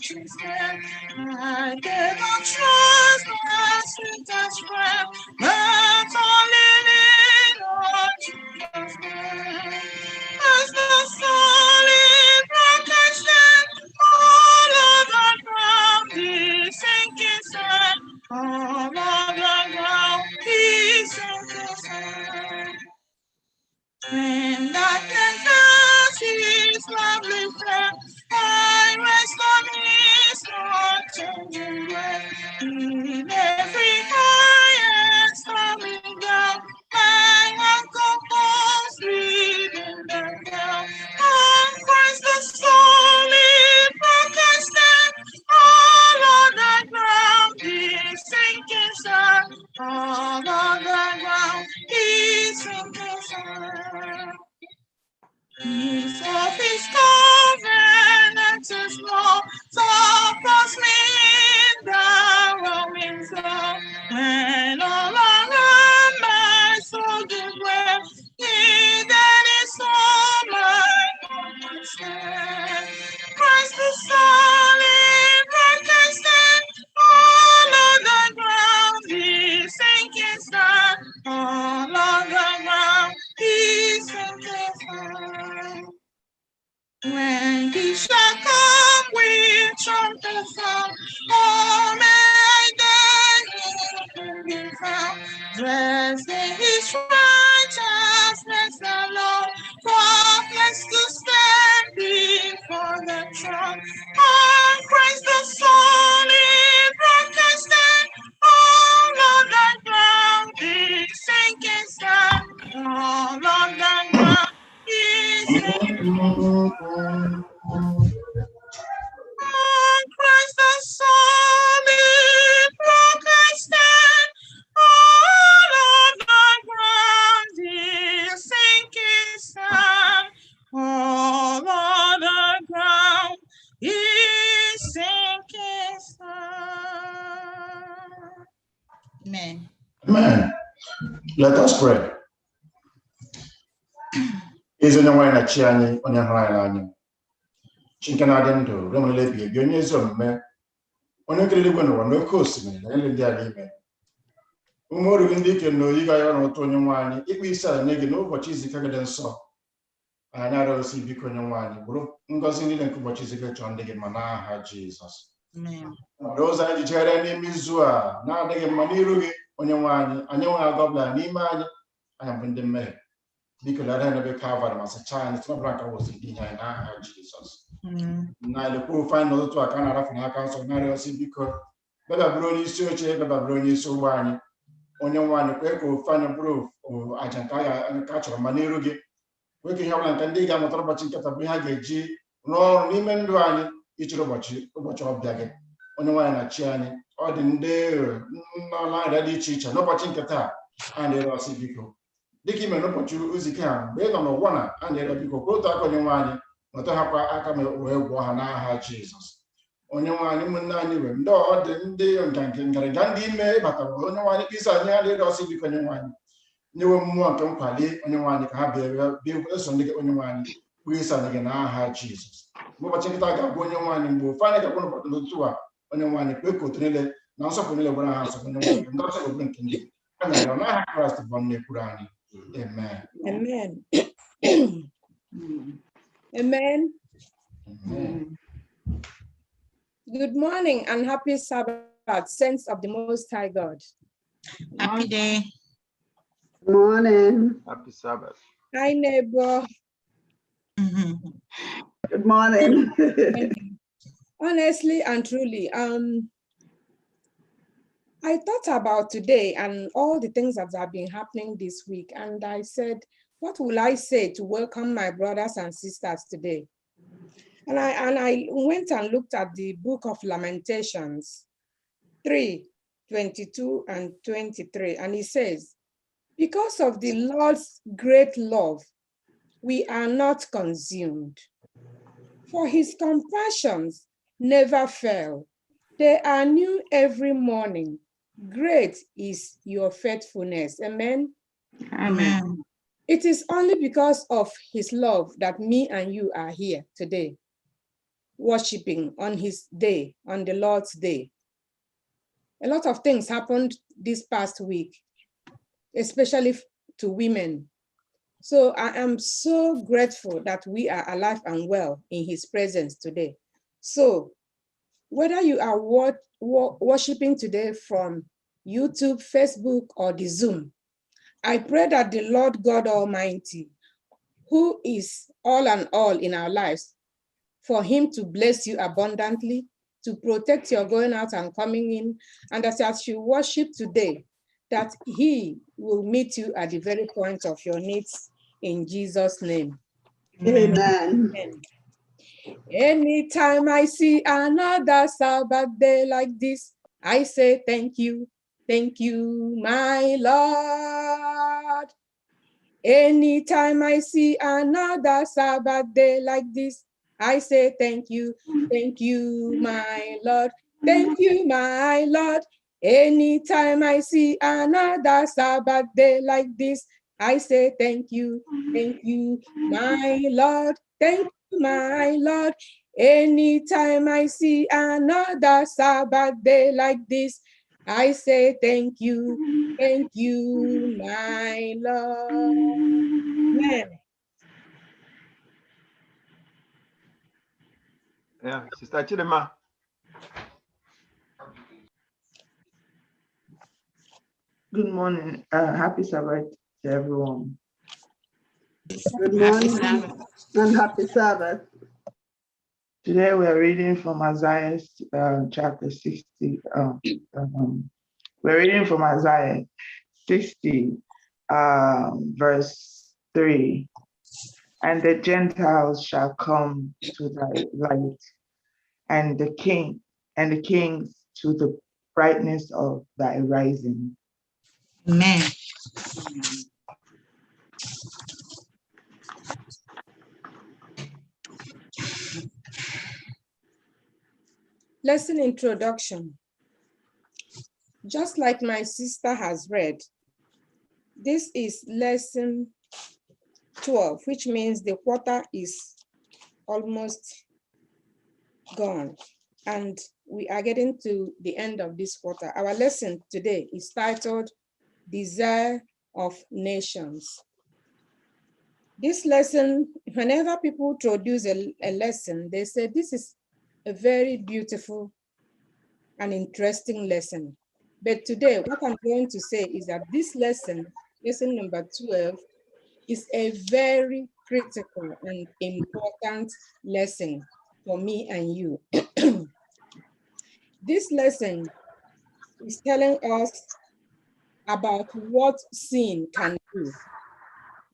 watches them. I cannot trust my sweetest friend, but only lean on Jesus' name. As the solid rock I stand, all of the ground is sinking sand. All of the ground is sinking sand. When darkness does his lovely flame, I rest on his unchanging grace. In every high and stormy gale, my uncle comes leading them down. On Christ the solid rock I stand, all on the ground is sinking sand. All on the ground is sinking sand. Peace of his covenant is law, supports me in the roaming zone. When all around my soul gives way, he that is all my common stand. Christ the solid rock I stand, all on the ground he sinking sand. All on the ground he sinking sand. When he shall come with trumpet sound, oh, may I then be found, dressed in his righteousness alone, faultless to stand before the throne. On Christ the solid rock I stand, all on the ground is sinking sand, all on the ground is sinking sand. On Christ the solid rock I stand, all on the ground is sinking sand. All on the ground is sinking sand. Amen. Amen. Let us pray. Is anyone a chiani on your high Chinkanadin to Romanlepi, Yonism, on a little one, no coast, and the Umori indicate no, you got on 21. If we sell a nigga, no, what is the Kagadan saw. And I don't see Bicon one, Ngozi and what is a good on the Mana, Jesus. Those are the Jeremy Mizua, now they get Manirugi on your one, and you are Gobla, Nima, I have been the mayor. Because I had a cover as a child, it's not like I was in Jesus. Now the poor find out to a Canada from our council, now see because Baba Brony search, Baba Brony so one. On your one, the find a proof or Ajankaya and catch a Manirugi. We can have a dig on the top of Chicatabihagi, no, Niman Duani, each robot of Daggett. On the one at Chiani, or the day, no line that each teacher, no watching Kata, and they are Civico. Dicky may not put you Uzi based on one, and they are people go talk on your money, not to have Akame Wahana Jesus. On your one, Munani, no, the day on Gandhi may, but on your one is a nearly or Civic on your one. No more company on your one, have a bill person on your one, we is again, Jesus. Watching it on your one, will find out one of the two on your one, quick to relay, not so familiar with a house of one, not so blinking. And I don't know how to the one Kurani. Amen. Amen. Amen. Amen. Good morning and happy Sabbath, saints of the Most High God. Happy day. Good morning. Happy Sabbath. Hi, neighbor. Good morning. Honestly and truly, I thought about today and all the things that have been happening this week, and I said, what will I say to welcome my brothers and sisters today? And I went and looked at the book of Lamentations 3:22 and 23, and it says, because of the Lord's great love, we are not consumed, for his compassions never fail. They are new every morning. Great is your faithfulness. Amen. Amen. It is only because of his love that me and you are here today. worshiping on his day, on the Lord's day. A lot of things happened this past week, especially to women. So I am so grateful that we are alive and well in his presence today. So whether you are worshiping today from YouTube, Facebook, or the Zoom, I pray that the Lord God Almighty, who is all and all in our lives, for him to bless you abundantly, to protect your going out and coming in, and that as you worship today, that he will meet you at the very point of your needs in Jesus' name. Amen. Amen. Anytime I see another Sabbath day like this, I say thank you, my Lord. Anytime I see another Sabbath day like this, I say thank you, my Lord. Thank you, my Lord. Anytime I see another Sabbath day like this, I say thank you, my Lord. Thank you, my Lord. Anytime I see another Sabbath day like this, I say thank you, my Lord. Amen. Yeah, Sister Chidema. Good morning. Happy Sabbath to everyone. Good morning and happy Sabbath. Today we are reading from Isaiah chapter 60. We're reading from Isaiah 60, verse 3. And the Gentiles shall come to thy light, and the kings to the brightness of thy rising. Amen. Lesson introduction. Just like my sister has read, this is lesson 12, which means the quarter is almost gone. And we are getting to the end of this quarter. Our lesson today is titled Desire of Nations. This lesson, whenever people introduce a lesson, they say this is a very beautiful and interesting lesson. But today, what I'm going to say is that this lesson, lesson number 12, is a very critical and important lesson for me and you. This lesson is telling us about what sin can do.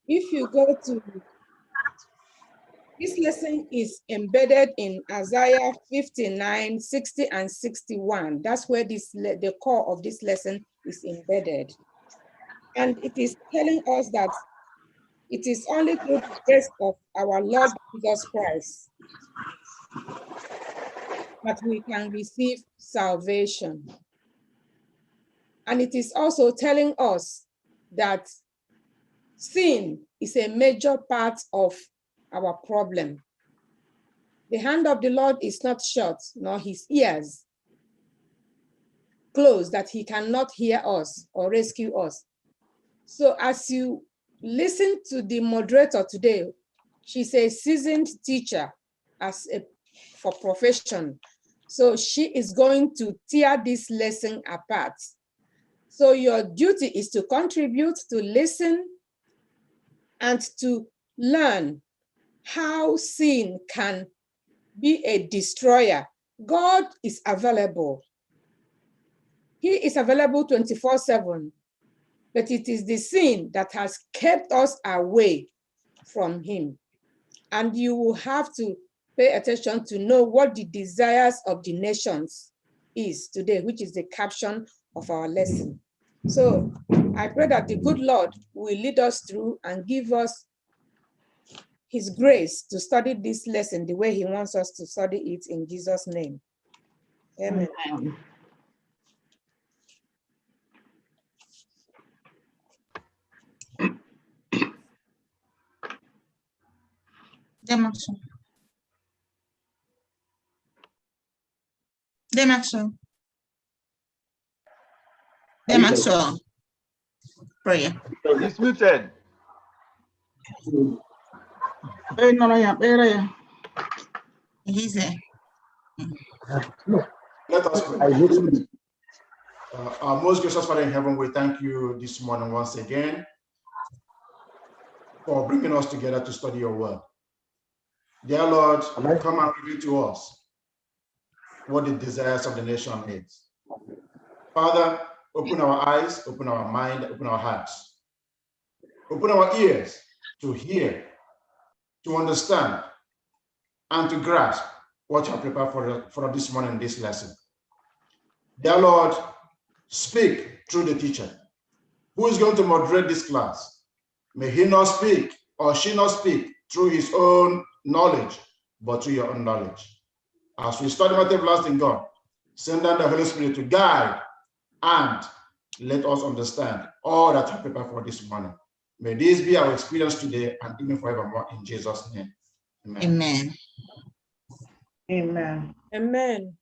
If you go to, this lesson is embedded in Isaiah 59, 60, and 61. That's where the core of this lesson is embedded. And it is telling us that it is only through the grace of our Lord Jesus Christ that we can receive salvation. And it is also telling us that sin is a major part of our problem. The hand of the Lord is not shut, nor his ears closed, that he cannot hear us or rescue us. So as you listen to the moderator today, she's a seasoned teacher for profession. So she is going to tear this lesson apart. So your duty is to contribute, to listen, and to learn how sin can be a destroyer. God is available. He is available 24/7, but it is the sin that has kept us away from him. And you will have to pay attention to know what the desires of the nations is today, which is the caption of our lesson. So I pray that the good Lord will lead us through and give us his grace to study this lesson the way he wants us to study it, in Jesus' name. Amen. Maxwell. Maxwell. Prayer. He's muted. He's there. Let us pray. Our most gracious Father in heaven, we thank you this morning once again for bringing us together to study your word. Dear Lord, come and reveal to us what the desires of the nation is. Father, open our eyes, open our mind, open our hearts. Open our ears to hear, to understand, and to grasp what you have prepared for this morning in this lesson. Dear Lord, speak through the teacher. Who is going to moderate this class? May he not speak or she not speak through his own knowledge, but through your own knowledge. As we study Matthew everlasting God, send down the Holy Spirit to guide and let us understand all that you have prepared for this morning. May this be our experience today and even forevermore in Jesus' name. Amen. Amen. Amen. Amen.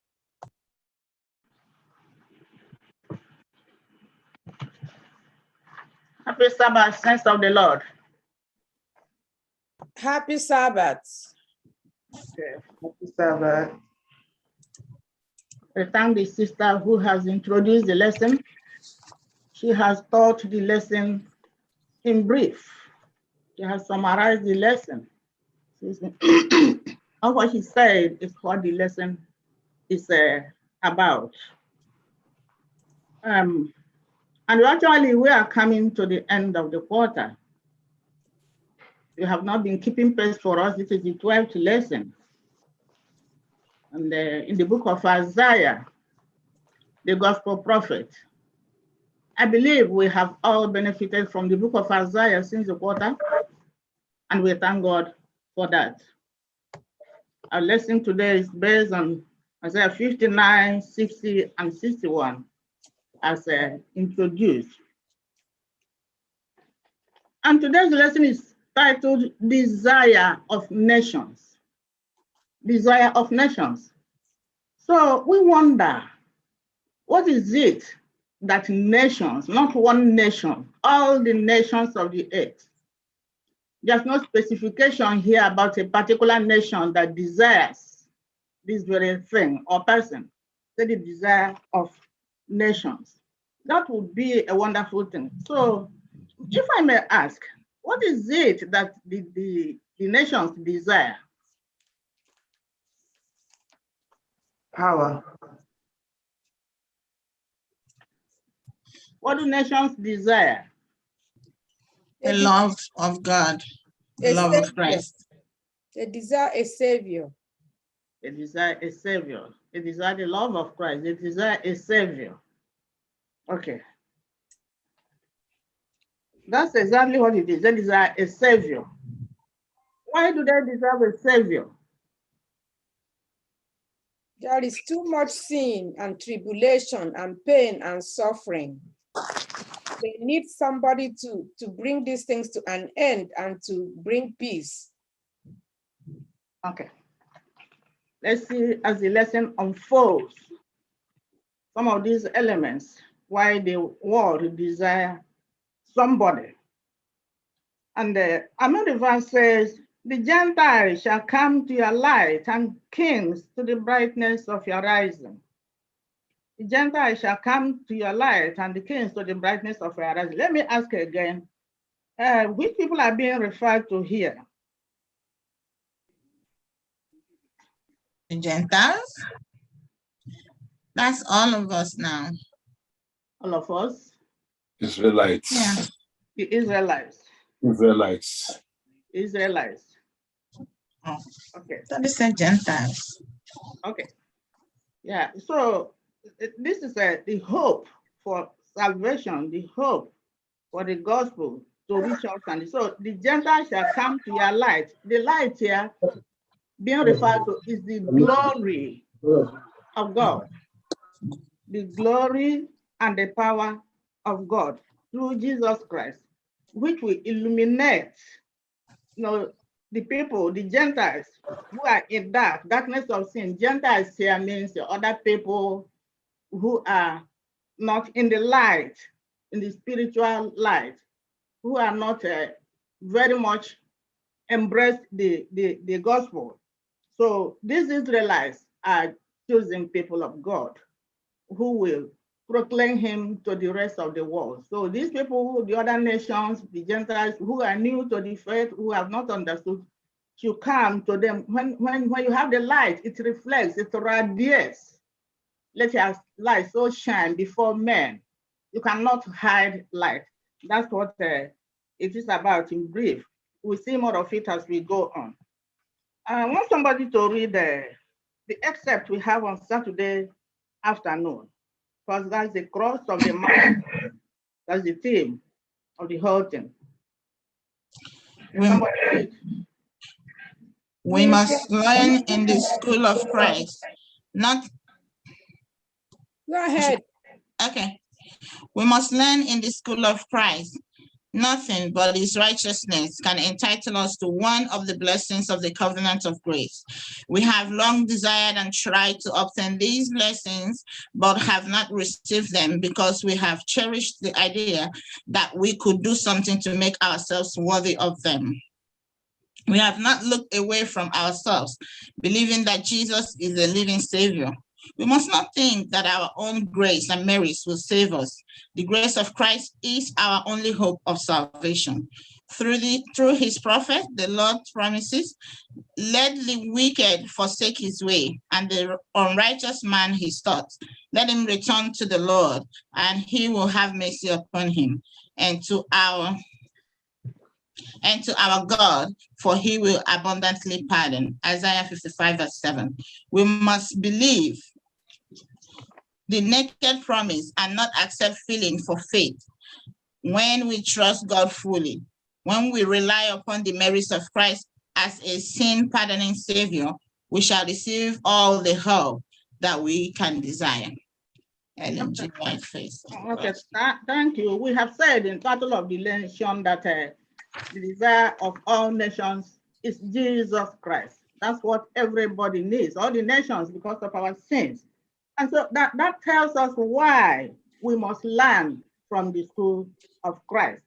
Happy Sabbath, saints of the Lord. Happy Sabbath. Okay. Happy Sabbath. I thank the sister who has introduced the lesson. She has taught the lesson in brief. She has summarized the lesson. And what she said is what the lesson is about. And actually, we are coming to the end of the quarter. You have not been keeping pace for us. This is the 12th lesson. And in the book of Isaiah, the gospel prophet, I believe we have all benefited from the book of Isaiah since the quarter, and we thank God for that. Our lesson today is based on Isaiah 59, 60, and 61 as introduced. And today's lesson is titled Desire of Nations. Desire of Nations. So we wonder, what is it that nations, not one nation, all the nations of the earth, there's no specification here about a particular nation that desires this very thing or person, say the desire of nations. That would be a wonderful thing. So if I may ask, what is it that the nations desire? Power. What do nations desire? The love of God, the A love savior. of Christ. They desire a savior. They desire a savior. They desire the love of Christ. They desire a savior. Okay. That's exactly what it is. They desire a savior. Why do they desire a savior? There is too much sin and tribulation and pain and suffering. They need somebody to bring these things to an end and to bring peace. Okay. Let's see as the lesson unfolds some of these elements, why the world desire somebody. And another verse says, the Gentiles shall come to your light and kings to the brightness of your rising. The Gentiles shall come to your light and the kings to the brightness of your rising. Let me ask again, which people are being referred to here? The Gentiles? That's all of us now. All of us? Israelites. Yeah. The Israelites. Israelites. Israelites. Oh. Okay. So they said Gentiles. Okay. Yeah. So this is the hope for salvation, the hope for the gospel to reach us. And so the Gentiles shall come to your light. The light here being referred to is the glory of God. The glory and the power of God through Jesus Christ, which will illuminate, the people, the Gentiles who are in darkness of sin. Gentiles here means the other people who are not in the light, in the spiritual light, who are not very much embraced the gospel. So these Israelites are chosen people of God who will proclaim him to the rest of the world. So these people, the other nations, the Gentiles who are new to the faith, who have not understood, should come to them. When you have the light, it reflects, it radiates. Let your light so shine before men. You cannot hide light. That's what it is about in brief. We'll see more of it as we go on. I want somebody to read the excerpt we have on Saturday afternoon, because that's the cross of the man. That's the theme of the whole thing. We must learn in the school of Christ, not. Go ahead. Okay. We must learn in the school of Christ. Nothing but his righteousness can entitle us to one of the blessings of the covenant of grace. We have long desired and tried to obtain these blessings, but have not received them because we have cherished the idea that we could do something to make ourselves worthy of them. We have not looked away from ourselves, believing that Jesus is a living Savior. We must not think that our own grace and merits will save us. The grace of Christ is our only hope of salvation. Through his prophet, the Lord promises, let the wicked forsake his way, and the unrighteous man his thoughts. Let him return to the Lord, and he will have mercy upon him, and to our God, for he will abundantly pardon. Isaiah 55 verse 7. We must believe the naked promise and not accept feeling for faith. When we trust God fully, when we rely upon the merits of Christ as a sin pardoning Savior, we shall receive all the help that we can desire. Ellen G. Whiteface. Okay, thank you. We have said in Battle of the Nation that the desire of all nations is Jesus Christ. That's what everybody needs, all the nations, because of our sins. And so that tells us why we must learn from the school of Christ,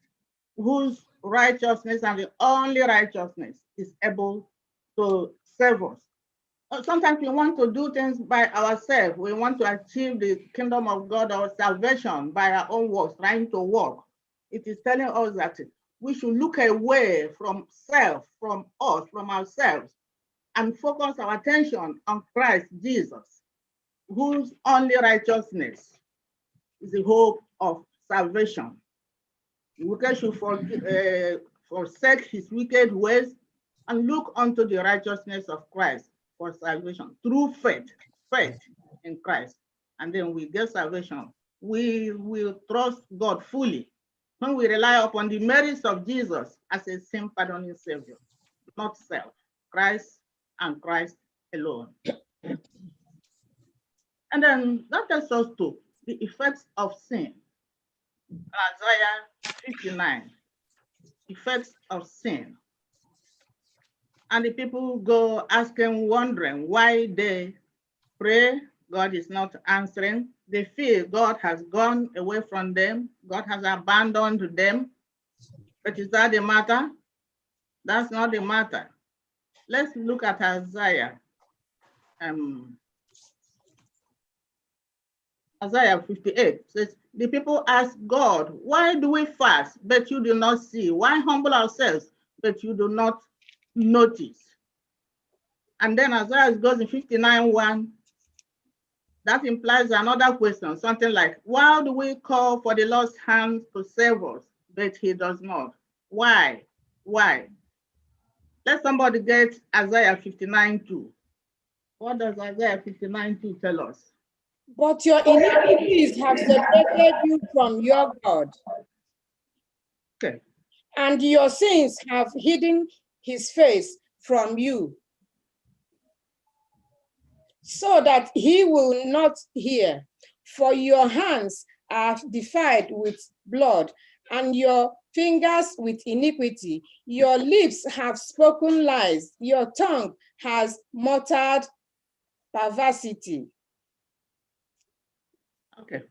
whose righteousness and the only righteousness is able to save us. Sometimes we want to do things by ourselves. We want to achieve the kingdom of God or salvation by our own works, trying to work. It is telling us that we should look away from self, from us, from ourselves, and focus our attention on Christ Jesus, whose only righteousness is the hope of salvation. The wicked should forsake his wicked ways and look unto the righteousness of Christ for salvation through faith in Christ. And then we get salvation. We will trust God fully when we rely upon the merits of Jesus as a sin pardoning Savior, not self, Christ and Christ alone. And then that takes us to the effects of sin. Isaiah 59, effects of sin. And the people go asking, wondering why they pray, God is not answering. They feel God has gone away from them. God has abandoned them. But is that the matter? That's not the matter. Let's look at Isaiah. Isaiah 58 says, the people ask God, why do we fast, but you do not see? Why humble ourselves, but you do not notice? And then Isaiah goes in 59:1. That implies another question, something like, why do we call for the Lord's hand to save us, but he does not? Why? Why? Let somebody get Isaiah 59:2. What does Isaiah 59:2 tell us? But your iniquities have separated you from your God. Okay. And your sins have hidden his face from you, so that he will not hear. For your hands are defiled with blood, and your fingers with iniquity. Your lips have spoken lies. Your tongue has muttered perversity. Okay.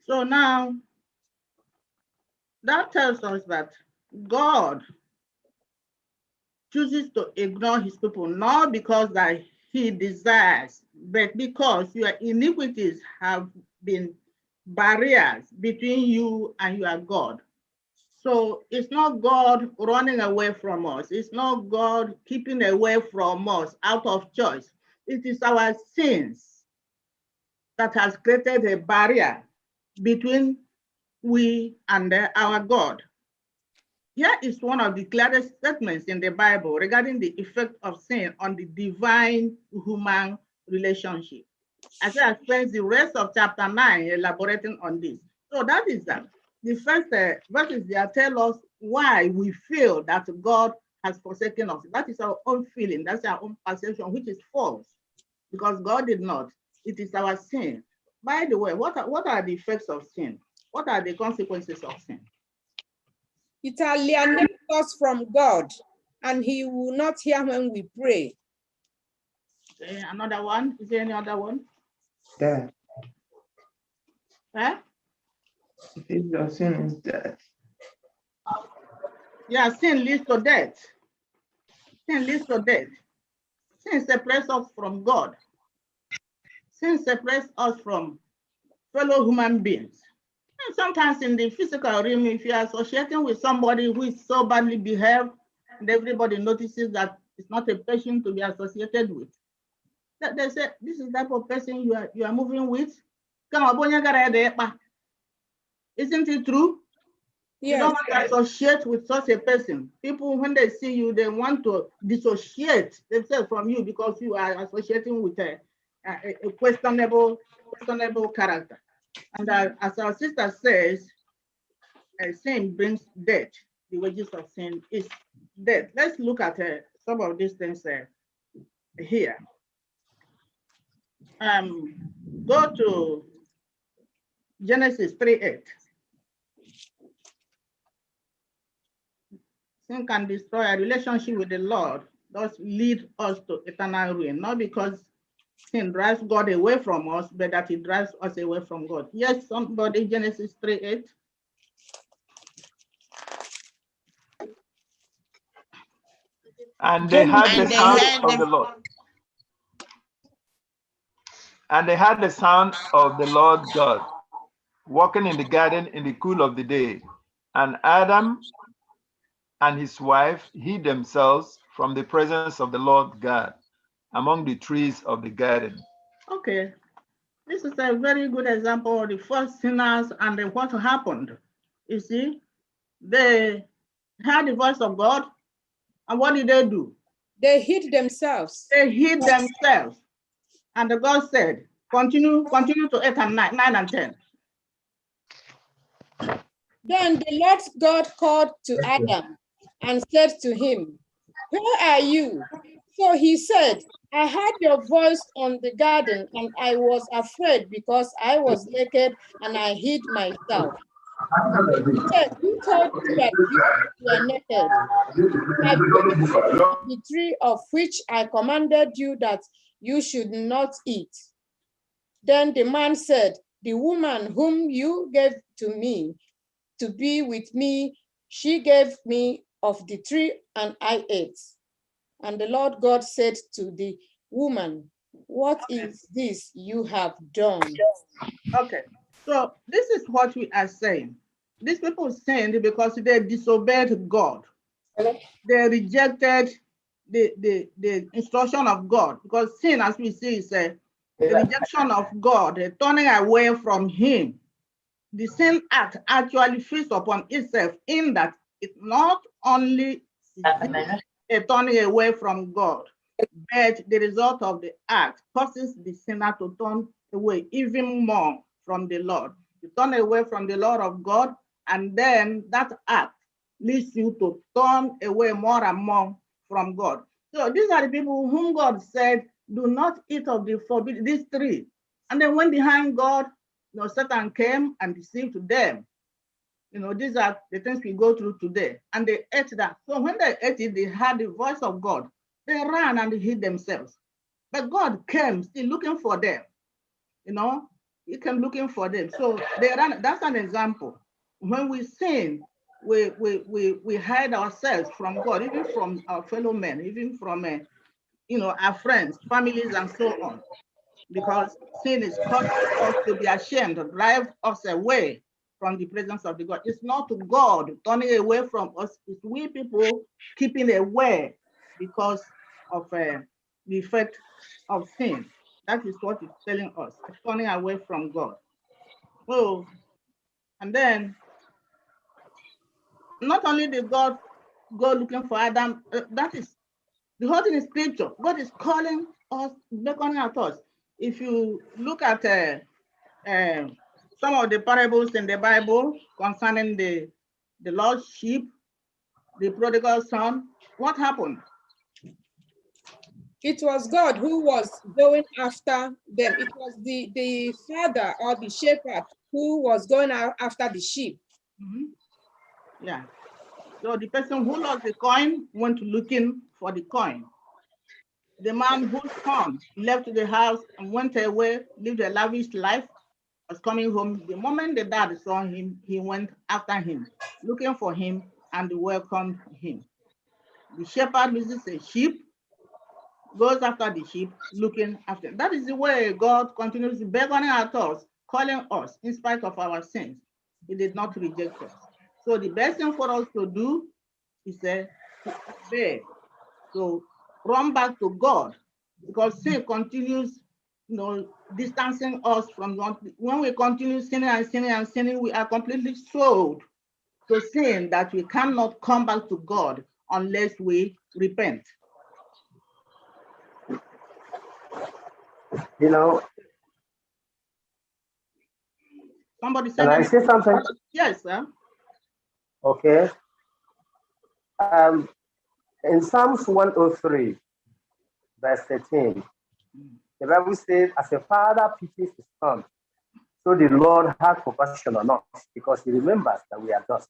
So now that tells us that God chooses to ignore his people, not because that he desires, but because your iniquities have been barriers between you and your God. So it's not God running away from us. It's not God keeping away from us out of choice. It is our sins that has created a barrier between we and our God. Here is one of the clearest statements in the Bible regarding the effect of sin on the divine-human relationship. Isaiah spends the rest of chapter 9 elaborating on this. So that is that. The first verses there tell us why we feel that God has forsaken us. That is our own feeling. That's our own perception, which is false, because God did not. It is our sin. By the way, what are the effects of sin? What are the consequences of sin? It alienates us from God, and he will not hear when we pray. Okay, another one. Is there any other one? Death. Huh? If your sin is death. Yeah, sin leads to death. Sin leads to death. Sin separates us from God. Sin separates us from fellow human beings. And sometimes in the physical realm, if you are associating with somebody who is so badly behaved, and everybody notices that it's not a person to be associated with, they say, this is the type of person you are moving with. Isn't it true? Yes. You don't want to associate with such a person. People, when they see you, they want to dissociate themselves from you because you are associating with a questionable character. And as our sister says, sin brings death. The wages of sin is death. Let's look at some of these things here. Go to Genesis 3:8. Sin can destroy a relationship with the Lord, thus lead us to eternal ruin, not because sin drives God away from us, but that it drives us away from God. Yes, somebody, Genesis 3:8. And they had the sound of the Lord. And they had the sound of the Lord God walking in the garden in the cool of the day. And Adam and his wife hid themselves from the presence of the Lord God among the trees of the garden. Okay, this is a very good example of the first sinners and what happened. You see, they heard the voice of God, and what did they do? They hid themselves. They hid themselves. And God said, continue to 8 and 9 and 10. Then the Lord God called to Adam and said to him, "Where are you?" So he said, "I heard your voice on the garden, and I was afraid because I was naked and I hid myself." He said, "Who told you that you were naked? Have you eaten of the tree of which I commanded you that you should not eat?" Then the man said, "The woman whom you gave to me to be with me, she gave me of the tree and I ate." And the Lord God said to the woman, "What is this you have done?" Okay, so this is what we are saying. These people sinned because they disobeyed God. They rejected the instruction of God, because sin, as we see, is a rejection of God, a turning away from him. The sin act actually feeds upon itself in that it not only a turning away from God, but the result of the act causes the sinner to turn away even more from the Lord. You turn away from the Lord of God, and then that act leads you to turn away more and more from God. So these are the people whom God said, do not eat of the forbidden, this tree. And then went behind God, Satan came and deceived them. You know, these are the things we go through today. And they ate that. So when they ate it, they heard the voice of God. They ran and hid themselves. But God came still looking for them. You know, He came looking for them. So they ran. That's an example. When we sin, we hide ourselves from God, even from our fellow men, even from our friends, families, and so on. Because sin is causing us to be ashamed, to drive us away from the presence of the God. It's not God turning away from us, it's we people keeping away because of the effect of sin. That is what it's telling us, turning away from God. Oh, and then not only did God go looking for Adam, that is the whole thing in scripture. God is calling us, beckoning at us. If you look at some of the parables in the Bible concerning the lost sheep, the prodigal son, what happened? It was God who was going after them. It was the father or the shepherd who was going after the sheep. Mm-hmm. Yeah. So the person who lost the coin went looking for the coin. The man whose son left the house and went away, lived a lavish life, was coming home. The moment the dad saw him, he went after him, looking for him and welcomed him. The shepherd loses a sheep, goes after the sheep, looking after. That is the way God continues beckoning at us, calling us in spite of our sins. He did not reject us. So the best thing for us to do is to obey, to run back to God, because sin continues, distancing us from God. When we continue sinning and sinning and sinning, we are completely sold to sin that we cannot come back to God unless we repent. Somebody said, can I say something? Yes, sir. Okay. In Psalms 103, verse 13, the Bible says, as a father pities his son, so the Lord has compassion on us because he remembers that we are dust.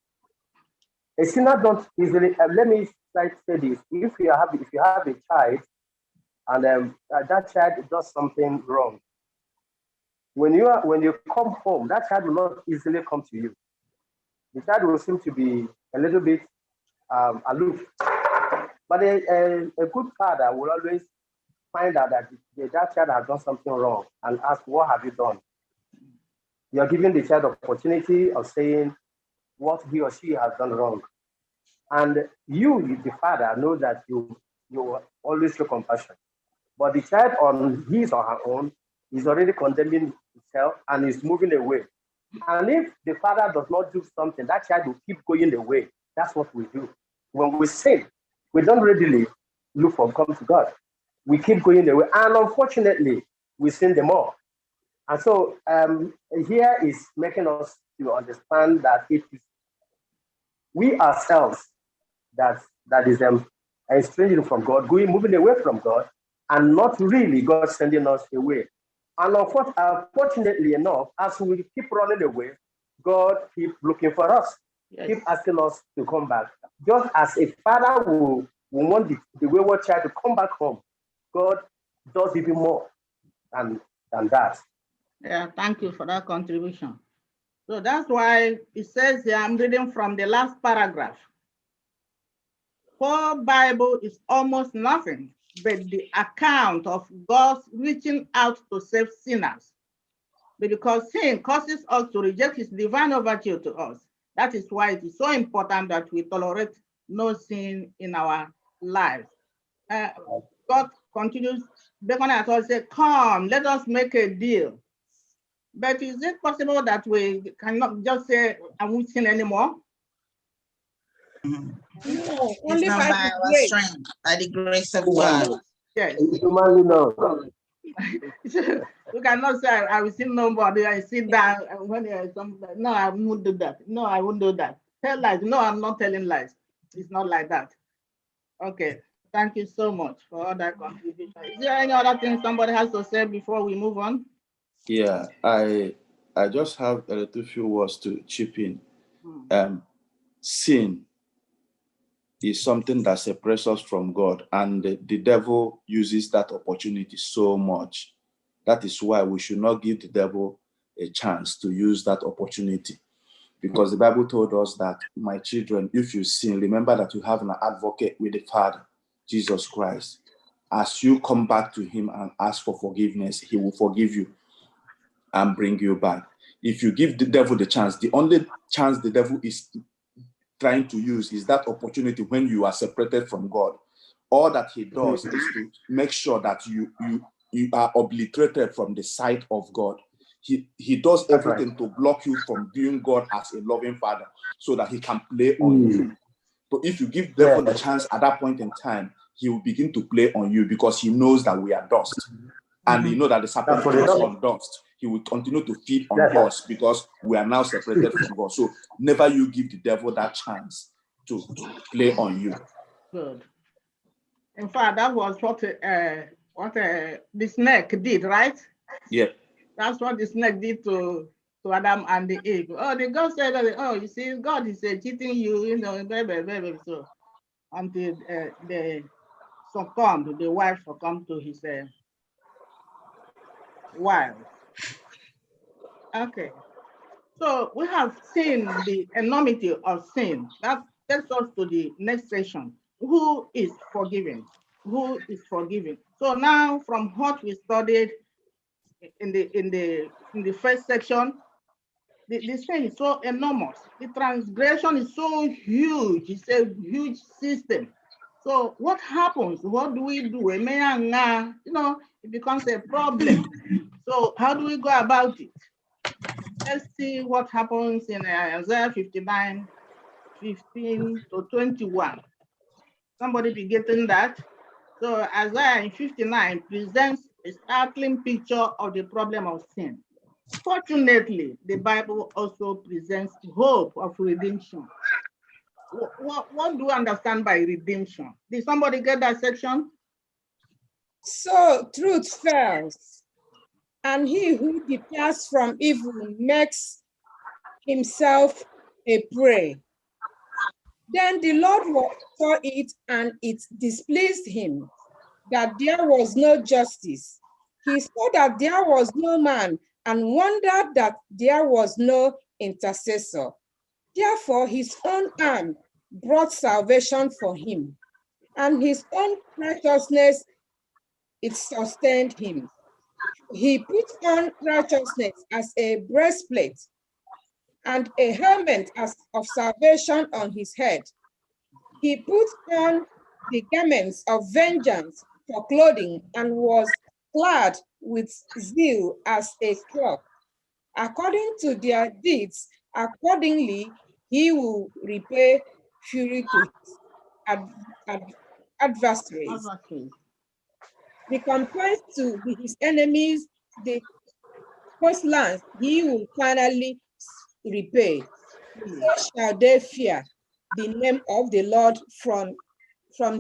A sinner don't easily, let me say this, if you have a child and that child does something wrong, when you come home, that child will not easily come to you. The child will seem to be a little bit aloof. But a good father will always find out that that child has done something wrong and ask, what have you done? You're giving the child the opportunity of saying what he or she has done wrong. And you, the father, know that you always show compassion. But the child on his or her own is already condemning himself and is moving away. And if the father does not do something, that child will keep going away. That's what we do. When we sin, we don't readily look for come to God. We keep going away. And unfortunately, we sin the more. And so here is making us to understand that it is we ourselves that is estranging from God, moving away from God, and not really God sending us away. And unfortunately enough, as we keep running away, God keep looking for us, keep asking us to come back. Just as a father will want the wayward child to come back home, God does even more than that. Yeah, thank you for that contribution. So that's why it says here, I'm reading from the last paragraph. For Bible is almost nothing but the account of God's reaching out to save sinners. But because sin causes us to reject his divine overture to us, that is why it is so important that we tolerate no sin in our lives. God continues beckoning at us, say, come, let us make a deal. But is it possible that we cannot just say, I won't sin anymore? No, It's only not by by his our grace. strength, by the grace of God. Yes. Humanly, no. You cannot say, I will sin nobody, I sit down, and when there's somebody, no, I won't do that. No, I won't do that. Tell lies. No, I'm not telling lies. It's not like that. Okay. Thank you so much for all that contribution. Is there any other thing somebody has to say before we move on? Yeah, I just have a little few words to chip in. sin is something that separates us from God, and the devil uses that opportunity so much. That is why we should not give the devil a chance to use that opportunity, because the Bible told us that, my children, if you sin, remember that you have an advocate with the Father, Jesus Christ. As you come back to him and ask for forgiveness, he will forgive you and bring you back. If you give the devil the chance, the only chance the devil is trying to use is that opportunity when you are separated from God. All that he does is to make sure that you are obliterated from the sight of God. He does everything to block you from viewing God as a loving Father, so that he can play on you. So if you give the devil the chance at that point in time, he will begin to play on you, because he knows that we are dust. And you know that the serpent feeds on dust. He will continue to feed on us because we are now separated from God. So never you give the devil that chance to play on you. Good. In fact, that was what the snake did, right? Yeah. That's what the snake did to Adam and the Eve. Oh, the God said, oh, you see, God is cheating you, you know, baby. So until they succumbed, the wife succumbed to his wife. Okay. So we have seen the enormity of sin. That takes us to the next section. Who is forgiven? Who is forgiven? So now, from what we studied in the first section, the sin is so enormous. The transgression is so huge. It's a huge system. So what happens? What do we do? You know, it becomes a problem. So how do we go about it? Let's see what happens in Isaiah 59, 15 to 21. Somebody be getting that? So Isaiah in 59 presents a startling picture of the problem of sin. Fortunately, the Bible also presents hope of redemption. What do you understand by redemption? Did somebody get that section? So truth fails, and he who departs from evil makes himself a prey. Then the Lord saw it, and it displeased him that there was no justice. He saw that there was no man, and wondered that there was no intercessor. Therefore, his own arm brought salvation for him, and his own righteousness, it sustained him. He put on righteousness as a breastplate, and a helmet of salvation on his head. He put on the garments of vengeance for clothing, and was clad with zeal as a cloak. According to their deeds, accordingly, he will repay fury to his adversaries. Recompense to his enemies, the coastlands he will finally repay. So shall they fear the name of the Lord from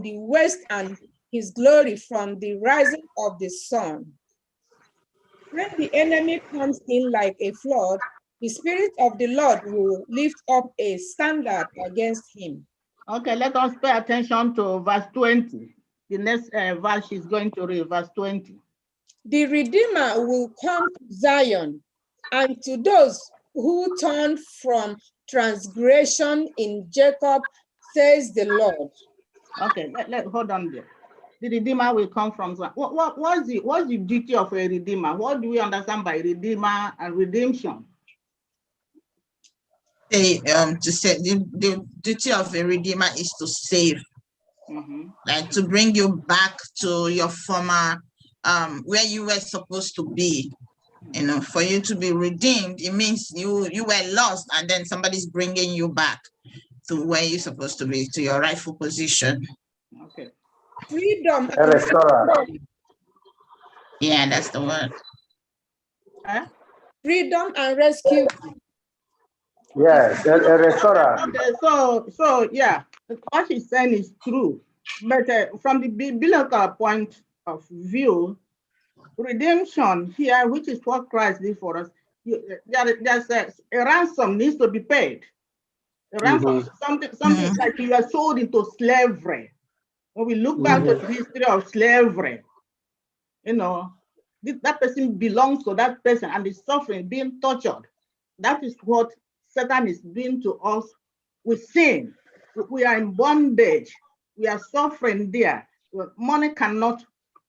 the west, and his glory from the rising of the sun. When the enemy comes in like a flood, the Spirit of the Lord will lift up a standard against him. Okay, let us pay attention to verse 20. The next verse is going to read, verse 20. The Redeemer will come to Zion, and to those who turn from transgression in Jacob, says the Lord. Okay, hold on there. The Redeemer will come from Zion. What's the duty of a Redeemer? What do we understand by Redeemer and redemption? To say the duty of a Redeemer is to save, like to bring you back to your former where you were supposed to be. You know, for you to be redeemed, it means you were lost, and then somebody's bringing you back to where you're supposed to be, to your rightful position. Okay. Freedom. Yeah, that's the word. Freedom and rescue. Yes, a restaurant. Okay, so yeah, what he's saying is true, but from the biblical point of view, redemption here, which is what Christ did for us, there's a ransom needs to be paid. Ransom, something like you are sold into slavery. When we look back to the history of slavery, you know, that person belongs to that person and is suffering, being tortured. That is what Satan is doing to us with sin. We are in bondage. We are suffering there. Money cannot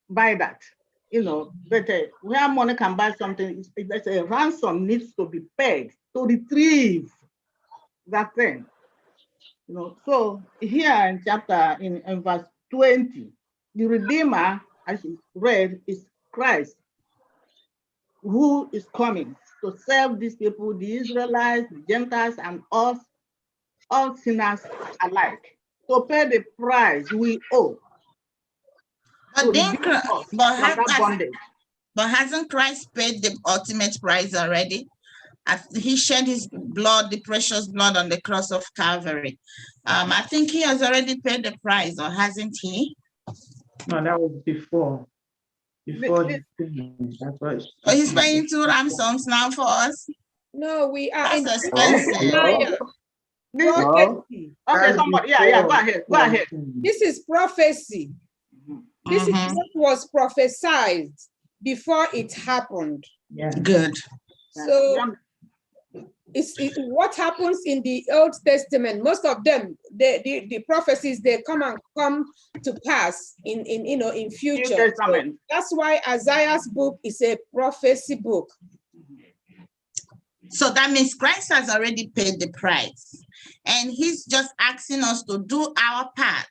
buy that, you know. But where money can buy something, there's a ransom needs to be paid to retrieve that thing. You know, so here in chapter in verse 20, the Redeemer, as you read, is Christ, who is coming to save these people, the Israelites, the Gentiles, and us, all sinners alike, to pay the price we owe. But hasn't Christ paid the ultimate price already? He shed his blood, the precious blood on the cross of Calvary. I think he has already paid the price, or hasn't he? No, that was before. Before the so he's paying 2 ransoms now for us? No, we are in expensive. No. Okay, somebody, yeah, go ahead, go ahead. This is prophecy. This is what was prophesied before it happened. Yeah. Good. So it's what happens in the Old Testament. Most of them, the prophecies, they come to pass in future. So that's why Isaiah's book is a prophecy book. So that means Christ has already paid the price, and he's just asking us to do our part.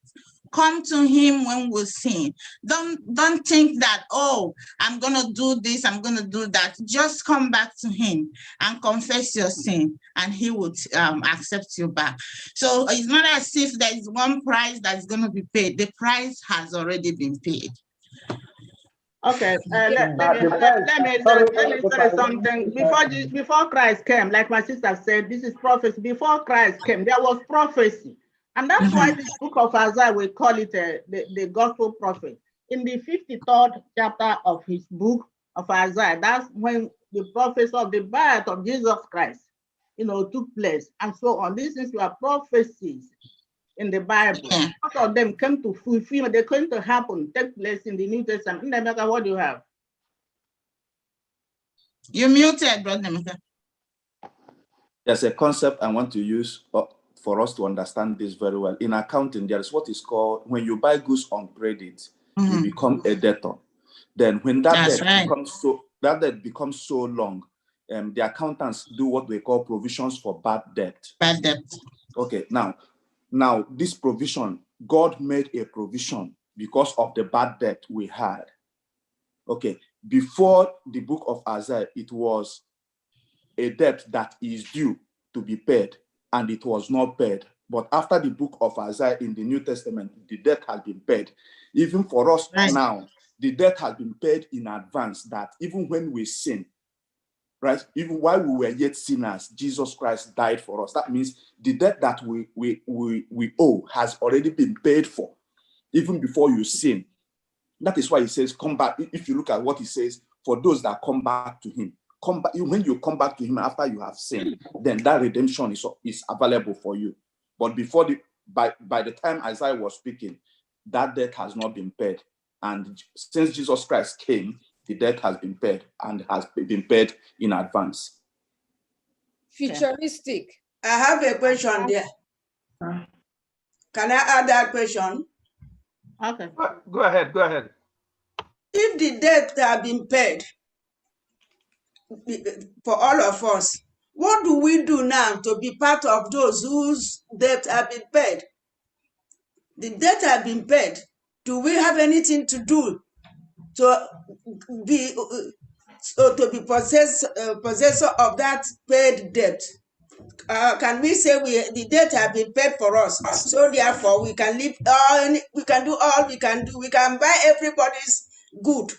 Come to him when we sin. Don't think that, oh, I'm gonna do this, I'm gonna do that. Just come back to him and confess your sin, and he would accept you back. So it's not as if there is one price that's gonna be paid. The price has already been paid. Okay, let me say something. Before Christ came, like my sister said, this is prophecy. Before Christ came, there was prophecy. And that's why this book of Isaiah, we call it the gospel prophet. In the 53rd chapter of his book of Isaiah, that's when the prophecy of the birth of Jesus Christ, took place, and so on. These things were prophecies in the Bible. Most of them came to fulfill, they're going to happen, take place in the New Testament. In America, what do you have? You're muted, Brother Mika. There's a concept I want to use for us to understand this very well. In accounting, there is what is called, when you buy goods on credit, you become a debtor. Then when that debt becomes so long, the accountants do what they call provisions for bad debt. Bad debt. Okay, now this provision, God made a provision because of the bad debt we had. Okay, before the book of Isaiah, it was a debt that is due to be paid, and it was not paid. But after the book of Isaiah in the New Testament, the debt has been paid. Even for us now, the debt has been paid in advance, that even when we sin, right, even while we were yet sinners, Jesus Christ died for us. That means the debt that we owe has already been paid for, even before you sin. That is why he says, come back. If you look at what he says, for those that come back to him, come back. When you come back to him after you have sinned, then that redemption is available for you. But before by the time Isaiah was speaking, that debt has not been paid. And since Jesus Christ came, the debt has been paid, and has been paid in advance. Futuristic. I have a question there. Can I add that question? Okay. Go ahead. If the debt have been paid for all of us, what do we do now to be part of those whose debt have been paid? The debt have been paid. Do we have anything to do to be possessor of that paid debt? Can we say the debt have been paid for us, so therefore we can live we can do all we can do, we can buy everybody's good,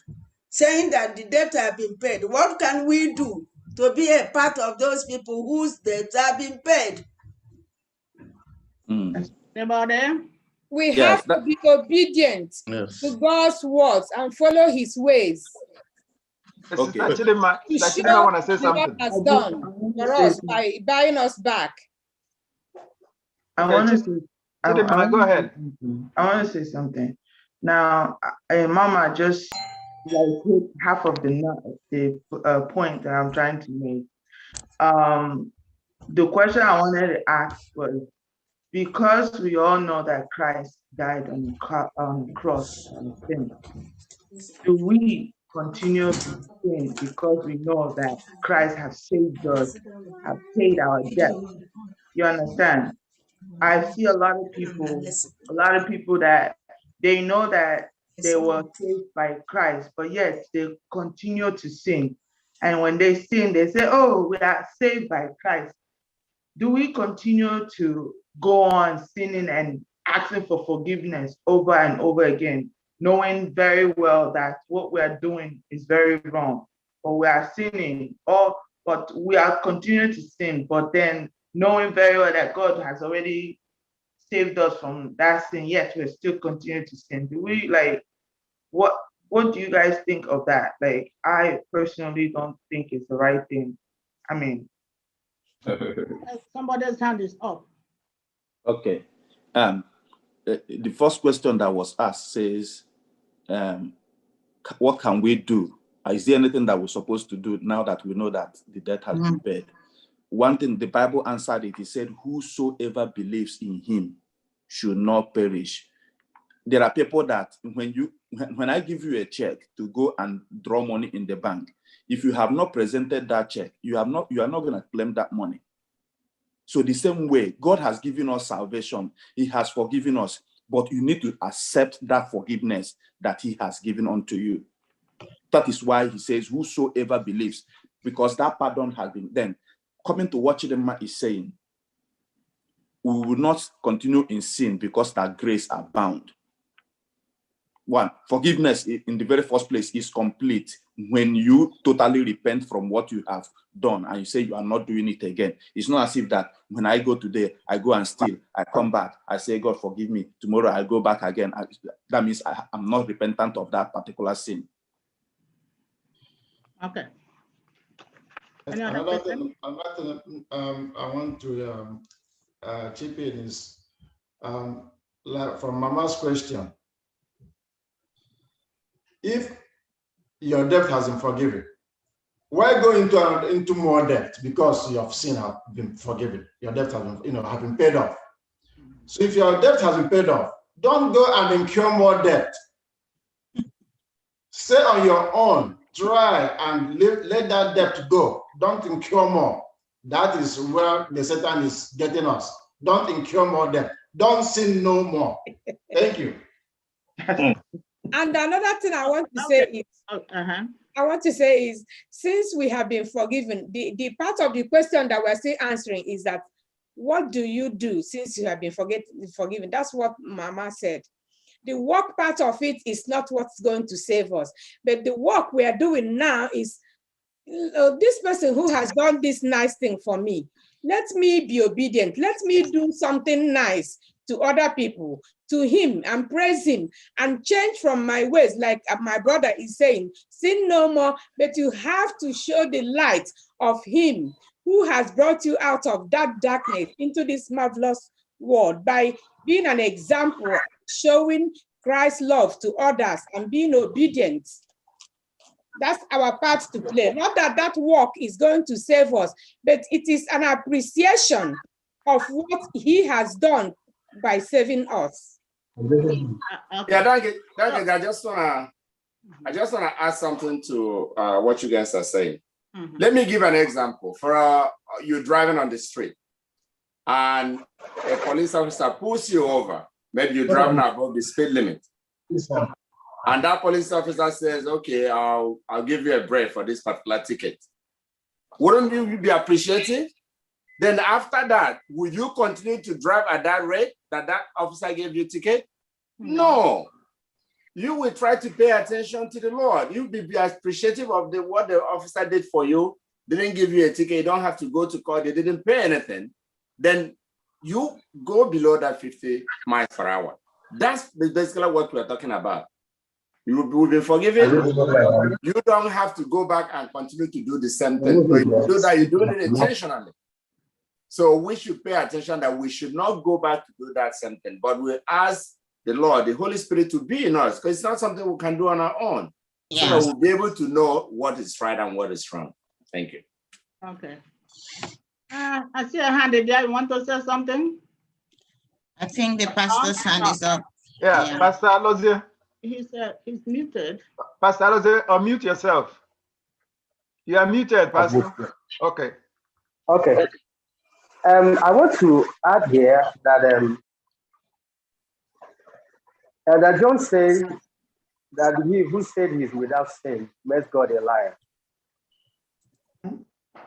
saying that the debt have been paid? What can we do to be a part of those people whose debts have been paid? About them? We have to be obedient to God's words and follow his ways. Okay. Chidima want to say something. God has done for us by buying us back. want to say, go ahead. I want to say something. Now, Mama just like hit half of the point that I'm trying to make. The question I wanted to ask was, because we all know that Christ died on the cross for sin, do we continue to sin because we know that Christ has saved us, have paid our debt? You understand? I see a lot of people that they know that they were saved by Christ, but yet they continue to sin. And when they sin, they say, oh, we are saved by Christ. Do we continue to go on sinning and asking for forgiveness over and over again, knowing very well that what we are doing is very wrong, or we are sinning, but we are continuing to sin, but then knowing very well that God has already saved us from that sin, yet we're still continuing to sin? Do we what do you guys think of that? Like, I personally don't think it's the right thing. I mean, somebody's hand is up. Okay. The first question that was asked says, what can we do? Is there anything that we're supposed to do now that we know that the debt has been paid? One thing, the Bible answered it. It said, whosoever believes in him should not perish. There are people that when I give you a check to go and draw money in the bank, if you have not presented that check, you are not going to claim that money. So the same way, God has given us salvation. He has forgiven us, but you need to accept that forgiveness that he has given unto you. That is why he says, whosoever believes, because that pardon has been then. Coming to what Chidema is saying, we will not continue in sin because that grace abound. One, forgiveness in the very first place is complete when you totally repent from what you have done and you say you are not doing it again. It's not as if that when I go today, I go and steal, I come back, I say, God, forgive me. Tomorrow I go back again. That means I'm not repentant of that particular sin. Okay. Another thing I want to chip in is like from Mama's question. If your debt has been forgiven, why go into more debt? Because your sin has been forgiven. Your debt has been, have been paid off. So if your debt has been paid off, don't go and incur more debt. Stay on your own. Try and let that debt go. Don't incur more. That is where the Satan is getting us. Don't incur more debt. Don't sin no more. Thank you. And another thing I want to say is, since we have been forgiven, the part of the question that we're still answering is that, what do you do since you have been forgiven? That's what Mama said. The work part of it is not what's going to save us, but the work we are doing now is, this person who has done this nice thing for me, let me be obedient. Let me do something nice to other people, to him, and praise him, and change from my ways. Like my brother is saying, sin no more, but you have to show the light of him who has brought you out of that darkness into this marvelous world by being an example, showing Christ's love to others and being obedient. That's our part to play. Not that that work is going to save us, but it is an appreciation of what he has done by saving us. Yeah, thank you. I just wanna add something to what you guys are saying. Let me give an example. For you driving on the street and a police officer pulls you over. Maybe you're driving above the speed limit. And that police officer says, okay, I'll give you a break for this particular ticket. Wouldn't you be appreciative? Then after that, will you continue to drive at that rate that officer gave you a ticket? No. You will try to pay attention to the Lord. You'll be appreciative of what the officer did for you. They didn't give you a ticket. You don't have to go to court. They didn't pay anything. Then you go below that 50 miles per hour. That's basically what we're talking about. You will be forgiven. You don't have to go back and continue to do the same thing. But you do that, you're doing it intentionally. So we should pay attention that we should not go back to do that same thing, but we ask the Lord, the Holy Spirit, to be in us, because it's not something we can do on our own. So that we'll be able to know what is right and what is wrong. Thank you. Okay. I see a hand there. You want to say something? I think the pastor's hand is up. Yeah, Pastor Alozie. He's muted. Pastor Alozie, unmute yourself. You are muted, Pastor. Okay. Okay. I want to add here that that John says that he who said he is without sin makes God a liar.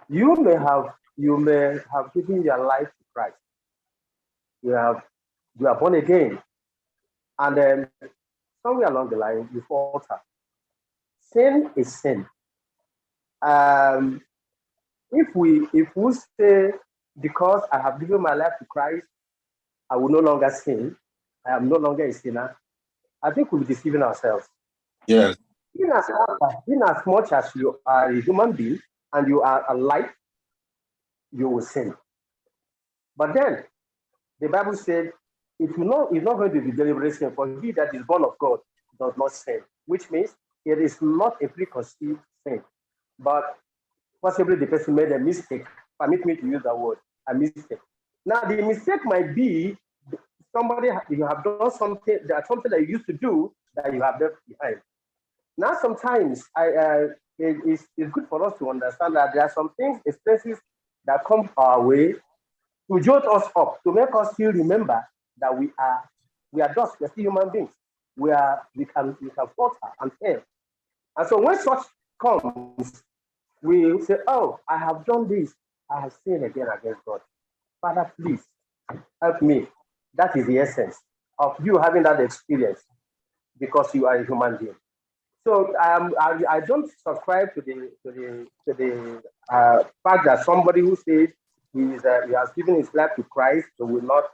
You may have given your life to Christ. You are born again, and then somewhere along the line you falter. Sin is sin. If we say, because I have given my life to Christ, I will no longer sin, I am no longer a sinner, I think we'll be deceiving ourselves. Yes. In as much as you are a human being and you are alive, you will sin. But then the Bible said, if you know, it's not going to be deliberate sin, for he that is born of God does not sin, which means it is not a preconceived sin. But possibly the person made a mistake. Permit me to use that word, a mistake. Now, the mistake might be you have done something, there's something that you used to do that you have left behind. Now, sometimes it's good for us to understand that there are some things, experiences that come our way to jolt us up, to make us still remember that we are dust, we're still human beings. We can falter and fail. And so when such comes, we say, oh, I have done this. I have sinned again against God. Father, please help me. That is the essence of you having that experience, because you are a human being. So I don't subscribe to the fact that somebody who says he has given his life to Christ, it will not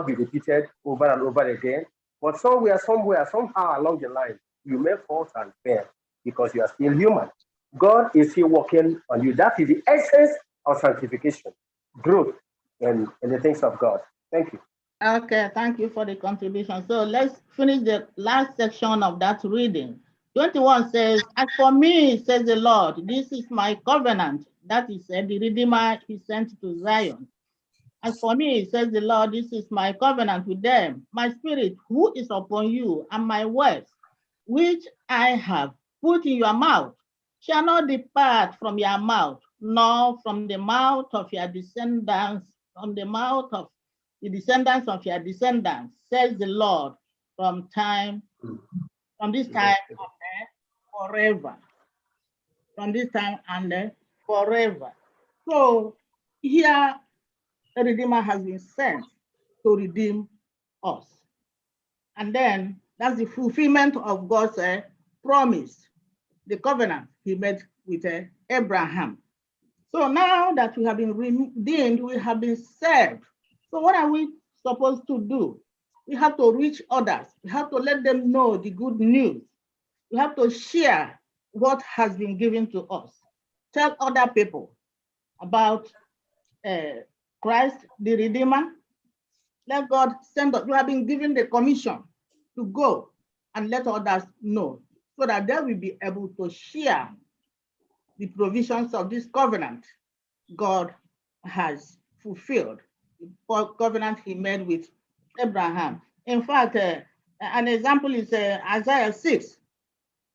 be repeated over and over again. But somewhere, somehow along the line, you may fall and fail because you are still human. God is still working on you. That is the essence of sanctification, growth in the things of God. Thank you. Okay, thank you for the contribution. So let's finish the last section of that reading. 21 says, as for me, says the Lord, this is my covenant. That is the Redeemer he sent to Zion. As for me, says the Lord, this is my covenant with them. My spirit, who is upon you, and my words, which I have put in your mouth, shall not depart from your mouth, nor from the mouth of your descendants, from the mouth of the descendants of your descendants, says the Lord, from this time and forever. From this time and forever. So here, a Redeemer has been sent to redeem us. And then that's the fulfillment of God's promise, the covenant he made with Abraham. So now that we have been redeemed, we have been saved. So what are we supposed to do? We have to reach others. We have to let them know the good news. We have to share what has been given to us. Tell other people about Christ, the Redeemer. Let God send us. You have been given the commission to go and let others know, so that they will be able to share the provisions of this covenant God has fulfilled, the covenant he made with Abraham. In fact, an example is Isaiah 6.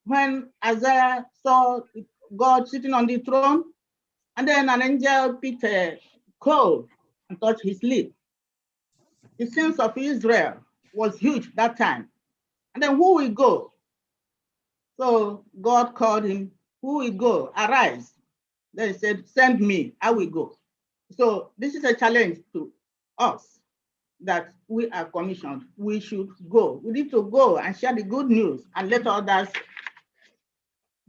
When Isaiah saw God sitting on the throne, and then an angel picked a coal and touched his lip. The sins of Israel was huge that time. And then who will go? So God called him, who will go? Arise. Then he said, send me, I will go. So this is a challenge to us that we are commissioned. We should go. We need to go and share the good news and let others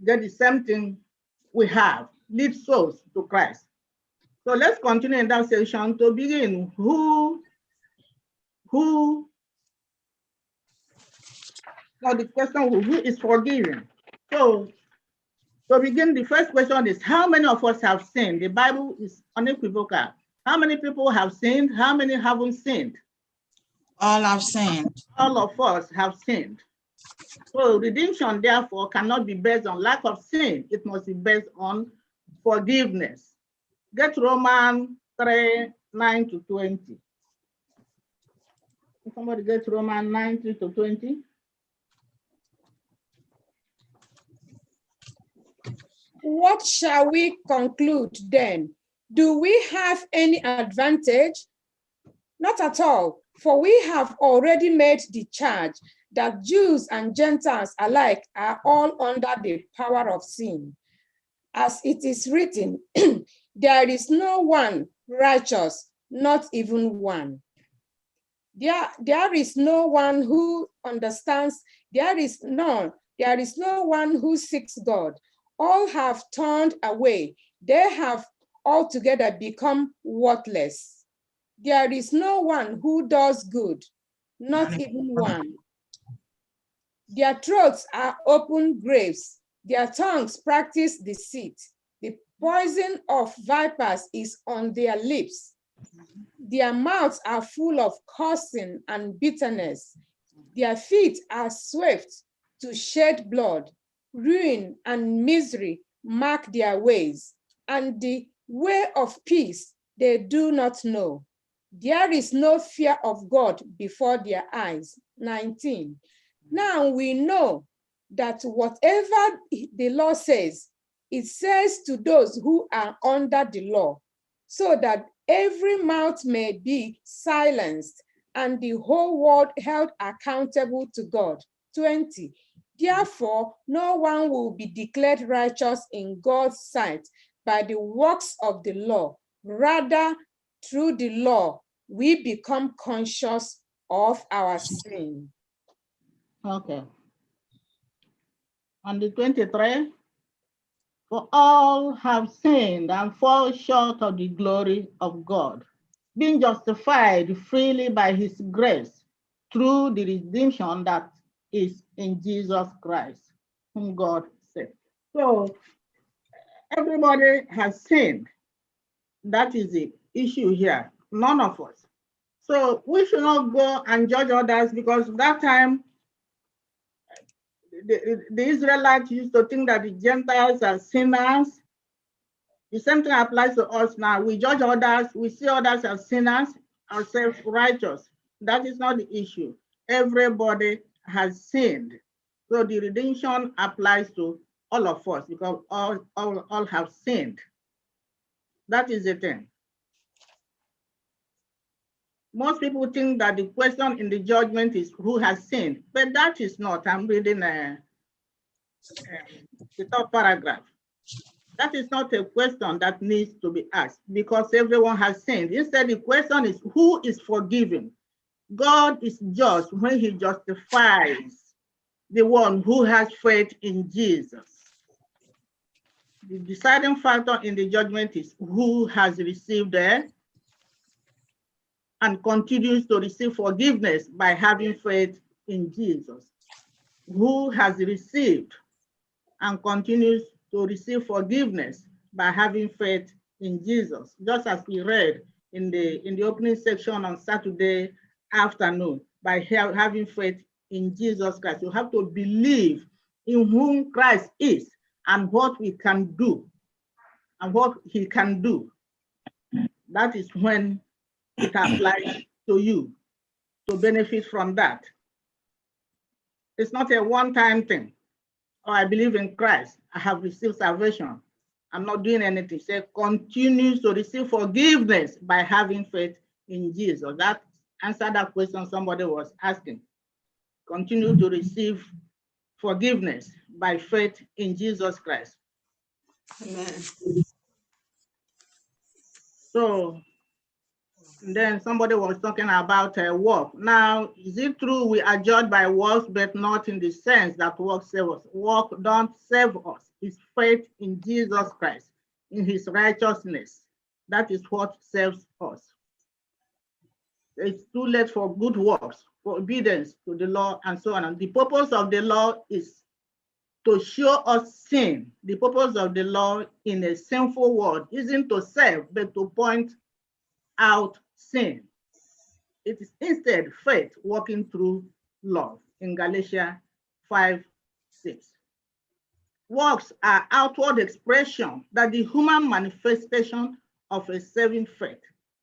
get the same thing we have, lead souls to Christ. So let's continue in that section to begin. Now the question, who is forgiven? So So begin, the first question is, how many of us have sinned? The Bible is unequivocal. How many people have sinned? How many haven't sinned? All have sinned. All of us have sinned. So redemption, therefore, cannot be based on lack of sin. It must be based on forgiveness. Get Romans 3:9-20. Somebody get Romans 9:3-20. What shall we conclude then? Do we have any advantage? Not at all, for we have already made the charge that Jews and Gentiles alike are all under the power of sin. As it is written, there is no one righteous, not even one. There is no one who understands, there is no one who seeks God. All have turned away, they have altogether become worthless. There is no one who does good, not even one. Their throats are open graves, their tongues practice deceit. The poison of vipers is on their lips. Their mouths are full of cursing and bitterness. Their feet are swift to shed blood. Ruin and misery mark their ways, and the way of peace they do not know. There is no fear of God before their eyes. 19. Now we know that whatever the law says, it says to those who are under the law, so that every mouth may be silenced and the whole world held accountable to God. 20. Therefore, no one will be declared righteous in God's sight by the works of the law. Rather, through the law, we become conscious of our sin. Okay. On the 23, for all have sinned and fall short of the glory of God, being justified freely by his grace through the redemption that is in Jesus Christ, whom God saved. So everybody has sinned. That is the issue here. None of us. So we should not go and judge others, because that time the Israelites used to think that the Gentiles are sinners. The same thing applies to us now. We judge others, we see others as sinners, ourselves righteous. That is not the issue. Everybody has sinned. So the redemption applies to all of us, because all have sinned. That is the thing. Most people think that the question in the judgment is who has sinned, but that is not. I'm reading the top paragraph. That is not a question that needs to be asked, because everyone has sinned. Instead, the question is who is forgiven. God is just when he justifies the one who has faith in Jesus. The deciding factor in the judgment is who has received and continues to receive forgiveness by having faith in Jesus. Who has received and continues to receive forgiveness by having faith in Jesus, just as we read in the opening section on Saturday afternoon, by having faith in Jesus Christ. You have to believe in whom Christ is and what we can do and what he can do. That is when it applies to you to benefit from that. It's not a one-time thing. Oh, I believe in Christ, I have received salvation, I'm not doing anything. Say continues to receive forgiveness by having faith in Jesus. That answered that question somebody was asking. Continue to receive forgiveness by faith in Jesus Christ. Amen. So then somebody was talking about work. Now, is it true we are judged by works, but not in the sense that work save us? Work don't save us. It's faith in Jesus Christ, in his righteousness. That is what saves us. It's too late for good works, for obedience to the law, and so on. And the purpose of the law is to show us sin. The purpose of the law in a sinful world isn't to serve, but to point out sin. It is instead faith working through love in Galatians 5:6. Works are outward expression that the human manifestation of a saving faith.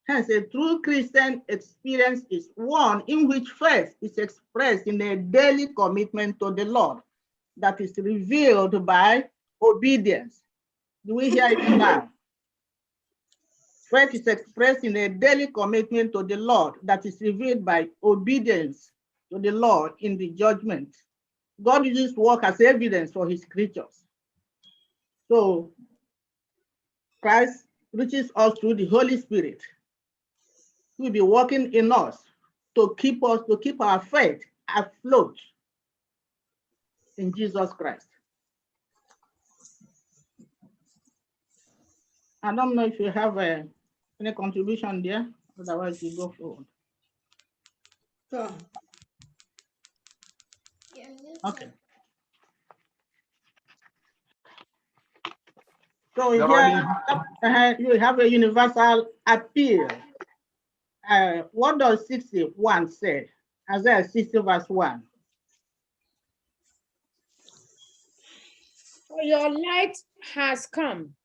Hence, a true Christian experience is one in which faith is expressed in a daily commitment to the Lord that is revealed by obedience. Do we hear it now? Faith is expressed in a daily commitment to the Lord that is revealed by obedience to the Lord in the judgment. God uses work as evidence for his creatures. So Christ reaches us through the Holy Spirit. He will be working in us to keep our faith afloat in Jesus Christ. I don't know if you have any contribution there, otherwise we go forward. Okay. So here you have a universal appeal. What does 61 say? Isaiah 60 verse 1. For your light has come,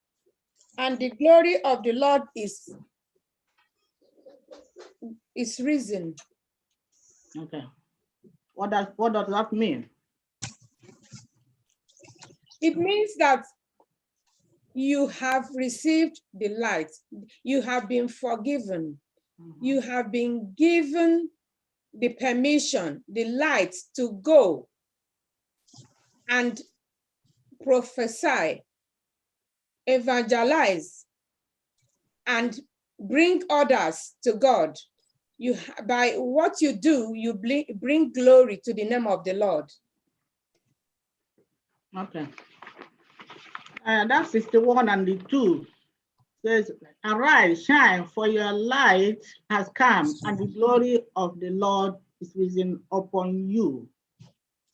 and the glory of the Lord is risen. Okay. What does that mean? It means that you have received the light. You have been forgiven. You have been given the permission, the light to go and prophesy, evangelize, and bring others to God. By what you do, you bring glory to the name of the Lord. Okay. That's 61 and the 2 says, arise, shine, for your light has come, and the glory of the Lord is risen upon you.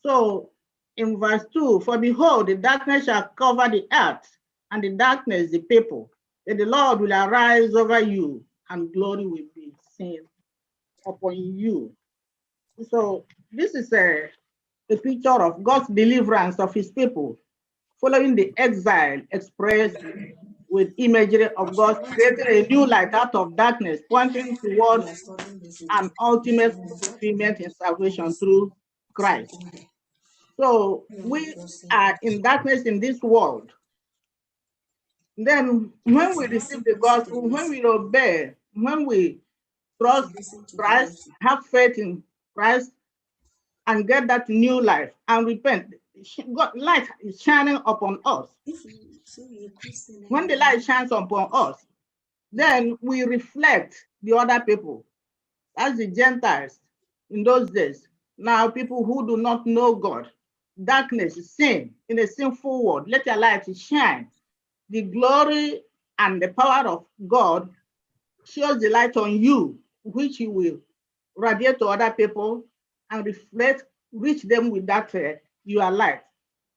So in verse 2, for behold, the darkness shall cover the earth, and the darkness the people. But the Lord will arise over you, and glory will be seen upon you. So this is a picture of God's deliverance of his people, following the exile expressed with imagery of God creating a new light out of darkness, pointing towards an ultimate fulfillment in salvation through Christ. So we are in darkness in this world. Then when we receive the gospel, when we obey, when we trust Christ, have faith in Christ, and get that new life and repent, God, light is shining upon us. When the light shines upon us, then we reflect the other people. As the Gentiles in those days. Now people who do not know God, darkness, sin, in a sinful world, let your light shine. The glory and the power of God shows the light on you, which you will radiate to other people and reflect, reach them with that your light.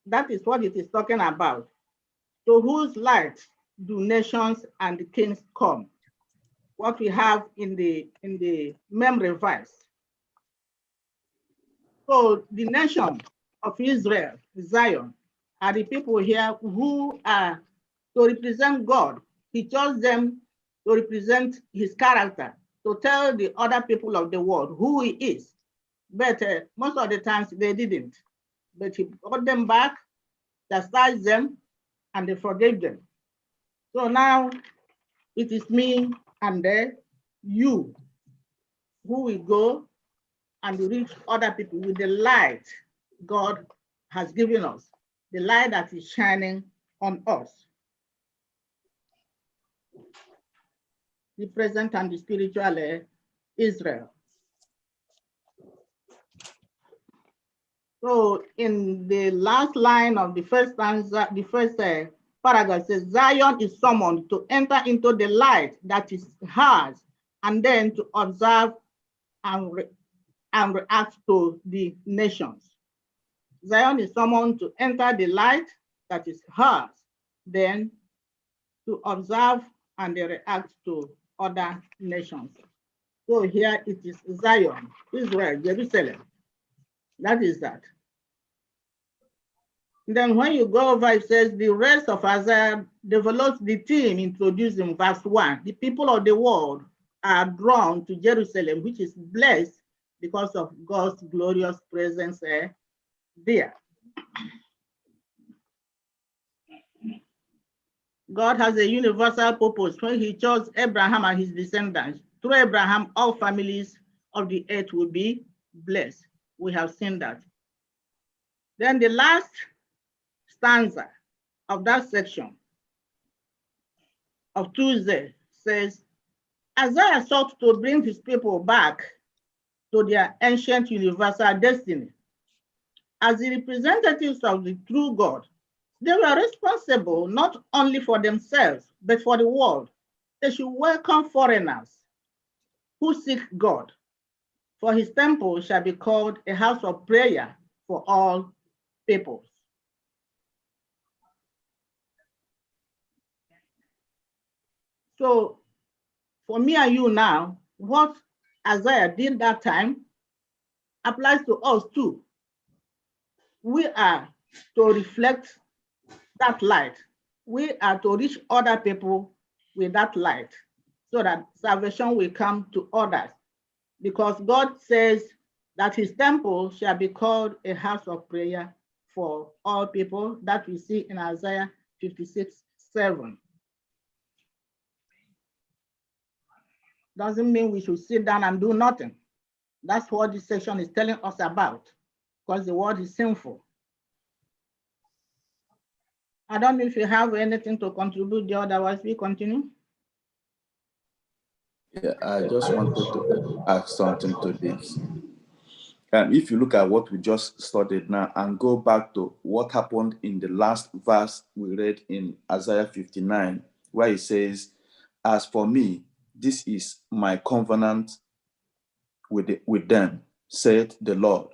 That is what it is talking about. To whose light do nations and the kings come? What we have in the memory verse. So the nation of Israel, Zion, are the people here who are to represent God. He chose them to represent his character, to tell the other people of the world who he is. But most of the times they didn't. But he brought them back, chastised them, and they forgave them. So now it is me and you who will go and reach other people with the light God has given us, the light that is shining on us. The present and the spiritual Israel. So in the last line of the first stanza, the first paragraph says, Zion is summoned to enter into the light that is hers, and then to observe and react to the nations. Zion is summoned to enter the light that is hers, then to observe and react to other nations. So here it is Zion, Israel, Jerusalem. That is that. Then when you go over, it says the rest of Isaiah develops the theme introduced in verse 1. The people of the world are drawn to Jerusalem, which is blessed because of God's glorious presence there. God has a universal purpose when he chose Abraham and his descendants. Through Abraham, all families of the earth will be blessed. We have seen that. Then the last stanza of that section of Tuesday says, Isaiah sought to bring his people back to their ancient universal destiny. As the representatives of the true God, they were responsible not only for themselves, but for the world. They should welcome foreigners who seek God, for his temple shall be called a house of prayer for all peoples. So for me and you now, what Isaiah did that time applies to us too. We are to reflect that light. We are to reach other people with that light so that salvation will come to others. Because God says that his temple shall be called a house of prayer for all people, that we see in Isaiah 56:7. Doesn't mean we should sit down and do nothing. That's what this section is telling us about, because the world is sinful. I don't know if you have anything to contribute, otherwise we continue. Yeah, I just wanted to add something to this. If you look at what we just studied now and go back to what happened in the last verse we read in Isaiah 59, where it says, as for me, this is my covenant with them, said the Lord.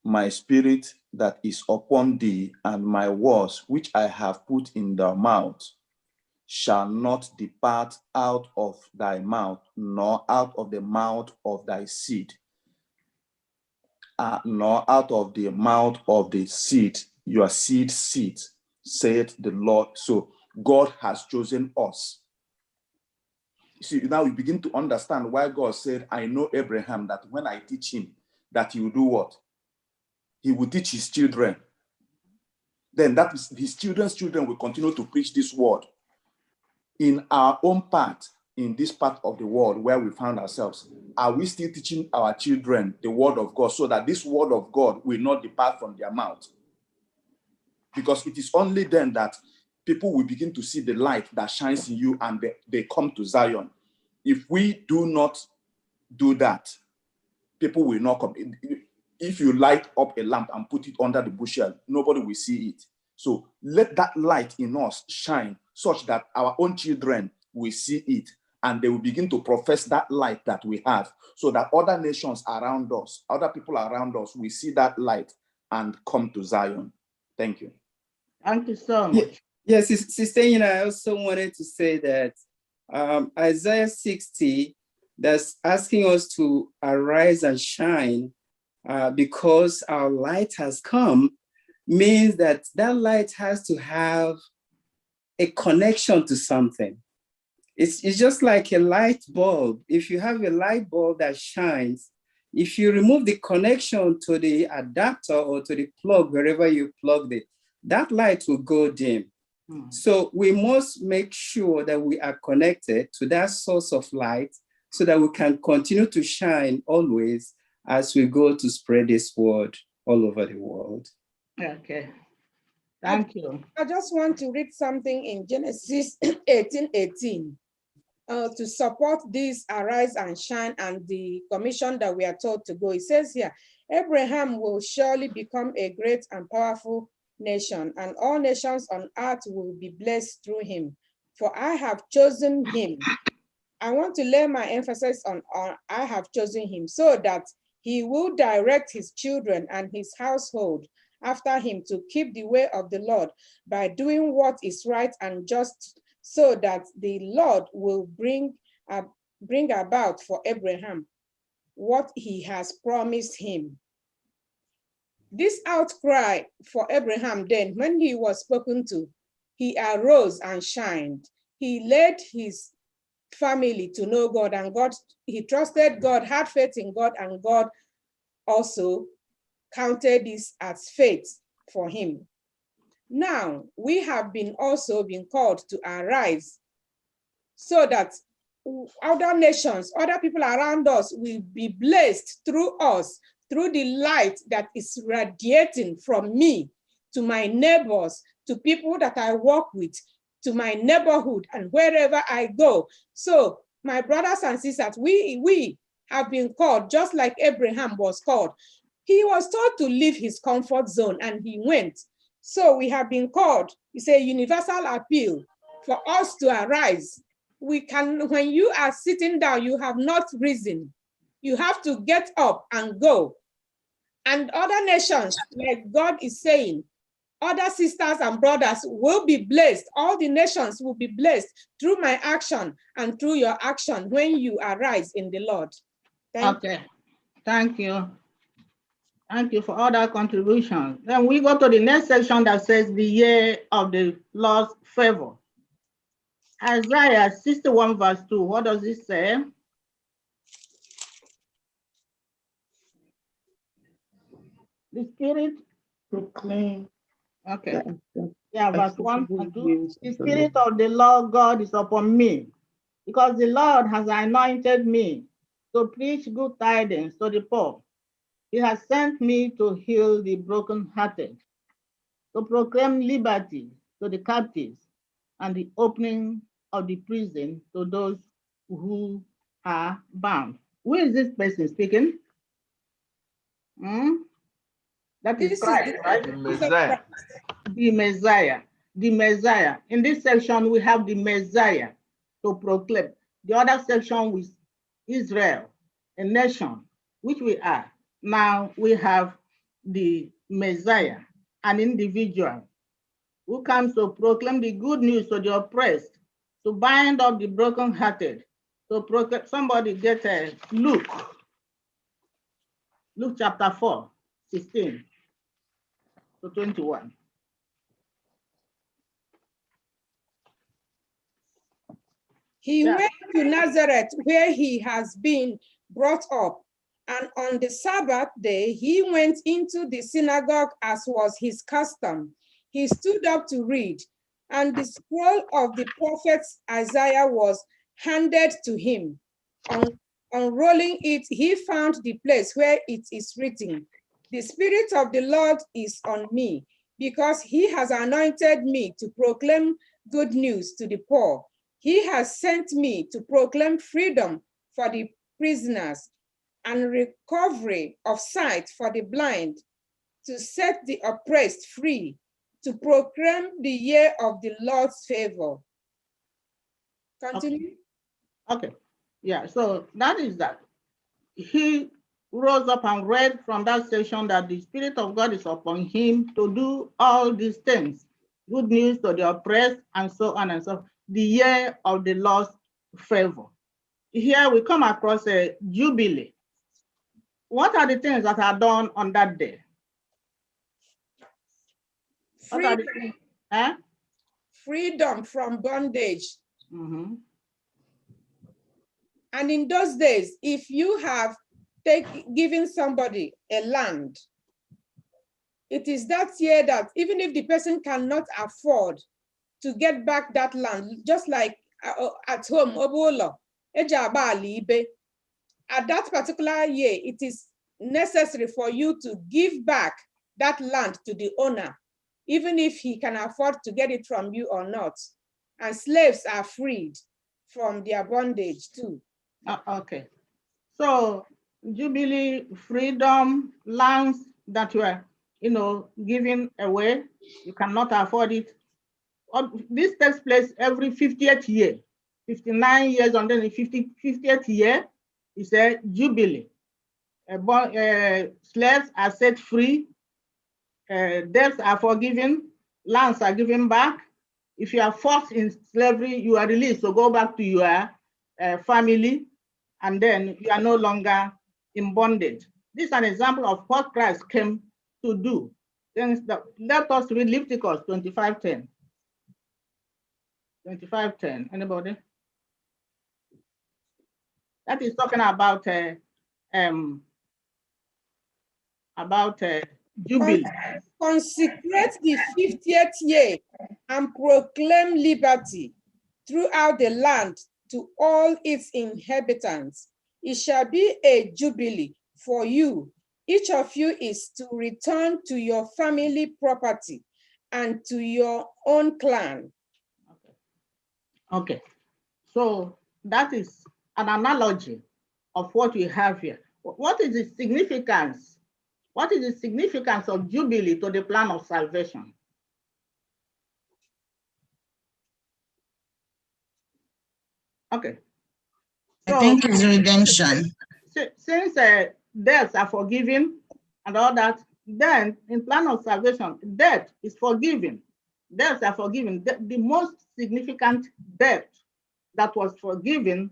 My spirit that is upon thee and my words which I have put in thy mouth shall not depart out of thy mouth, nor out of the mouth of thy seed, nor out of the mouth of the seed, your seed, said the Lord. So God has chosen us. See, now we begin to understand why God said, I know Abraham, that when I teach him, that he will do what? He will teach his children. Then that is his children's children will continue to preach this word. In our own part, in this part of the world where we found ourselves, are we still teaching our children the word of God so that this word of God will not depart from their mouth? Because it is only then that people will begin to see the light that shines in you and they come to Zion. If we do not do that, people will not come. If you light up a lamp and put it under the bushel, nobody will see it. So let that light in us shine such that our own children will see it and they will begin to profess that light that we have, so that other nations around us, other people around us will see that light and come to Zion. Thank you. Thank you so much. Yes, Sister, I also wanted to say that Isaiah 60, that's asking us to arise and shine because our light has come, means that that light has to have a connection to something. It's just like a light bulb. If you have a light bulb that shines, if you remove the connection to the adapter or to the plug, wherever you plugged it, that light will go dim. So we must make sure that we are connected to that source of light so that we can continue to shine always as we go to spread this word all over the world. Okay. Thank you. I just want to read something in Genesis 18:18 to support this arise and shine and the commission that we are told to go. It says here, Abraham will surely become a great and powerful nation, and all nations on earth will be blessed through him. For I have chosen him. I want to lay my emphasis on I have chosen him, so that he will direct his children and his household after him to keep the way of the Lord by doing what is right and just, so that the Lord will bring about for Abraham what he has promised him. This outcry for Abraham then, when he was spoken to, he arose and shined. He led his family to know God, and he trusted God, had faith in God, and God also counted this as faith for him. Now, we have also been called to arise so that other nations, other people around us will be blessed through us, through the light that is radiating from me to my neighbors, to people that I work with, to my neighborhood, and wherever I go. So, my brothers and sisters, we have been called, just like Abraham was called. He was told to leave his comfort zone, and he went. So we have been called. It's a universal appeal for us to arise. We can, when you are sitting down, you have not risen. You have to get up and go. And other nations, like God is saying, other sisters and brothers will be blessed. All the nations will be blessed through my action and through your action when you arise in the Lord. Thank you. Thank you for all that contribution. Then we go to the next section that says the year of the Lord's favor. Isaiah 61 verse 2, what does it say? The Spirit proclaim. Okay. Yeah, verse 1 and 2. The Spirit of the Lord God is upon me, because the Lord has anointed me to preach good tidings to the poor. He has sent me to heal the brokenhearted, to proclaim liberty to the captives, and the opening of the prison to those who are bound. Who is this person speaking? That is Christ, right? The Messiah. The Messiah. The Messiah. In this section, we have the Messiah to proclaim. The other section was Israel, a nation, which we are. Now we have the Messiah, an individual who comes to proclaim the good news to the oppressed, to bind up the brokenhearted, to proclaim. Somebody get Luke chapter 4, 16 to 21. He went to Nazareth, where he has been brought up, and on the Sabbath day, he went into the synagogue as was his custom. He stood up to read, and the scroll of the prophet Isaiah was handed to him. Unrolling it, he found the place where it is written, "The Spirit of the Lord is on me, because he has anointed me to proclaim good news to the poor. He has sent me to proclaim freedom for the prisoners and recovery of sight for the blind, to set the oppressed free, to proclaim the year of the Lord's favor." Continue. Okay. Yeah, so that is that. He rose up and read from that section that the Spirit of God is upon him to do all these things. Good news to the oppressed, and so on and so forth. The year of the Lord's favor. Here we come across a jubilee. What are the things that are done on that day? Freedom, freedom from bondage. And in those days, if you have given somebody a land, it is that year that even if the person cannot afford to get back that land, just like at home, at that particular year, it is necessary for you to give back that land to the owner, even if he can afford to get it from you or not. And slaves are freed from their bondage too. Okay. So jubilee, freedom, lands that were, given away, you cannot afford it. This takes place every 50th year, 59 years, and then the 50th year is a jubilee. Slaves are set free, debts are forgiven, lands are given back. If you are forced in slavery, you are released to go back to your family, and then you are no longer in bondage. This is an example of what Christ came to do. Then let us read Leviticus 25:10. 25:10. Anybody? That is talking about Jubilee. Consecrate the 50th year and proclaim liberty throughout the land to all its inhabitants. It shall be a jubilee for you. Each of you is to return to your family property and to your own clan. Okay. So that is an analogy of what we have here. What is the significance? What is the significance of Jubilee to the plan of salvation? Okay. So, I think it's redemption. Since debts are forgiven and all that, then in plan of salvation, debt is forgiven. Debts are forgiven. The most significant debt that was forgiven,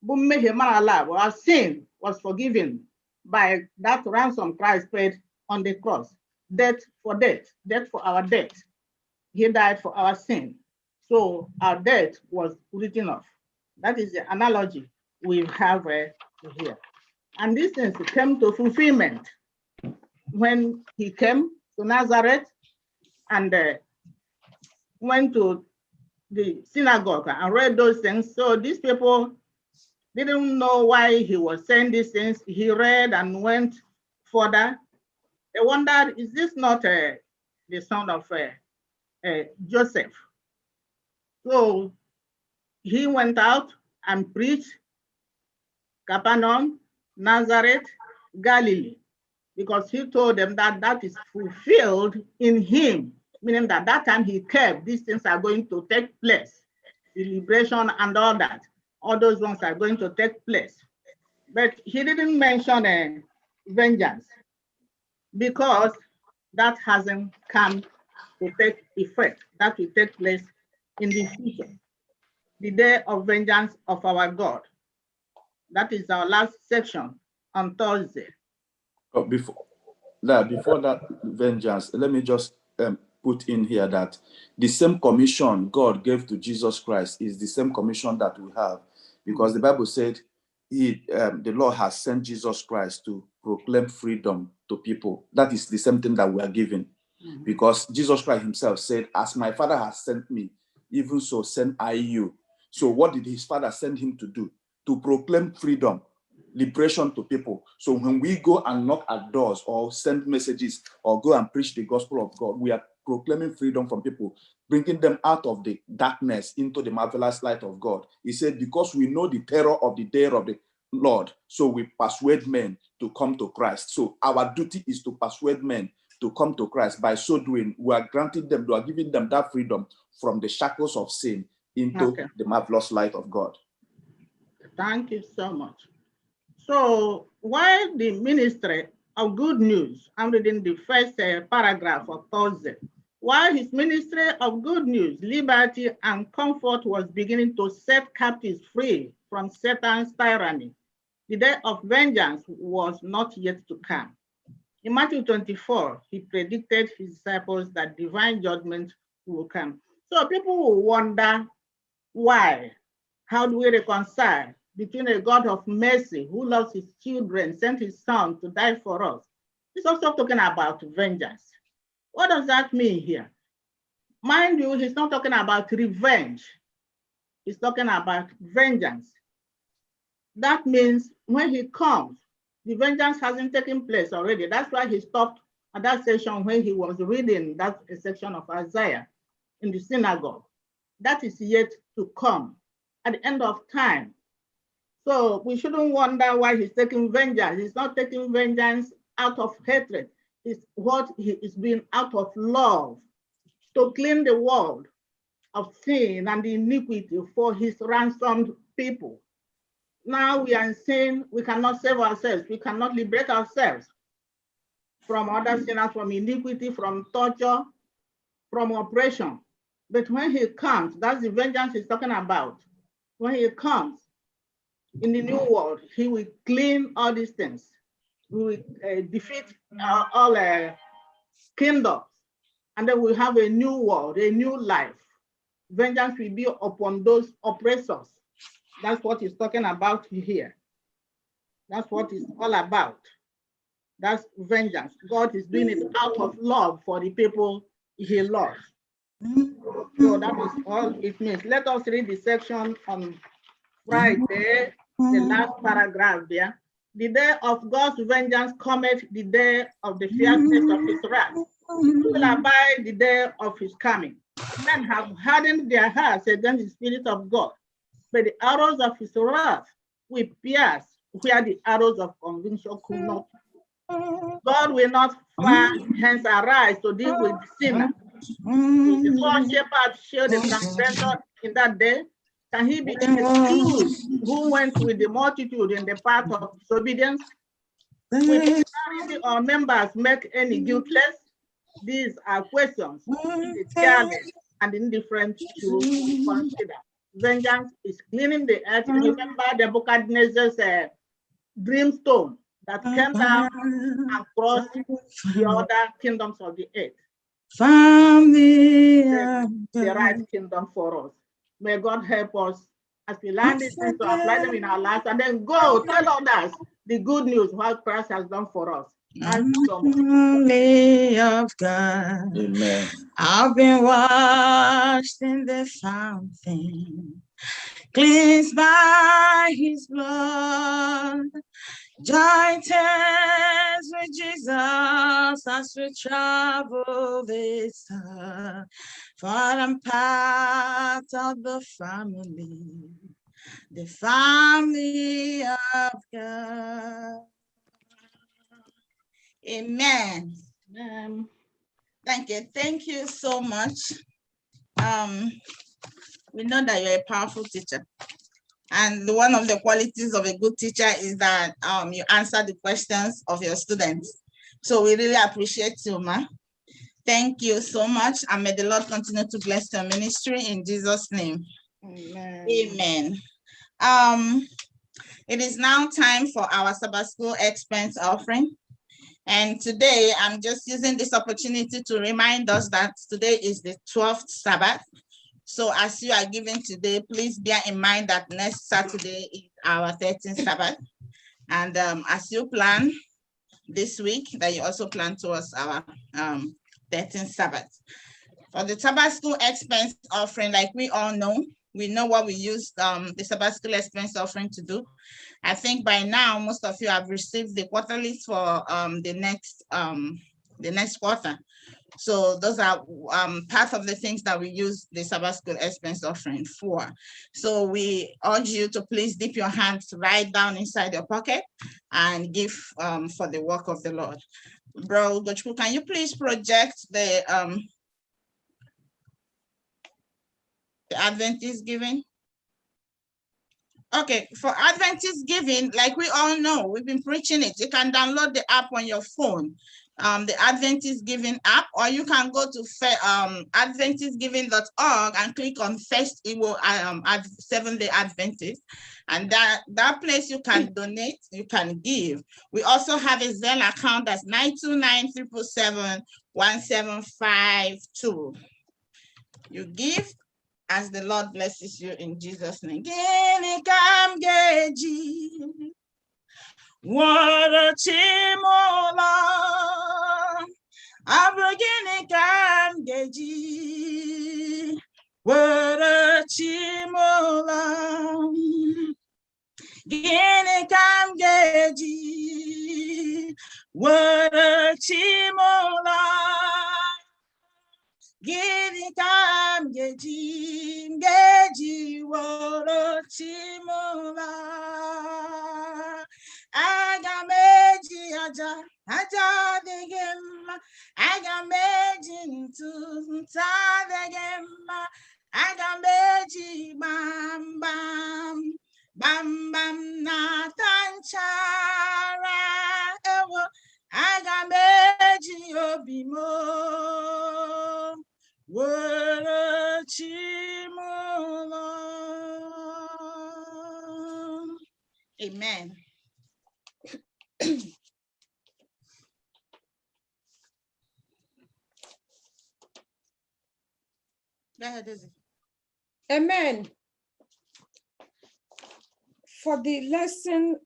our sin was forgiven by that ransom Christ paid on the cross. Debt for debt, debt for our debt. He died for our sin. So our debt was written off. That is the analogy we have here. And this things came to fulfillment when he came to Nazareth and went to the synagogue and read those things. So these people didn't know why he was saying these things. He read and went further. They wondered, is this not the son of Joseph? So he went out and preached Capernaum, Nazareth, Galilee, because he told them that that is fulfilled in him, meaning that that time he came, these things are going to take place. The liberation and all that, all those ones are going to take place. But he didn't mention vengeance because that hasn't come to take effect. That will take place in the future, the day of vengeance of our God. That is our last section on Thursday. Oh, before that vengeance, let me just put in here that the same commission God gave to Jesus Christ is the same commission that we have, because the Bible said the Lord has sent Jesus Christ to proclaim freedom to people. That is the same thing that we are given, because Jesus Christ himself said, as my Father has sent me, even so send I you. So what did his Father send him to do? To proclaim freedom, liberation to people. So when we go and knock at doors or send messages or go and preach the gospel of God, we are proclaiming freedom from people, bringing them out of the darkness into the marvelous light of God. He said, because we know the terror of the day of the Lord, so we persuade men to come to Christ. So our duty is to persuade men to come to Christ. By so doing, we are granting them, we are giving them that freedom from the shackles of sin into the marvelous light of God. Thank you so much. So while the ministry of good news, I'm reading the first paragraph of Thursday. While his ministry of good news, liberty, and comfort was beginning to set captives free from Satan's tyranny, the day of vengeance was not yet to come. In Matthew 24, he predicted his disciples that divine judgment will come. So people will wonder why. How do we reconcile between a God of mercy who loves his children, sent his son to die for us? He's also talking about vengeance. What does that mean here? Mind you, he's not talking about revenge. He's talking about vengeance. That means when he comes, the vengeance hasn't taken place already. That's why he stopped at that section when he was reading that section of Isaiah in the synagogue. That is yet to come at the end of time. So we shouldn't wonder why he's taking vengeance. He's not taking vengeance out of hatred. It's what he is doing out of love, to clean the world of sin and iniquity for his ransomed people. Now we are in sin, we cannot save ourselves, we cannot liberate ourselves. from other sinners, from iniquity, from torture, from oppression. But when he comes, that's the vengeance he's talking about. When he comes in the new world, he will clean all these things. We will defeat all kingdoms, and then we'll have a new world, a new life. Vengeance will be upon those oppressors. That's what he's talking about here. That's what it's all about. That's vengeance. God is doing it out of love for the people he loves. So that is all it means. Let us read the section on Friday, the last paragraph there. The day of God's vengeance cometh, the day of the fierceness of his wrath. Who will abide the day of his coming? Men have hardened their hearts against the Spirit of God, but the arrows of his wrath will pierce where the arrows of conviction could not. God will not fly hence arise to deal with the sinner. If the poor shepherd show the transgressor in that day, can he be excused who went with the multitude in the path of disobedience? Will charity or members make any guiltless? These are questions the careless and indifferent should consider. Vengeance is cleaning the earth. Remember the Nebuchadnezzar's brimstone that came down and crossed the other kingdoms of the earth. From the right kingdom for us. May God help us as we learn these things to apply them in our lives and then go tell others the good news, what Christ has done for us. Only of God. Amen. I've been washed in the fountain, cleansed by his blood. Join hands with Jesus as we travel this earth, for I'm part of the family of God. Amen. Thank you so much. We know that you're a powerful teacher. And one of the qualities of a good teacher is that you answer the questions of your students. So we really appreciate you, Ma. Thank you so much. And may the Lord continue to bless your ministry in Jesus' name. Amen. Amen. It is now time for our Sabbath School expense offering. And today I'm just using this opportunity to remind us that today is the 12th Sabbath. So as you are giving today, please bear in mind that next Saturday is our 13th Sabbath. And as you plan this week, that you also plan towards our 13th Sabbath. For the Sabbath School expense offering, like we all know, we know what we use the Sabbath School expense offering to do. I think by now, most of you have received the quarterlies for the next quarter. So those are part of the things that we use the Sabbath School expense offering for. So we urge you to please dip your hands right down inside your pocket and give for the work of the Lord. Bro Gochku, can you please project the Adventist giving? Okay, for Adventist giving, like we all know, we've been preaching it. You can download the app on your phone, the Adventist Giving app, or you can go to adventistgiving.org and click on FirstIgbo Seventh-day Adventist. And that place you can donate, you can give. We also have a Zelle account that's 929-777-1752. You give as the Lord blesses you in Jesus' name. What a chimola, Abrogini Kamgeji. What a chimola, Gini Kamgeji. What a chimola. Gini Kamgeji, Woro chimola. Agameji aja degema. Agameji nta degema. Agameji bam bam na tanchara ewo. Aga m eji obi m were chi m ụlọ. Amen. Go ahead, Izzy. Amen. For the lesson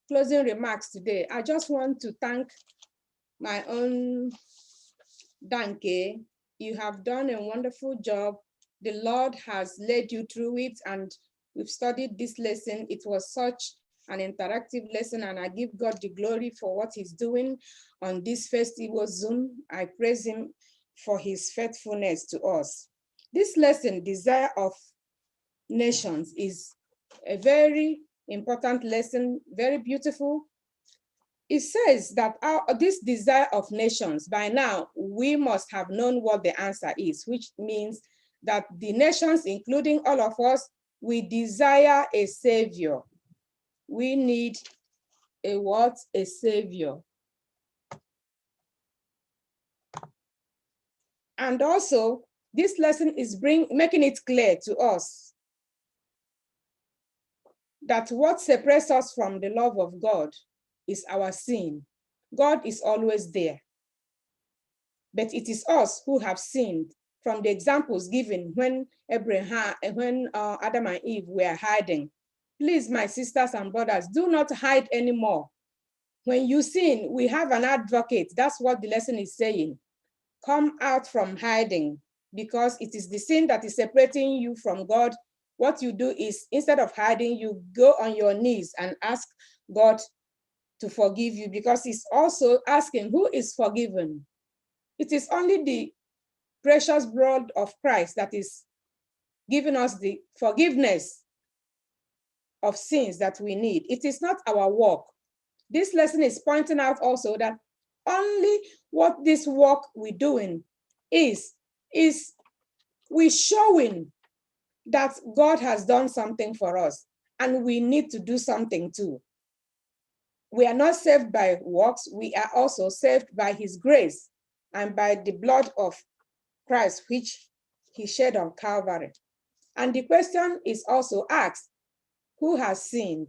closing remarks today, I just want to thank my own Danke. You have done a wonderful job. The Lord has led you through it, and we've studied this lesson. It was such an interactive lesson, and I give God the glory for what he's doing on this FirstIgbo Zoom. I praise him for his faithfulness to us. This lesson, Desire of Nations, is a very important lesson, very beautiful. It says that this desire of nations, by now, we must have known what the answer is, which means that the nations, including all of us, we desire a savior. We need a what? A savior. And also, this lesson is making it clear to us that what separates us from the love of God is our sin. God is always there. But it is us who have sinned, from the examples given when Adam and Eve were hiding. Please, my sisters and brothers, do not hide anymore. When you sin, we have an advocate. That's what the lesson is saying. Come out from hiding, because it is the sin that is separating you from God. What you do is, instead of hiding, you go on your knees and ask God to forgive you, because he's also asking, who is forgiven? It is only the precious blood of Christ that is giving us the forgiveness of sins that we need. It is not our work. This lesson is pointing out also that only what this work we're doing is we showing that God has done something for us, and we need to do something too. We are not saved by works, we are also saved by his grace and by the blood of Christ, which he shed on Calvary. And the question is also asked, who has sinned?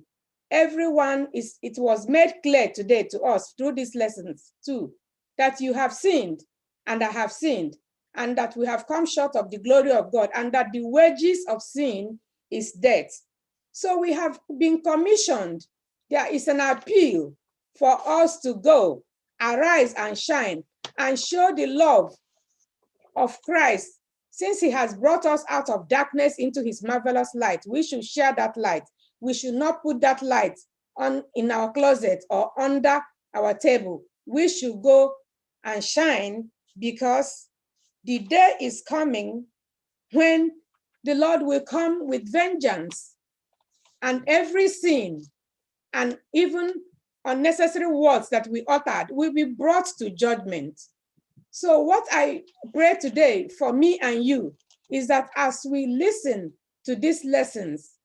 Everyone it was made clear today to us through these lessons too, that you have sinned and I have sinned, and that we have come short of the glory of God, and that the wages of sin is death. So we have been commissioned. There is an appeal for us to go, arise and shine, and show the love of Christ. Since he has brought us out of darkness into his marvelous light, we should share that light. We should not put that light on in our closet or under our table. We should go and shine, because the day is coming when the Lord will come with vengeance, and every sin and even unnecessary words that we uttered will be brought to judgment. So what I pray today for me and you is that as we listen to these lessons,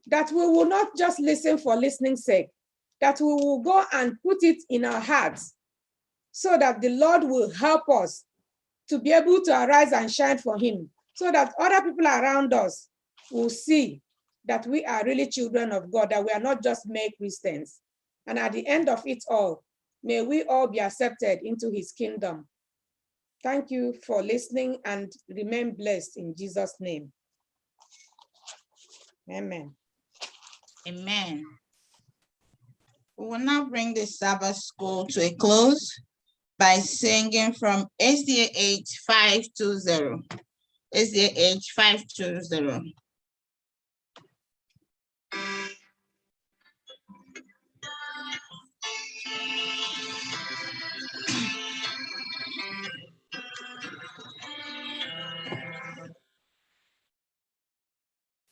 that we will not just listen for listening's sake, that we will go and put it in our hearts, so that the Lord will help us to be able to arise and shine for him, so that other people around us will see that we are really children of God, that we are not just mere Christians. And at the end of it all, may we all be accepted into his kingdom. Thank you for listening, and remain blessed in Jesus' name. Amen. Amen. We will now bring the Sabbath school to a close by singing from SDA 520. SDA 520.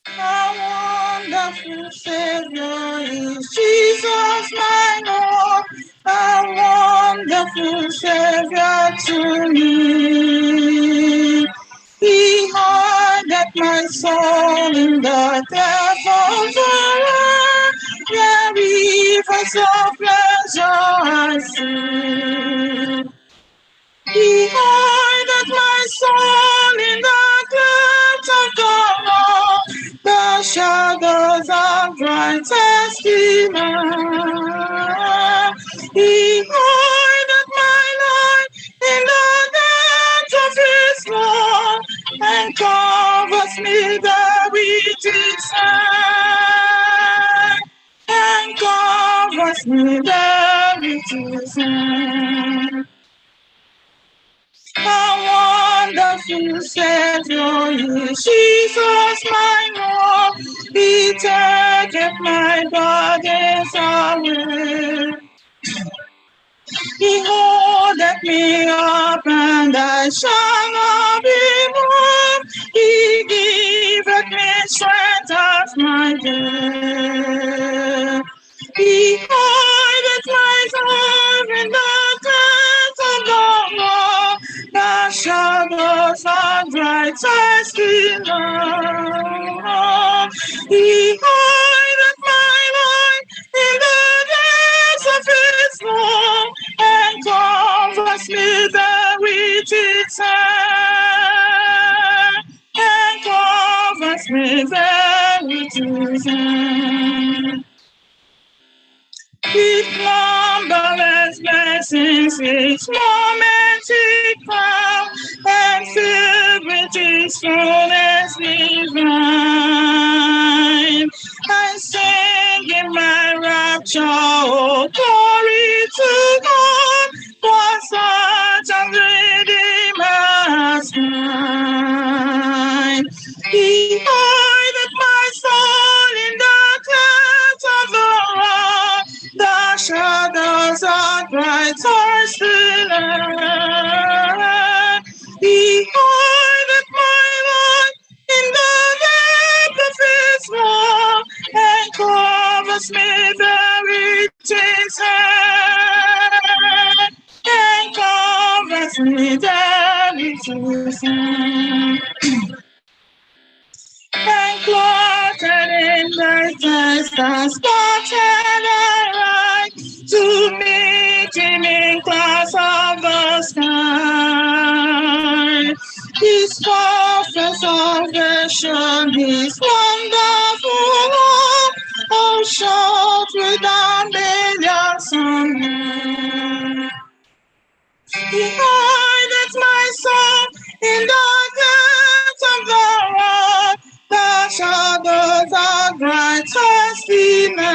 How wonderful Savior is Jesus, my Lord. How wonderful Savior to me. He hideth my soul in the depths of the river was your pleasure I see. He hideth my soul in the cleft of the shadows of brightest evening. He hideth my life in the depths of his love, and covers me there with his hand, and covers me there with his hand. How wonderful Savior is Jesus, my Lord. He taketh my burdens away. He holdeth me up, and I shall not be moved. He giveth me strength as my day. He hideth my soul in the depths of the shadows of brightest evening. He hideth my life in the depths of his love, and covers me there with his hand, and covers me there with his hand. With numberless blessings, each moment he comes, and filled with his fullness divine. I sing in my rapture, oh, glory to God, for such a Redeemer's mine. He hideth my soul in the clefts of the rock, the shadows of brightest daylight. He hideth my life in the depth of his love, and covers me there with his hand, and covers me there with his hand. And clothed in brightness and spotted I to meet him in clouds of the sky. His perfect salvation, his wonderful love, oh, shout with a million songs. He hideth my soul in the depths of the rock, the shadows of brightest evening.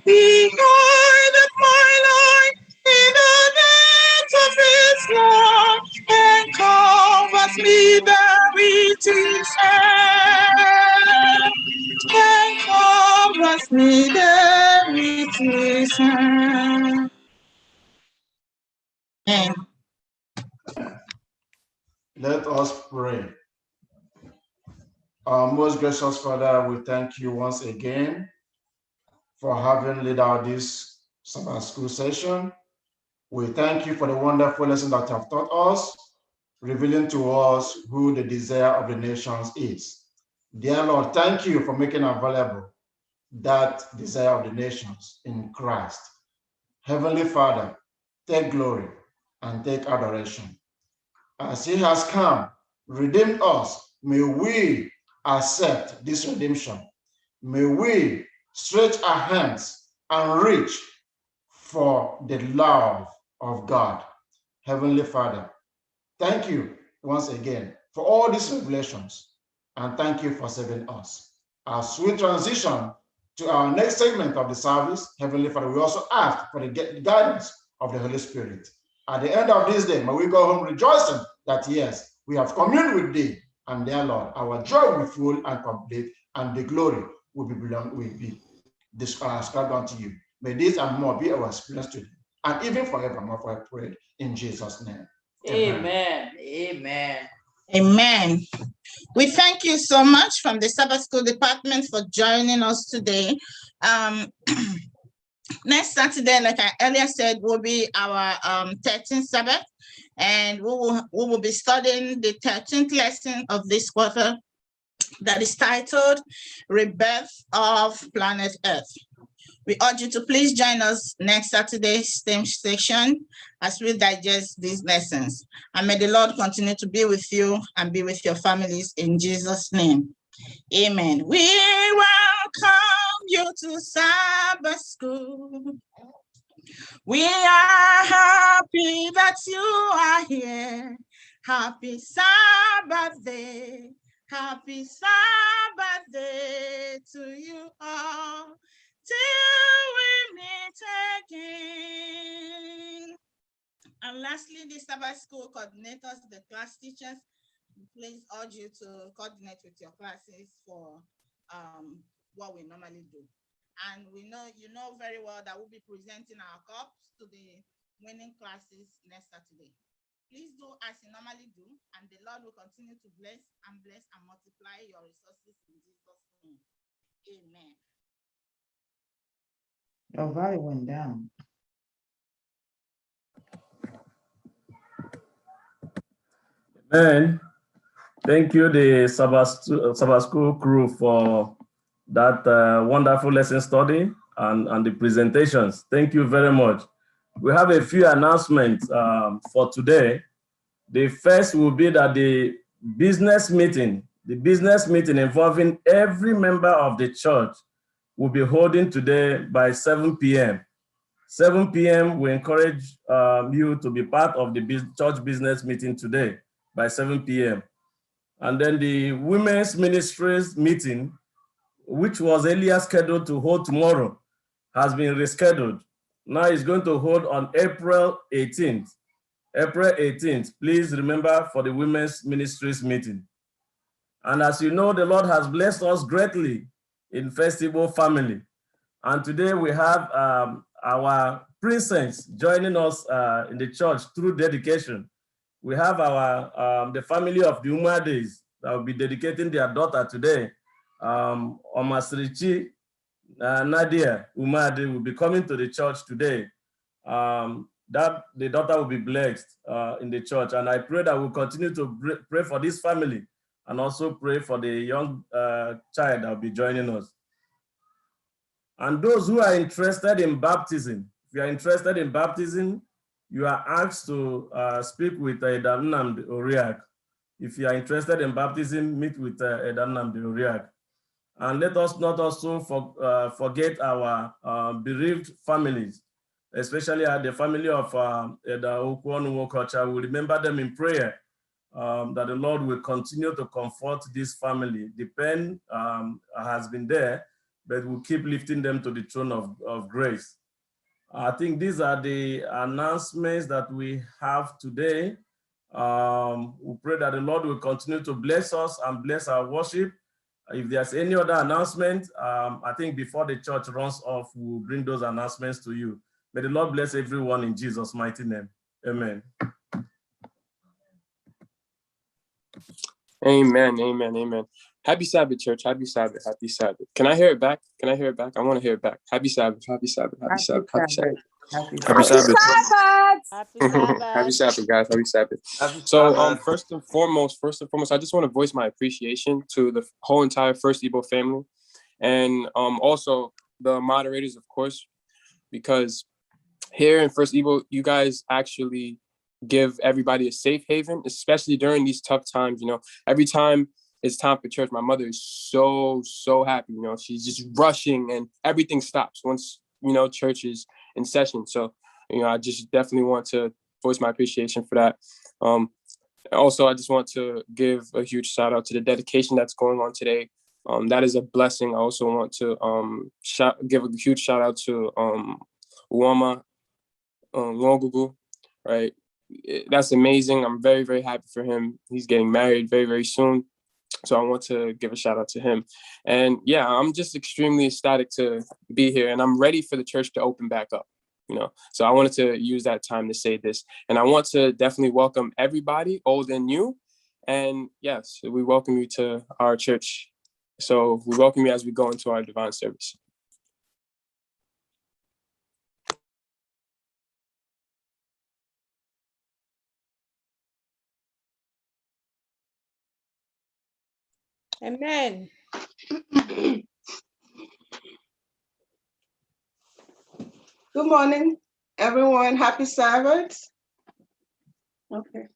He hideth my life in the depths of his love, and covers me there with his hand, and covers me there with his hand. Amen. Let us pray. Our most gracious Father, we thank you once again for having led out this Sabbath school session. We thank you for the wonderful lesson that you have taught us, revealing to us who the desire of the nations is. Dear Lord, thank you for making available that desire of the nations in Christ. Heavenly Father, take glory and take adoration. As he has come, redeemed us, may we accept this redemption. May we stretch our hands and reach for the love of God. Heavenly Father, thank you once again for all these revelations, and thank you for saving us. As we transition to our next segment of the service, Heavenly Father, we also ask for the guidance of the Holy Spirit. At the end of this day, may we go home rejoicing that, yes, we have communed with thee, and dear Lord, our joy will be full and complete, and the glory will be ascribed unto you. May this and more be our experience today, and even forevermore, for I pray in Jesus' name. Amen. Amen. Amen. We thank you so much from the Sabbath School Department for joining us today. Next Saturday, like I earlier said, will be our 13th Sabbath, and we will be studying the 13th lesson of this quarter that is titled Rebirth of Planet Earth. We urge you to please join us next Saturday, same session, as we digest these lessons. And may the Lord continue to be with you and be with your families in Jesus' name. Amen. We welcome you to Sabbath School. We are happy that you are here. Happy Sabbath day. Happy Sabbath day to you all. Till we meet again. And lastly, the Sabbath School coordinators, the class teachers, please urge you to coordinate with your classes for what we normally do. And you know very well that we'll be presenting our cups to the winning classes next Saturday. Please do as you normally do, and the Lord will continue to bless and multiply your resources in Jesus' name. Amen. Your value went down. Amen. Thank you, the Sabbath School crew, for that wonderful lesson study and the presentations. Thank you very much. We have a few announcements for today. The first will be that the business meeting involving every member of the church will be holding today by 7 p.m. 7 p.m. we encourage you to be part of the church business meeting today by 7 p.m. And then the women's ministries meeting, which was earlier scheduled to hold tomorrow, has been rescheduled. Now it's going to hold on April 18th. April 18th, please remember for the women's ministries meeting. And as you know, the Lord has blessed us greatly in FirstIgbo family. And today we have our princess joining us in the church through dedication. We have the family of the Umades that will be dedicating their daughter today. Omasrichi Nadia Umade will be coming to the church today. That the daughter will be blessed in the church. And I pray that we'll continue to pray for this family and also pray for the young child that will be joining us. And those who are interested in baptism, if you are interested in baptism, you are asked to speak with Eda Nnamdi Oriak. If you are interested in baptism, meet with Eda Nnamdi Oriak. And let us not also forget our bereaved families, especially the family of Eda Okwonu Wokocha. We remember them in prayer, that the Lord will continue to comfort this family. The pain has been there, but we'll keep lifting them to the throne of grace. I think these are the announcements that we have today. We pray that the Lord will continue to bless us and bless our worship. If there's any other announcement, I think before the church runs off, we'll bring those announcements to you. May the Lord bless everyone in Jesus' mighty name. Amen. Amen, amen, amen. Happy Sabbath, church. Happy Sabbath, happy Sabbath. Can I hear it back? Can I hear it back? I want to hear it back. Happy Sabbath, happy Sabbath, happy Sabbath, happy Sabbath. Happy Sabbath. Happy Sabbath. Happy Sabbath, guys. Happy Sabbath. So, first and foremost, I just want to voice my appreciation to the whole entire FirstIgbo family, and also the moderators, of course, because here in FirstIgbo, you guys actually give everybody a safe haven, especially during these tough times. You know, every time it's time for church, my mother is so happy. You know, she's just rushing and everything stops once, you know, church is in session. So, you know, I just definitely want to voice my appreciation for that. Also, I just want to give a huge shout out to the dedication that's going on today. That is a blessing. I also want to give a huge shout out to Uoma Nwogugu, right? That's amazing. I'm very happy for him. He's getting married very soon. So I want to give a shout out to him. And yeah, I'm just extremely ecstatic to be here, and I'm ready for the church to open back up, you know. So I wanted to use that time to say this. And I want to definitely welcome everybody, old and new. And yes, we welcome you to our church. So we welcome you as we go into our divine service. Amen. Good morning, everyone. Happy Sabbath. Okay.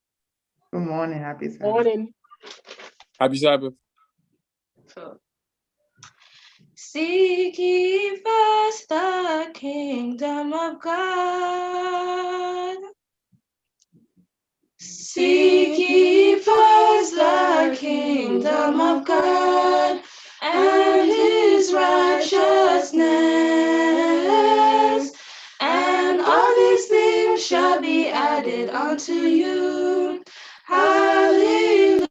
Good morning. Happy Sabbath. Morning. Happy Sabbath. Seek ye first the kingdom of God. Seek ye first the kingdom of God and his righteousness, and all these things shall be added unto you. Hallelujah.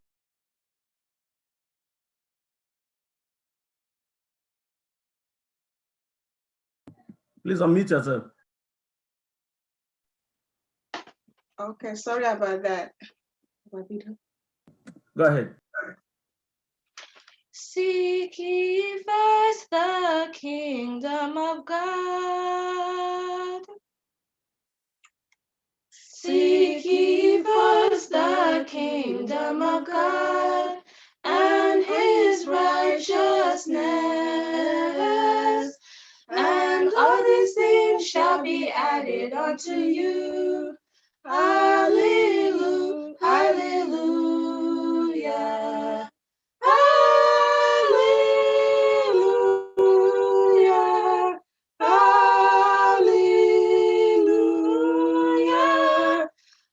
Please unmute yourself. Okay, sorry about that. Go ahead. Seek ye first the kingdom of God. Seek ye first the kingdom of God and his righteousness, and all these things shall be added unto you. Hallelujah, hallelujah, hallelujah, hallelujah,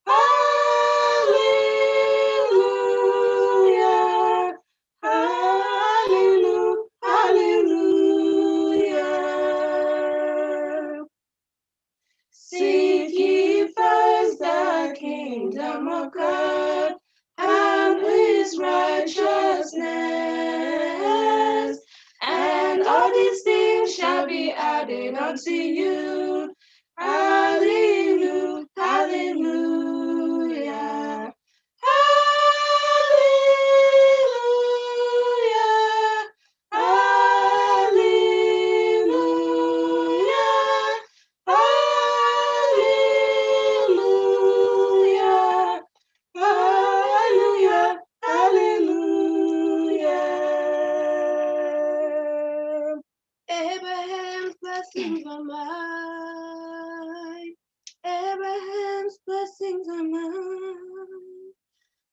hallelujah, hallelujah, hallelujah. Seek ye first the kingdom of God and his righteousness, and all these things shall be added unto you. Hallelujah, hallelujah, hallelujah, hallelujah, hallelujah, hallelujah, hallelujah. Abraham's blessings are mine. Abraham's blessings are mine.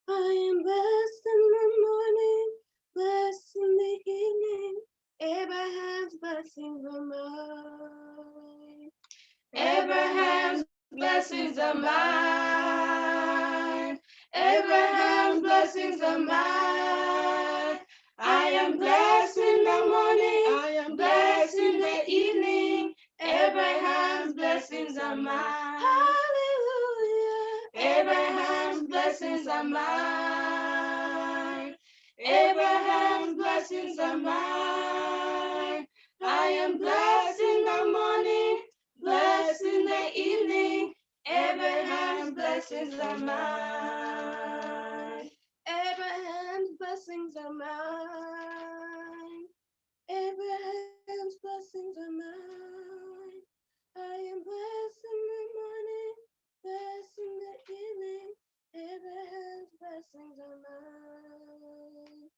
I am blessed in the morning, blessed in the evening. Abraham's blessings are mine. Abraham's blessings are mine. Abraham's blessings are mine. I am blessed in the morning. I am blessed in the evening. Abraham's blessings are mine. Hallelujah. Abraham's blessings are mine. Abraham's blessings are mine. I am blessed in the morning, blessed in the evening. Abraham's blessings are mine. Abraham's blessings are mine. Abraham's blessings are mine. I am blessed in the morning, blessed in the evening. Abraham's blessings are mine.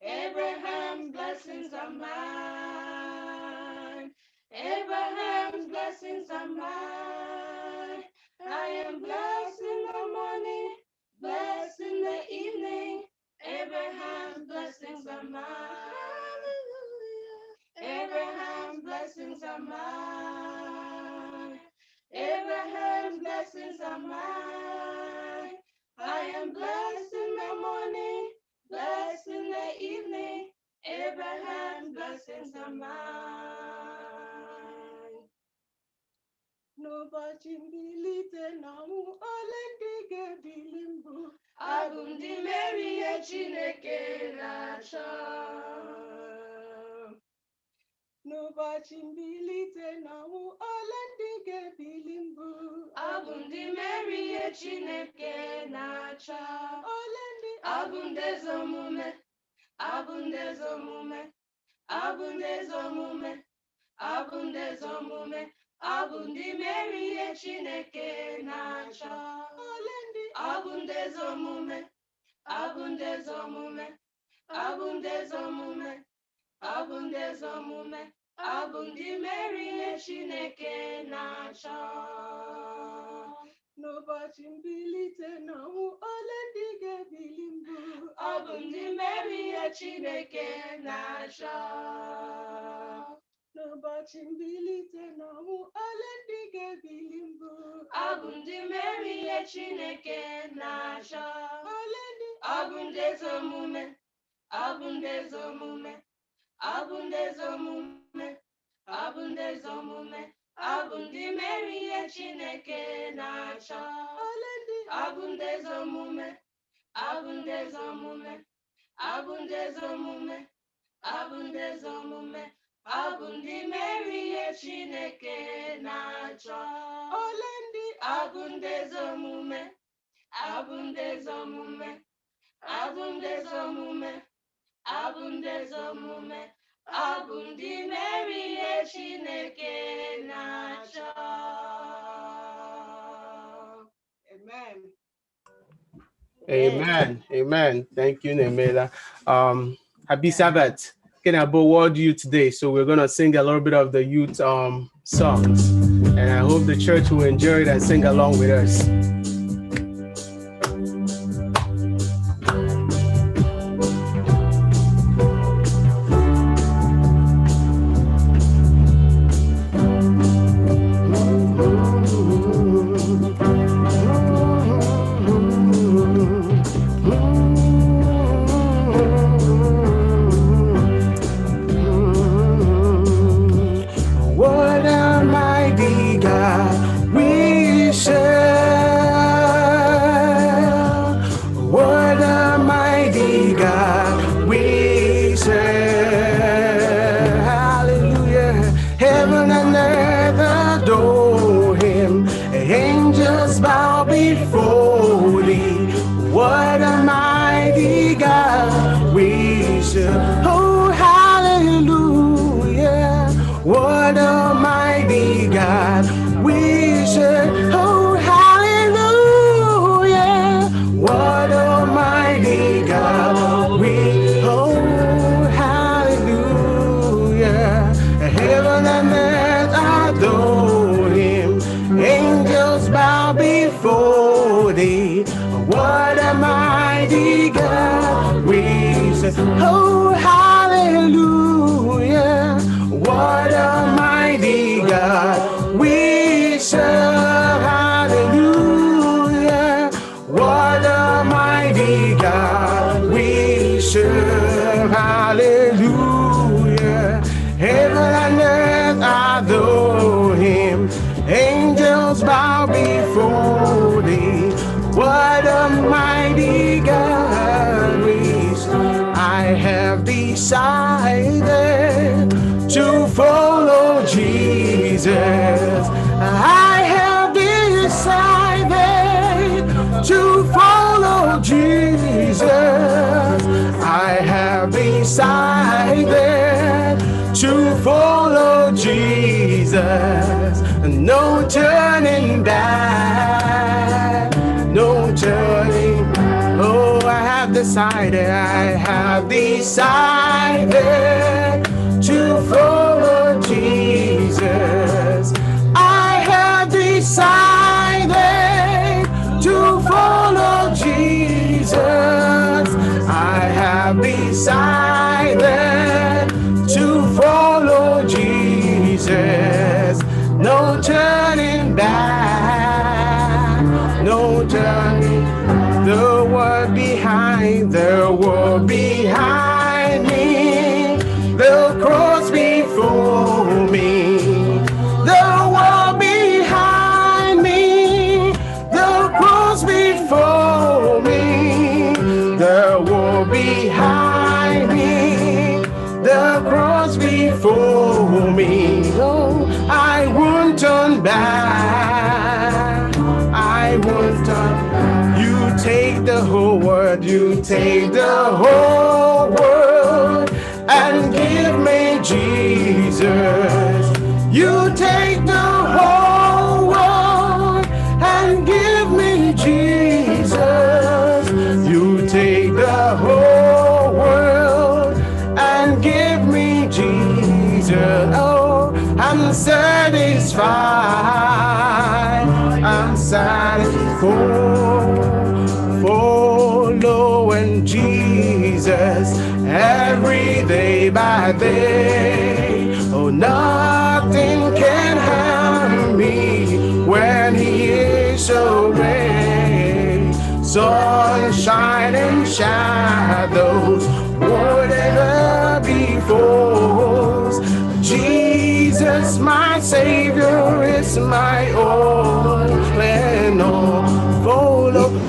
Abraham's blessings are mine. Abraham's blessings are mine. I am blessed in the morning, blessed in the evening. Abraham's blessings are mine. Hallelujah. Abraham's blessings are mine. Abraham's blessings are mine. I am blessed in the morning, blessed in the evening. Abraham's blessings are mine. N'ụbọchị mbilite n'ọnwụ, ole ndị ga-ebili mbụ? Abụ ndị mmeri ihe Chineke na-achọ. N'ụbọchị mbilite n'ọnwụ, ole ndị ga-ebili mbụ? Abụ ndị mmeri ihe Chineke na-achọ. Ole ndị abụ ndị ezi omume, abụ ndị ezi omume, abụ ndị ezi omume, abụ ndị ezi omume, abụ ndị mmeri ihe Chineke na-achọ. Ole ndị abụ ndị ezi omume, abụ ndị ezi omume, abụ ndị ezi omume, abụ ndị ezi omume, Abundi Mary Chineke na-achọ. N'ụbọchị mbilite n'ọnwụ ole ndị ga-ebili mbụ? Abundi Mary Chineke na-achọ. N'ụbọchị mbilite n'ọnwụ ole ndị ga-ebili mbụ? Abundi Mary Chineke na-achọ. Ole ndị? Abundi ezi omume, abundi ezi omume, abundi ezi omume, abundi ezi omume, abundi Mary Chineke na-achọ. Ole ndị? Abundi ezi omume, abundi ezi omume, abundi ezi omume, abundi ezi omume, abundi Mary Chineke na-achọ. Ole ndị? Abundi ezi omume, abundi ezi omume, abundi ezi omume, abundi ezi omume, abundi Mary Chineke na-achọ. Amen. Amen. Amen. Thank you, Nemela. Happy Sabbath. Kenabo, what do you today? So we're going to sing a little bit of the youth songs. And I hope the church will enjoy it and sing along with us. Oh, hallelujah, what a mighty God we serve, hallelujah, what a mighty God we serve, hallelujah, heaven and earth adore him, angels bow before thee, what a mighty God we serve. I have decided to follow Jesus. I have decided to follow Jesus. I have decided to follow Jesus. No turning back, no turning back. Oh, I have decided to follow Jesus. I have decided to follow Jesus. I have decided to follow Jesus. No turning back, no turning back. The world behind me, the cross before me, the world behind me, the cross before me, the world behind me, the cross before me. No, I won't turn back, I won't turn back. You take the whole world, you take the whole world and give me Jesus. You take the whole world and give me Jesus. You take the whole world and give me Jesus. Oh, following Jesus every day by day. Oh, nothing can harm me when he is away. Sunshine and shadows, whatever befalls, Jesus, my Savior, is my all and all.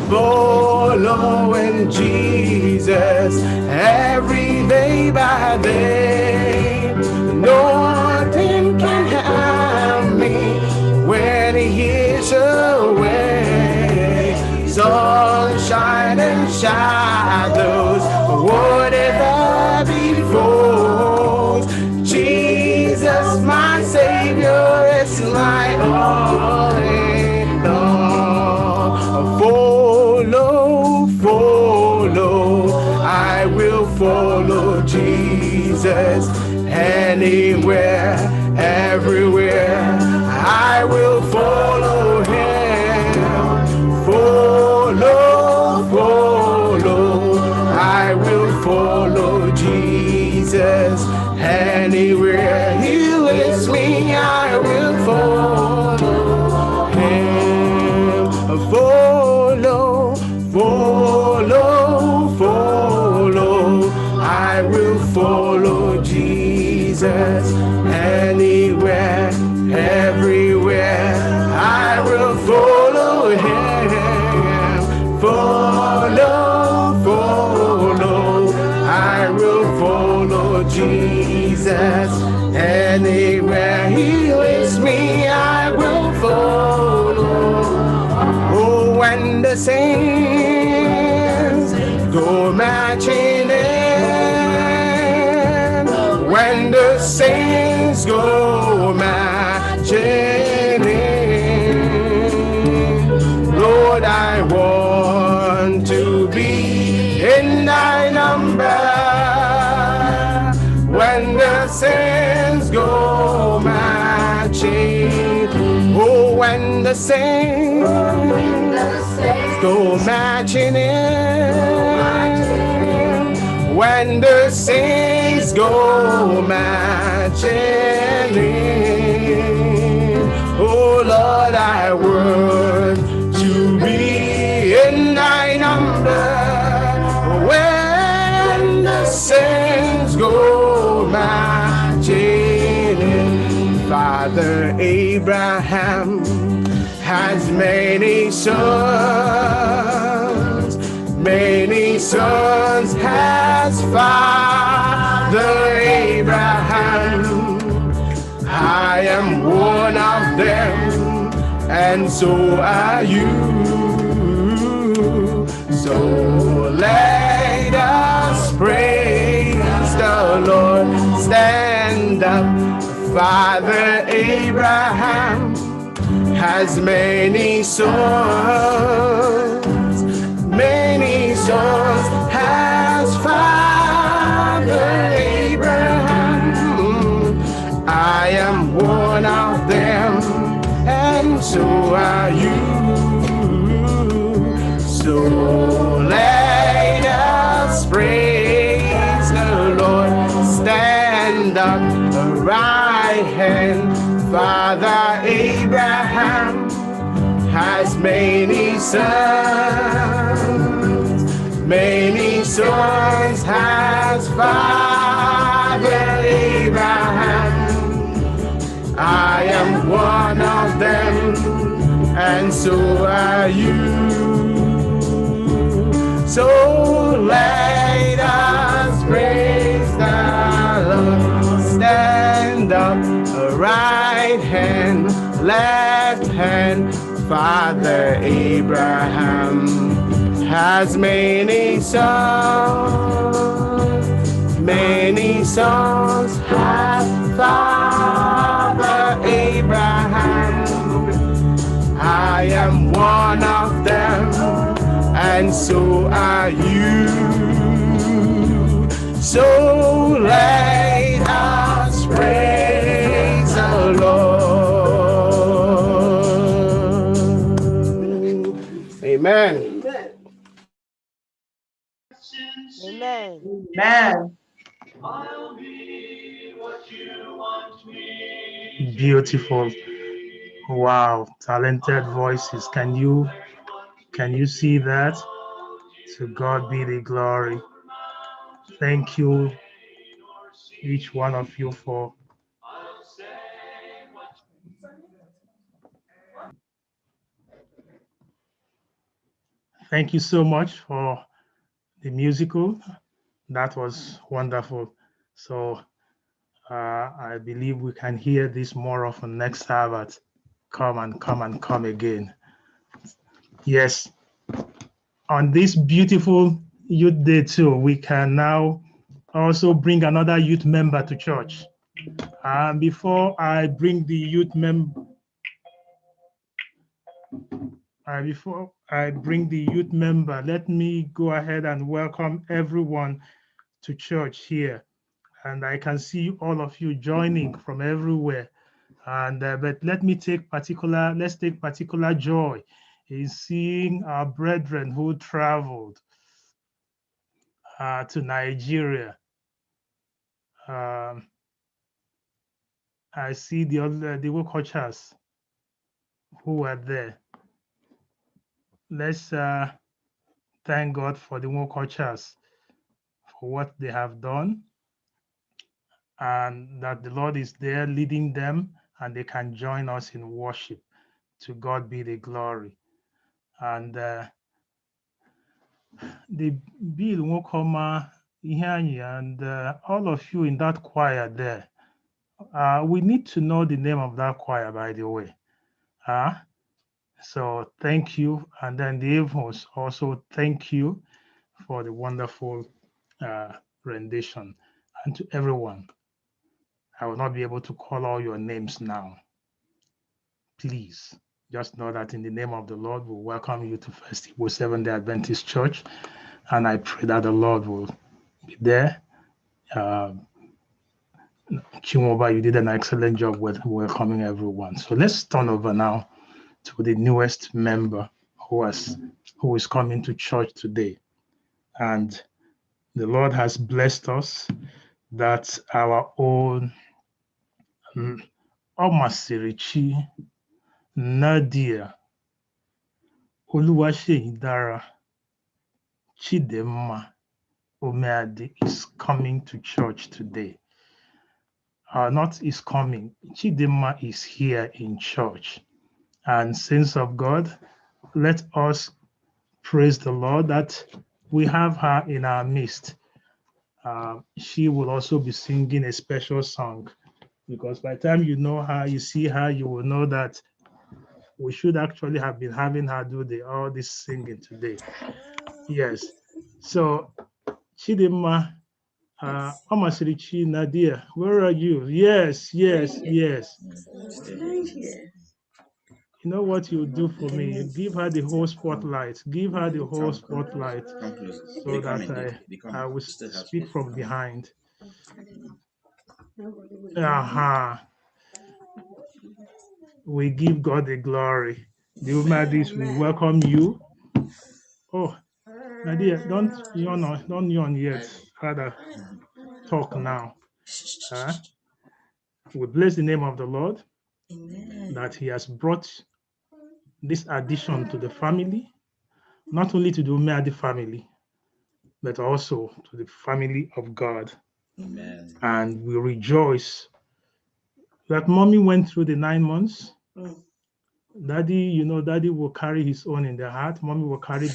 Following Jesus every day by day. Nothing can harm me when he is away. Sunshine and shadows, whatever befalls, Jesus, my Savior, is my all and all. Follow, I will follow Jesus anywhere, everywhere. I will follow him. Follow, I will follow Jesus anywhere he leads me. I will follow him. Follow, I will follow Jesus anywhere, everywhere. I will follow him. Follow, I will follow Jesus anywhere he leads me. I will follow. Oh, when the saints go marching in, when the saints go marching in, Lord, I want to be in thy number. When the saints go marching, oh, when the saints go marching in, when the saints go marching in, oh Lord, I want to be in thy number. When the saints go marching in, Father Abraham has many sons has Father Abraham. I am one of them, and so are you. So let us praise the Lord. Stand up, Father Abraham has many sons has Father Abraham. I am one of them, and so are you. So let us praise the Lord. Stand up, right hand. Father Abraham has many sons has Father Abraham. I am one of them, and so are you. So let us praise the Lord. Stand up, right hand, left hand. Father Abraham has many sons has Father Abraham. I am one of them, and so are you. So let us praise the Lord. Amen. Amen. Amen. Beautiful. Wow, talented voices. Can you see that? To God be the glory. Thank you, each one of you, for thank you so much for the musical. That was wonderful. So I believe we can hear this more often next Sabbath. Come and come and come again. Yes. On this beautiful youth day too, we can now also bring another youth member to church. Before I bring the youth member, let me go ahead and welcome everyone to church here. And I can see all of you joining from everywhere. And but let's take particular joy in seeing our brethren who traveled to Nigeria. I see the Wokochas who were there. Let's thank God for the Wokochas for what they have done, and that the Lord is there leading them, and they can join us in worship. To God be the glory. And the Bill Wokoma, Ihani, and all of you in that choir there. We need to know the name of that choir, by the way. So thank you. And then the Evos also thank you for the wonderful rendition. And to everyone, I will not be able to call all your names now. Please just know that in the name of the Lord, we welcome you to FirstIgbo Seventh-day Adventist Church. And I pray that the Lord will be there. Chimoba, you did an excellent job with welcoming everyone. So let's turn over now to the newest member who is coming to church today. And the Lord has blessed us that our own Omasirichi Nadia Oluwaseyidara Chidemma Omeade is coming to church today. Not is coming, Chidemma is here in church. And saints of God, let us praise the Lord that we have her in our midst. She will also be singing a special song, because by the time you know her, you see her, you will know that we should actually have been having her do all this singing today. Yes. So Chidemma, Omasirichi Nadia, where are you? Yes. You know what you do for me? You give her the whole spotlight. Give her the whole spotlight so that I will speak from behind. We give God the glory. The Umadis will welcome you. Oh, Nadia, don't yawn yet. Rather, talk now. We bless the name of the Lord that He has brought this addition to the family, not only to the Umadi family, but also to the family of God. Amen. And we rejoice that mommy went through the 9 months. Daddy will carry his own in the heart. Mommy will carry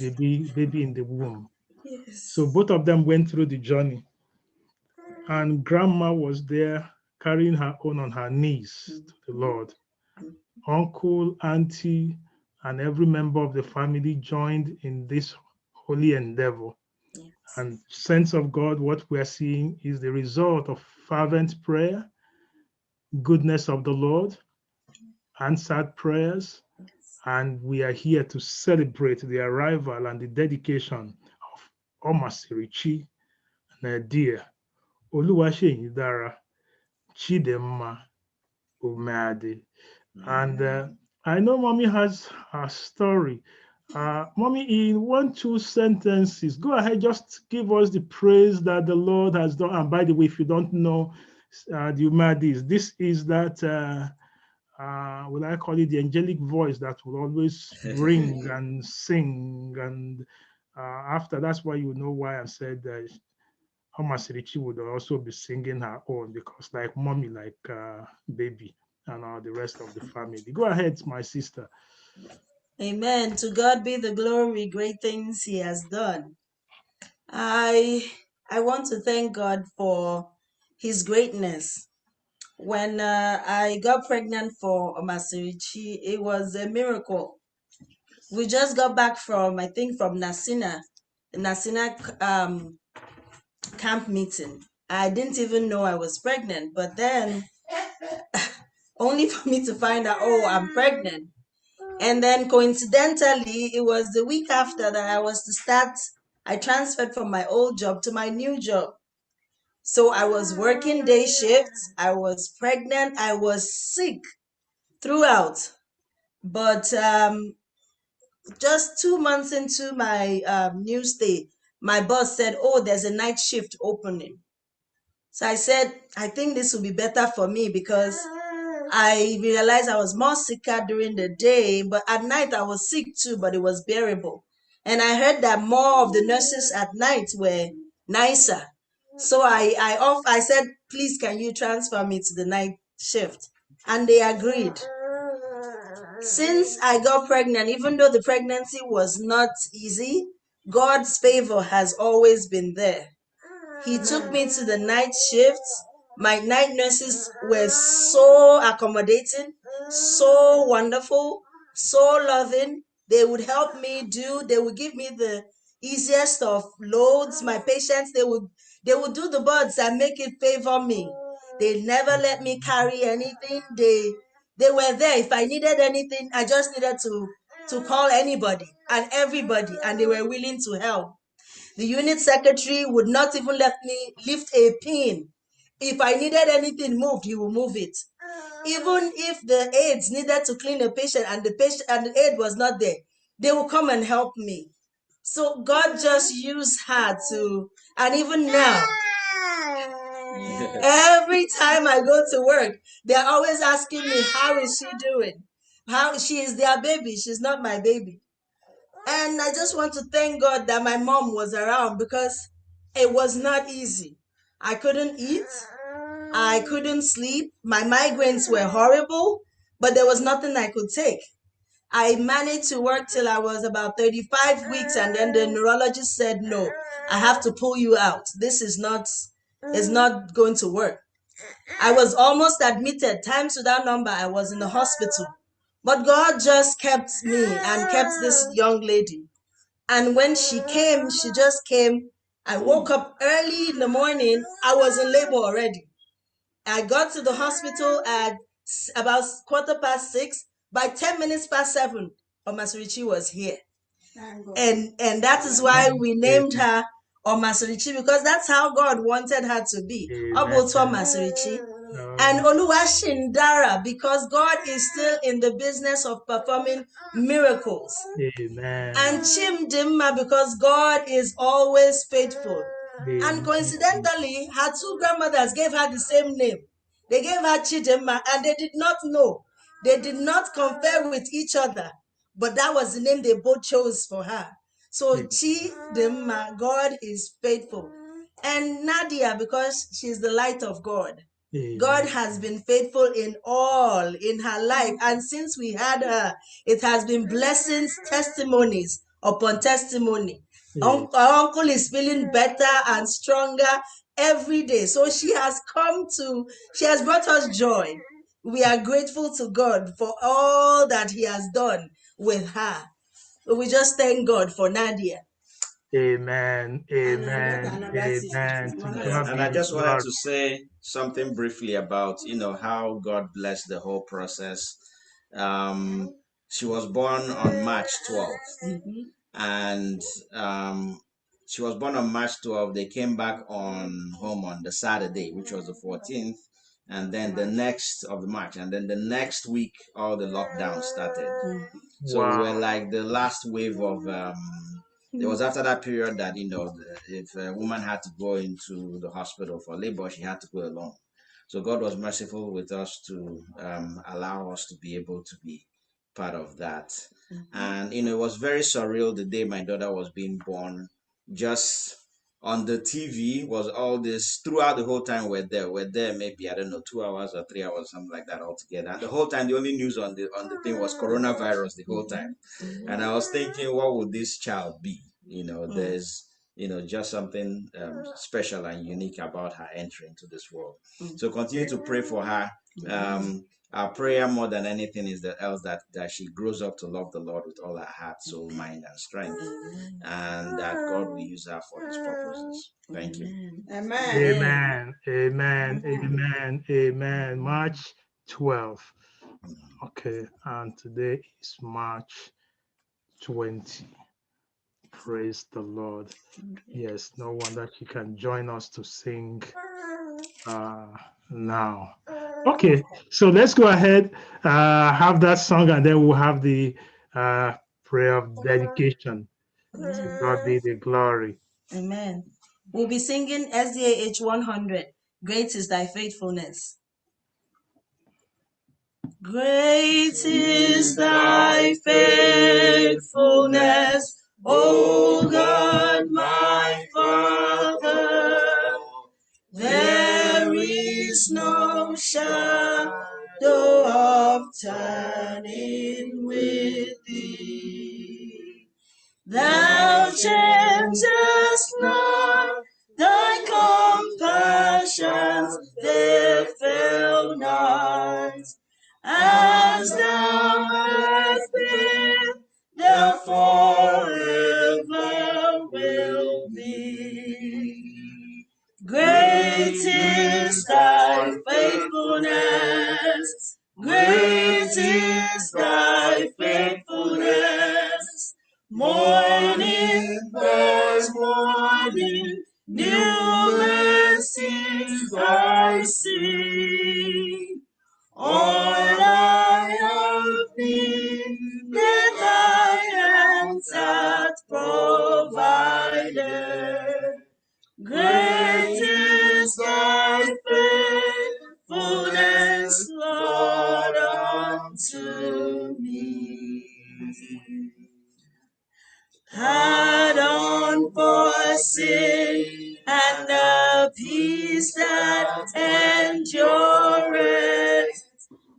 baby in the womb. Yes. So both of them went through the journey. And grandma was there carrying her own on her knees to the Lord. Uncle, auntie, and every member of the family joined in this holy endeavor. Yes. And sense of God, what we're seeing is the result of fervent prayer, goodness of the Lord, answered prayers, and we are here to celebrate the arrival and the dedication of Omasirichi Nadia Oluwaseyidara Chidemma Omeade. And I know mommy has a story Mommy, in 1-2 sentences, go ahead, just give us the praise that the Lord has done. And by the way, if you don't know the Umadis, this is that, will I call it the angelic voice that will always bring and sing. And after, that's why you know why I said that Omasirichi would also be singing her own, because like mommy, like baby, and the rest of the family. Go ahead, my sister. Amen. To God be the glory, great things he has done. I want to thank God for his greatness. When I got pregnant for Omasirichi, it was a miracle. We just got back from, I think, from Nasina camp meeting. I didn't even know I was pregnant, but then only for me to find out, oh, I'm pregnant. And then coincidentally, it was the week after that I was to start, I transferred from my old job to my new job. So I was working day shifts, I was pregnant, I was sick throughout. But just 2 months into my new stay, my boss said, oh, there's a night shift opening. So I said, I think this will be better for me, because I realized I was more sicker during the day, but at night I was sick too, but it was bearable. And I heard that more of the nurses at night were nicer. So I said, please, can you transfer me to the night shift? And they agreed. Since I got pregnant, even though the pregnancy was not easy, God's favor has always been there. He took me to the night shifts. My night nurses were so accommodating, so wonderful, so loving. They would help me they would give me the easiest of loads. My patients, they would do the birds and make it favor me. They never let me carry anything. They were there. If I needed anything, I just needed to call anybody and everybody, and they were willing to help. The unit secretary would not even let me lift a pin. If I needed anything moved, he would move it. Even if the aides needed to clean a patient and the aide was not there, they would come and help me. So God just used her to, and even now, every time I go to work, they're always asking me, how is she doing? How she is their baby, she's not my baby. And I just want to thank God that my mom was around, because it was not easy. I couldn't eat. I couldn't sleep. My migraines were horrible, but there was nothing I could take. I managed to work till I was about 35 weeks, and then the neurologist said, no, I have to pull you out. This is not going to work. I was almost admitted, times without number. I was in the hospital. But God just kept me and kept this young lady. And when she came, she just came. I woke up early in the morning. I was in labor already. I got to the hospital at about 6:15. By 10 minutes past 7, Omasirichi was here. And that is why we named her Omasirichi, because that's how God wanted her to be. Obotu Omasirichi. And Oluwashindara, because God is still in the business of performing miracles. Amen. And Chimdimma, because God is always faithful. And coincidentally, her two grandmothers gave her the same name. They gave her Chidimma, and they did not know. They did not confer with each other, but that was the name they both chose for her. So Chidimma, God is faithful. And Nadia, because she's the light of God. God has been faithful in all in her life. And since we had her, it has been blessings, testimonies upon testimony. Our uncle is feeling better and stronger every day. So she has brought us joy. We are grateful to God for all that he has done with her. So we just thank God for Nadia. Amen. Amen. Amen. And I just wanted to say something briefly about, how God blessed the whole process. She was born on March 12th. And she was born on March 12th. They came back home on the Saturday, which was the 14th. and then the next of March, and then the next week all the lockdown started. So we were like the last wave of it was after that period that, you know, if a woman had to go into the hospital for labor, she had to go alone. So God was merciful with us to allow us to be able to be part of that. And, you know, it was very surreal the day my daughter was being born. Just on the TV was all this, throughout the whole time we're there maybe, I don't know, 2 hours or 3 hours, something like that altogether. And the whole time, the only news on the thing was coronavirus the whole time. And I was thinking, what would this child be? You know, there's, you know, just something special and unique about her entry into this world. So continue to pray for her. Our prayer more than anything is that she grows up to love the Lord with all her heart, soul, mind, and strength, and that God will use her for His purposes. Thank you. Amen. Amen. Amen. Amen. March 12th. Okay, and today is March 20. Praise the Lord. Yes, no wonder she can join us to sing now. Okay, so let's go ahead, have that song, and then we'll have the prayer of dedication. To God be the glory. Amen. We'll be singing SDA H 100. Great is thy faithfulness. Great is thy faithfulness, O God, my Father. There is no shadow of turning with thee. Thou changest not, thy compassions, they fail not. As thou hast been, thou forever will be. Great is thy faithfulness, great is thy faithfulness. Morning by morning, new mercies I see. All I have needed, thy hands hath provided. Great is thy faithfulness, Lord, unto me. Pardon for sin and the peace that endureth.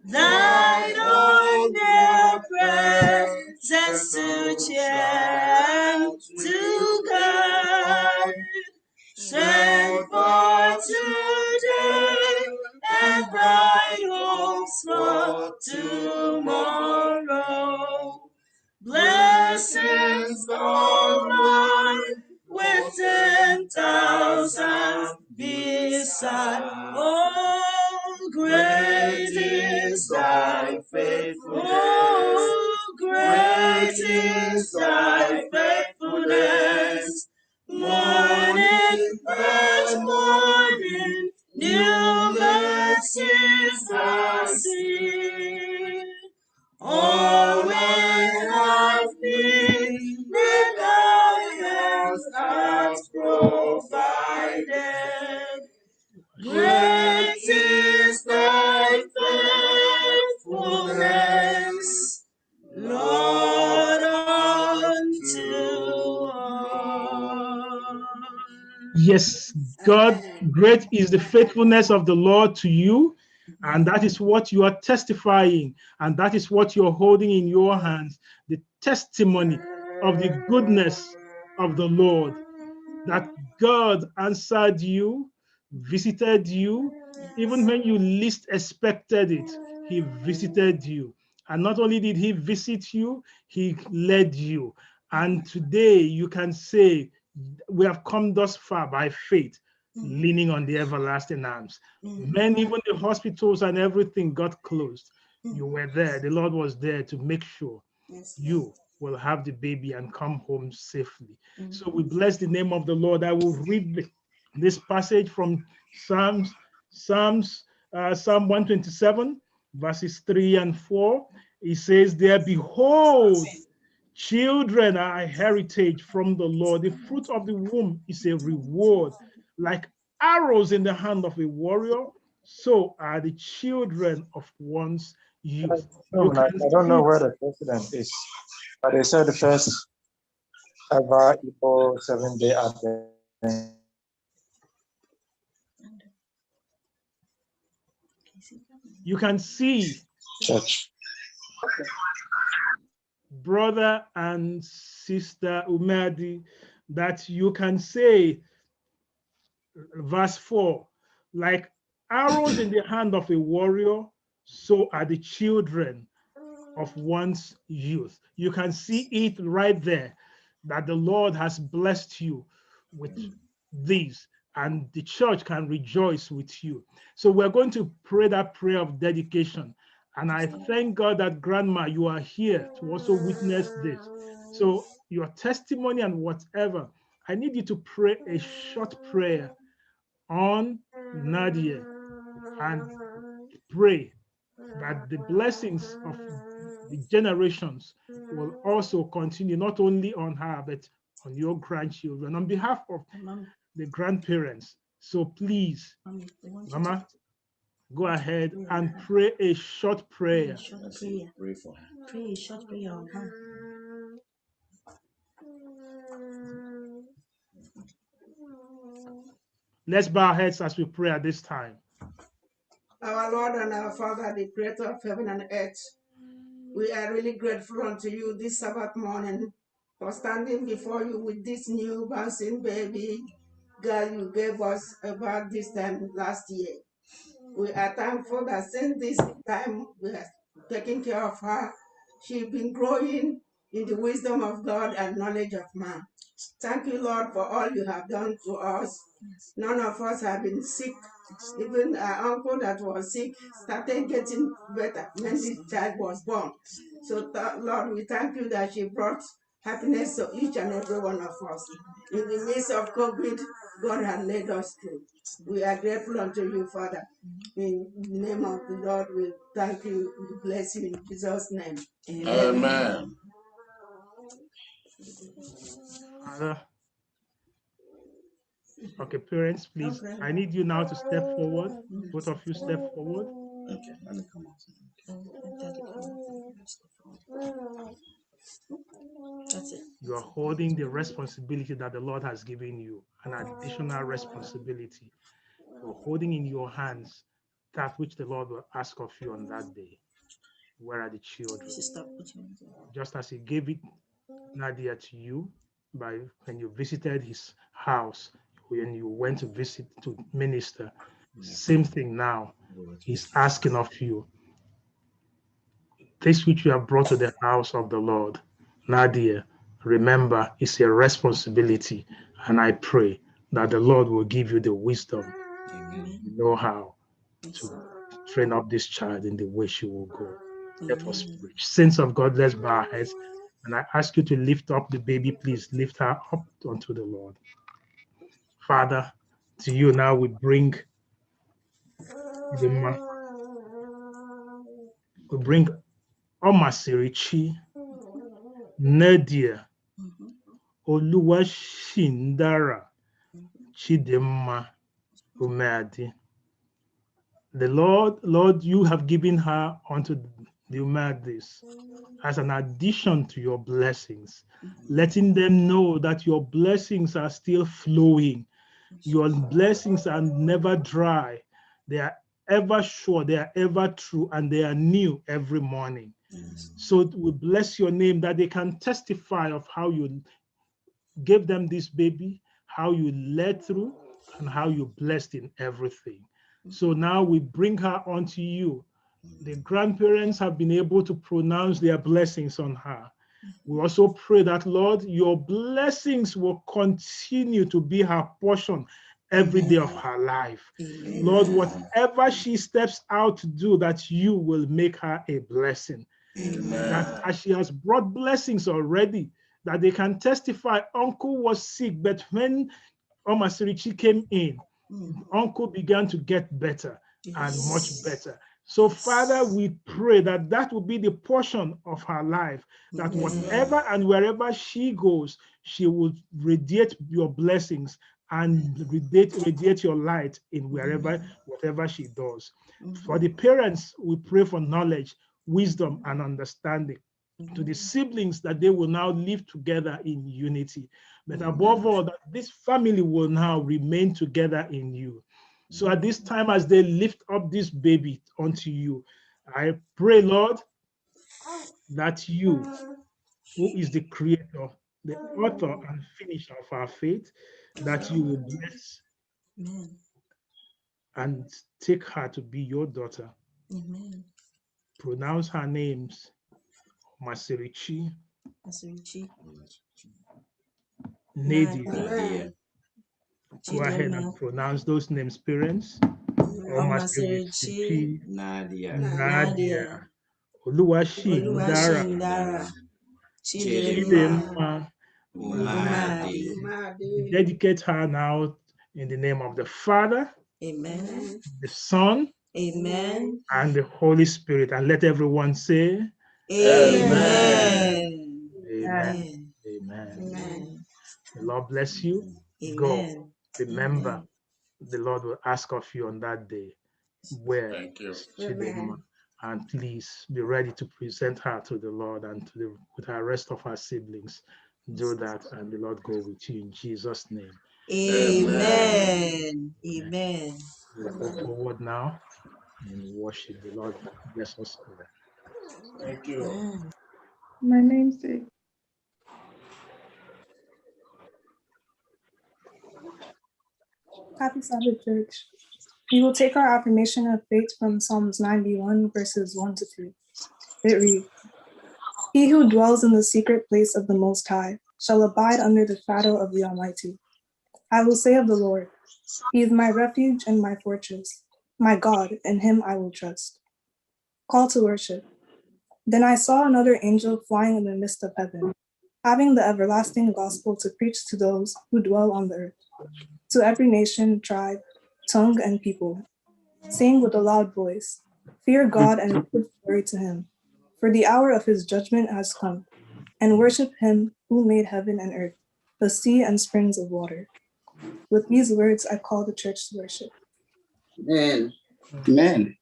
Thine own dear presence to cheer, to guide. Strength for today and bright hopes for tomorrow. Blessings all mine with 10,000 beside. Oh, great is thy faithfulness. Oh, great is thy faithfulness. Morning by morning, new mercies I see. All I have needed, thy hands have provided. Great is thy faithfulness, Lord, unto us. Yes, God, great is the faithfulness of the Lord to you, and that is what you are testifying, and that is what you're holding in your hands, the testimony of the goodness of the Lord, that God answered you, visited you, even when you least expected it, He visited you. And not only did He visit you, He led you. And today you can say, we have come thus far by faith, leaning on the everlasting arms. When even the hospitals and everything got closed, you were there. The Lord was there to make sure you will have the baby and come home safely. So we bless the name of the Lord. I will read this passage from Psalms Psalm 127, verses 3 and 4. It says there, behold, children are a heritage from the Lord. The fruit of the womb is a reward. Like arrows in the hand of a warrior, so are the children of one's youth. You I can don't know see, where the president is, but they said the first ever Igbo 7-day Advent you can see church. brother and sister Umadi, that you can say, verse 4, like arrows in the hand of a warrior, so are the children of one's youth. You can see it right there, that the Lord has blessed you with these, and the church can rejoice with you. So we're going to pray that prayer of dedication. And I thank God that Grandma, you are here to also witness this. So your testimony and whatever, I need you to pray a short prayer on Nadia and pray that the blessings of the generations will also continue, not only on her, but on your grandchildren, on behalf of the grandparents. So please, Mama, go ahead and pray a short prayer. Pray for her. Pray a short prayer on her. Let's bow our heads as we pray at this time. Our Lord and our Father, the creator of heaven and earth, we are really grateful unto you this Sabbath morning for standing before you with this new bouncing baby girl you gave us about this time last year. We are thankful that since this time we are taking care of her, she's been growing in the wisdom of God and knowledge of man. Thank you, Lord, for all you have done to us. None of us have been sick. Even our uncle that was sick started getting better when this child was born. So, Lord, we thank you that she brought happiness to each and every one of us. In the midst of COVID, God has led us through. We are grateful unto you, Father. In the name of the Lord, we thank you. We bless you in Jesus' name. Amen. Okay, parents, please, I need you now to step forward. Both of you step forward. Okay, let me come out. That's it. You are holding the responsibility that the Lord has given you, an additional responsibility. You're holding in your hands that which the Lord will ask of you on that day. Where are the children? Just as he gave it, Nadia, to you by when you visited his house, when you went to visit to minister, same thing now. He's asking of you. This which you have brought to the house of the Lord, Nadia, remember, it's a responsibility. And I pray that the Lord will give you the wisdom, know how to train up this child in the way she will go. Let us pray. Saints of God, let's bow our heads. And I ask you to lift up the baby. Please lift her up unto the Lord. Father, to you now we bring Omasirichi, Nadia, Oluwashindara, Chidemma, Umadi. The Lord, you have given her unto the Umadis as an addition to your blessings, letting them know that your blessings are still flowing. Your blessings are never dry. They are ever sure, they are ever true, and they are new every morning. So we bless your name that they can testify of how you gave them this baby, how you led through, and how you blessed in everything. So now we bring her onto you. The grandparents have been able to pronounce their blessings on her. We also pray that, Lord, your blessings will continue to be her portion every day of her life. Lord, whatever she steps out to do, that you will make her a blessing. That as she has brought blessings already, that they can testify, Uncle was sick, but when Omasirichi came in, Uncle began to get better. and much better. So, Father, we pray that that will be the portion of her life, that whatever and wherever she goes, she will radiate your blessings and radiate your light in whatever she does. For the parents, we pray for knowledge, wisdom, and understanding. To the siblings, that they will now live together in unity. But above all, that this family will now remain together in you. So at this time, as they lift up this baby unto you, I pray, Lord, that you, who is the creator, the author and finisher of our faith, that you will bless and take her to be your daughter. Amen. Pronounce her names, Masirichi, Nadia. Go ahead and pronounce those names, parents. Masirichi, Nadia, Oluwashindara, Chidema, Umadi. Dedicate her now in the name of the Father, Amen, the Son, amen, and the Holy Spirit. And let everyone say, amen. Amen. Amen. Amen. The Lord bless you. Amen. Go. Remember, the Lord will ask of you on that day, where Chidema, and please be ready to present her to the Lord and with her rest of her siblings. Do that, and the Lord go with you in Jesus' name. Amen. Amen. We'll go forward now and worship the Lord. Bless us all. Thank you. My namesake. Happy Sabbath, Church. We will take our affirmation of faith from Psalms 91, verses 1 to 3. It reads, He who dwells in the secret place of the Most High shall abide under the shadow of the Almighty. I will say of the Lord, He is my refuge and my fortress. My God, in Him I will trust. Call to worship. Then I saw another angel flying in the midst of heaven, having the everlasting gospel to preach to those who dwell on the earth, to every nation, tribe, tongue, and people, saying with a loud voice, Fear God and give glory to Him, for the hour of His judgment has come, and worship Him who made heaven and earth, the sea and springs of water. With these words, I call the church to worship. Amen. Amen.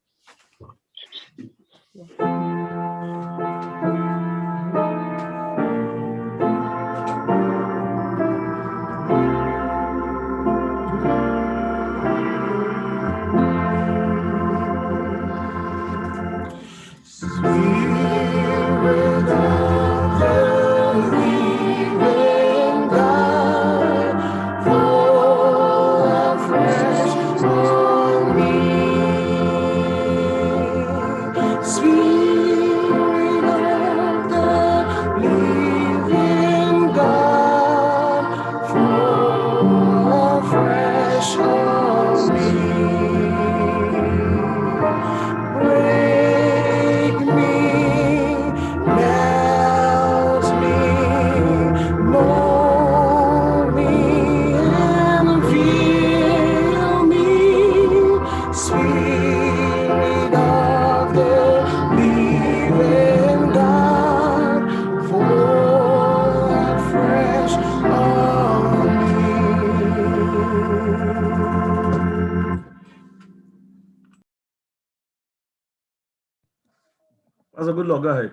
That's a good luck. Go ahead.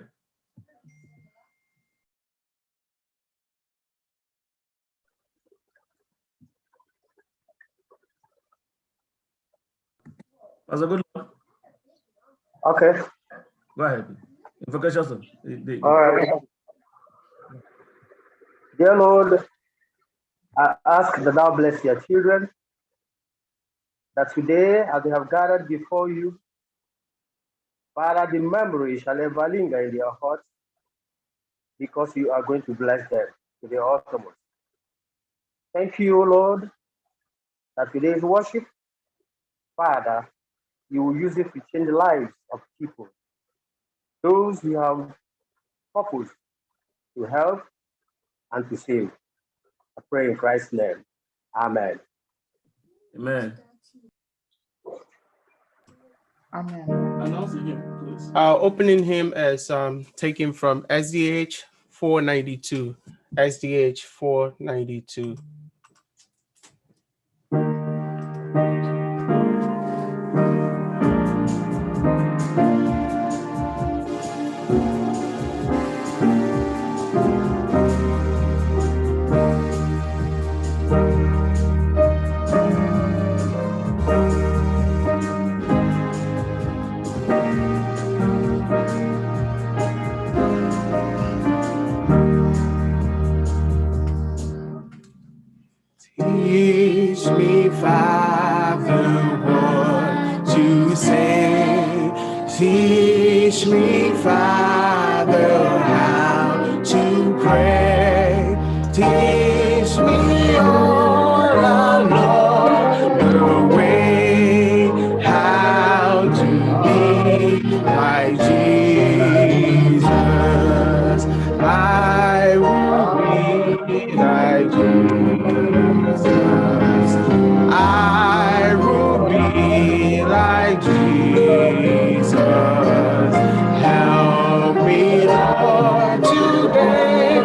That's a good luck. Okay. Go ahead. Invocation. All right. Dear Lord, I ask that thou bless your children, that today, as they have gathered before you, Father, the memory shall ever linger in their hearts, because you are going to bless them to the uttermost. Thank you, Lord, that today's worship, Father, you will use it to change the lives of people, those who have purpose to help and to save. I pray in Christ's name. Amen. Amen. Amen. Announcing him, please. Opening hymn is taken from SDH 492. SDH 492. Teach me, Father, what to say. Teach me, Father, how to pray. Teach me all along the way how to be like Jesus. I will be like Jesus. I will be like Jesus. Help me, Lord, today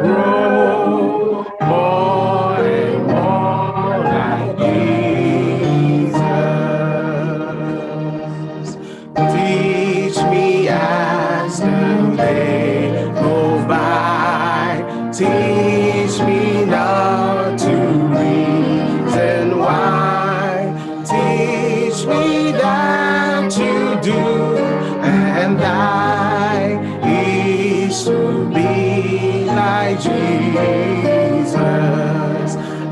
grow more and more like Jesus. Teach me as the day go by. Teach me not to reason why. Teach me that to do and die is to be like Jesus.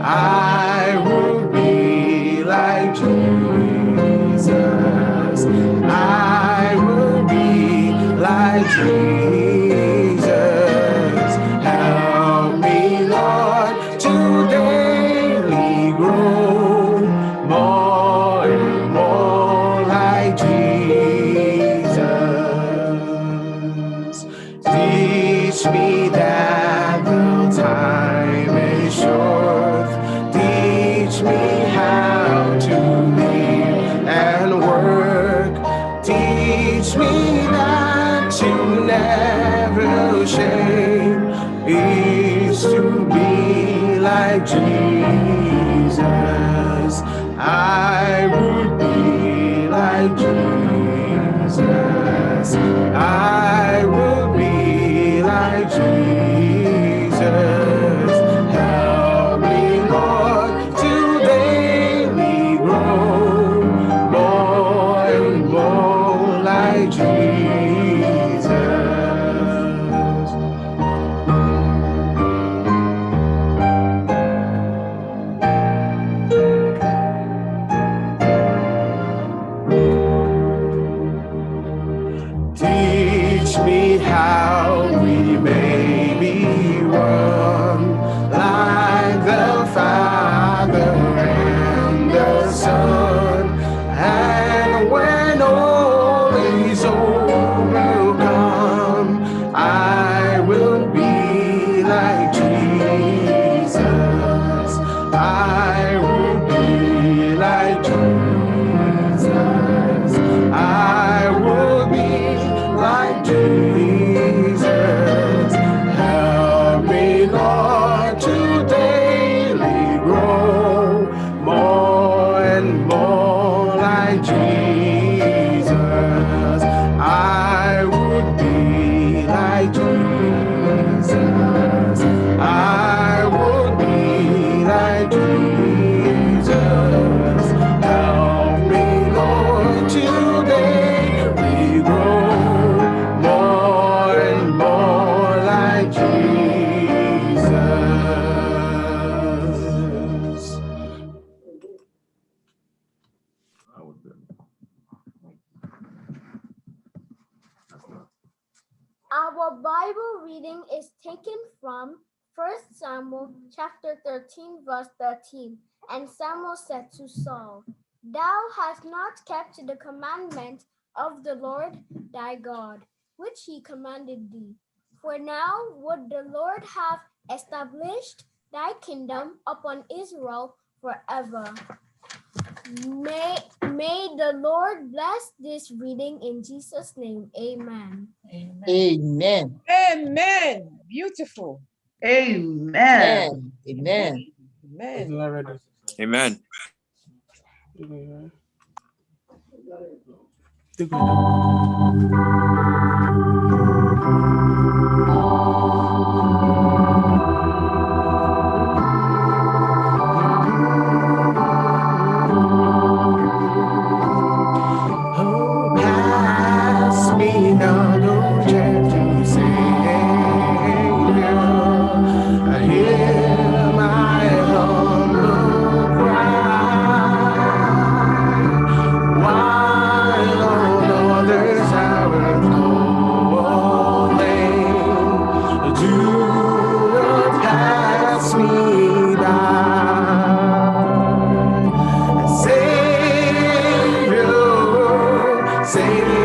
I will be like Jesus. I will be like Jesus. Help me, Lord, to daily grow more and more like Jesus. Teach me that the time is short. Teach me how to live and work. Teach me that to never shame is to be like Jesus. I would be like Jesus. I will be like Jesus. Help me, Lord, to daily grow more and more like Jesus. Teach me how we may be one, like the Father and the Son. And when all is overcome, I will be like Jesus. I will be like Jesus. I will be like Jesus. Help me, Lord, to daily grow more and more like Jesus. I would be like Jesus. I would be like Jesus. Help me, Lord, today we grow more and more like Jesus. Our Bible reading is taken from 1 Samuel chapter 13, verse 13. And Samuel said to Saul, Thou hast not kept the commandment of the Lord thy God, which he commanded thee. For now would the Lord have established thy kingdom upon Israel forever. May the Lord bless this reading in Jesus' name. Amen. Amen. Amen. Beautiful. Amen. Amen. Amen. Amen. Pass me not, oh gentle Savior. I hear my humble cry, while on others hours calling. Do not pass me by, Savior. Savior,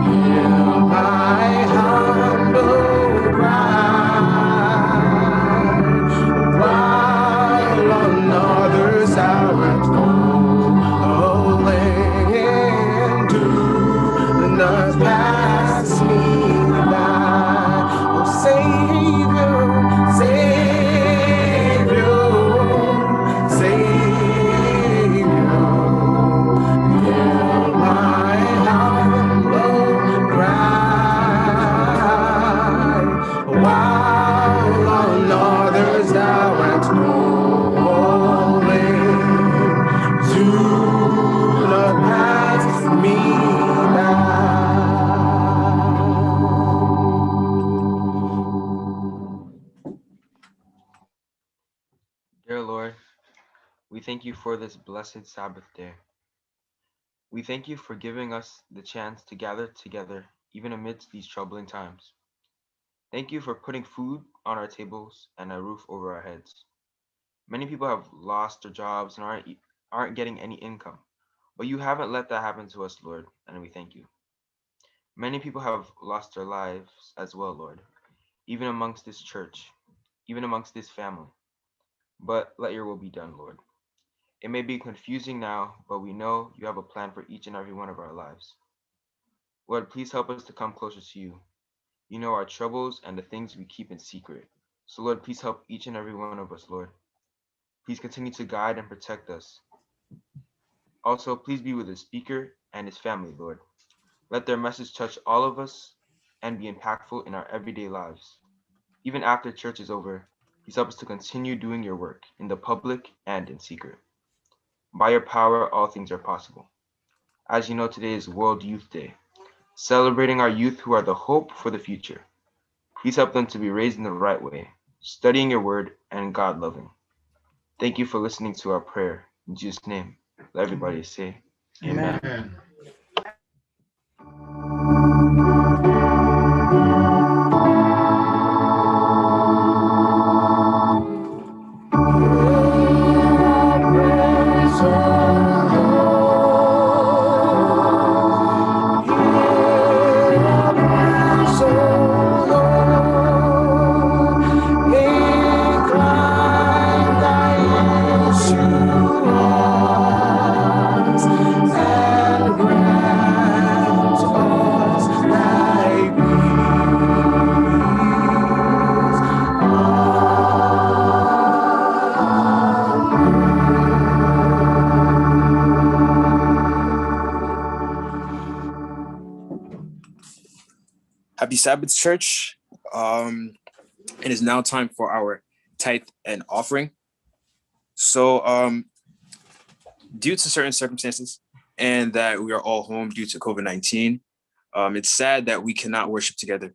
hear my humble cry, while on others I would calling. Do not pass me by, oh Savior, Savior, Savior. Hear my humble cry, while on others thou art calling. Do not pass me Dear Lord, we thank you for this blessed Sabbath day. We thank you for giving us the chance to gather together even amidst these troubling times. Thank you for putting food on our tables and a roof over our heads. Many people have lost their jobs and aren't getting any income, but you haven't let that happen to us, Lord, and we thank you. Many people have lost their lives as well, Lord, even amongst this church, even amongst this family. But let your will be done, Lord. It may be confusing now, but we know you have a plan for each and every one of our lives. Lord, please help us to come closer to you. You know our troubles and the things we keep in secret. So Lord, please help each and every one of us, Lord. Please continue to guide and protect us. Also, please be with the speaker and his family, Lord. Let their message touch all of us and be impactful in our everyday lives. Even after church is over, please help us to continue doing your work in the public and in secret. By your power, all things are possible. As you know, today is World Youth Day, celebrating our youth who are the hope for the future. Please help them to be raised in the right way, studying your word and God-loving. Thank you for listening to our prayer. In Jesus' name, let everybody say amen. Amen. Happy Sabbath, church. It is now time for our tithe and offering. So due to certain circumstances and that we are all home due to COVID-19, it's sad that we cannot worship together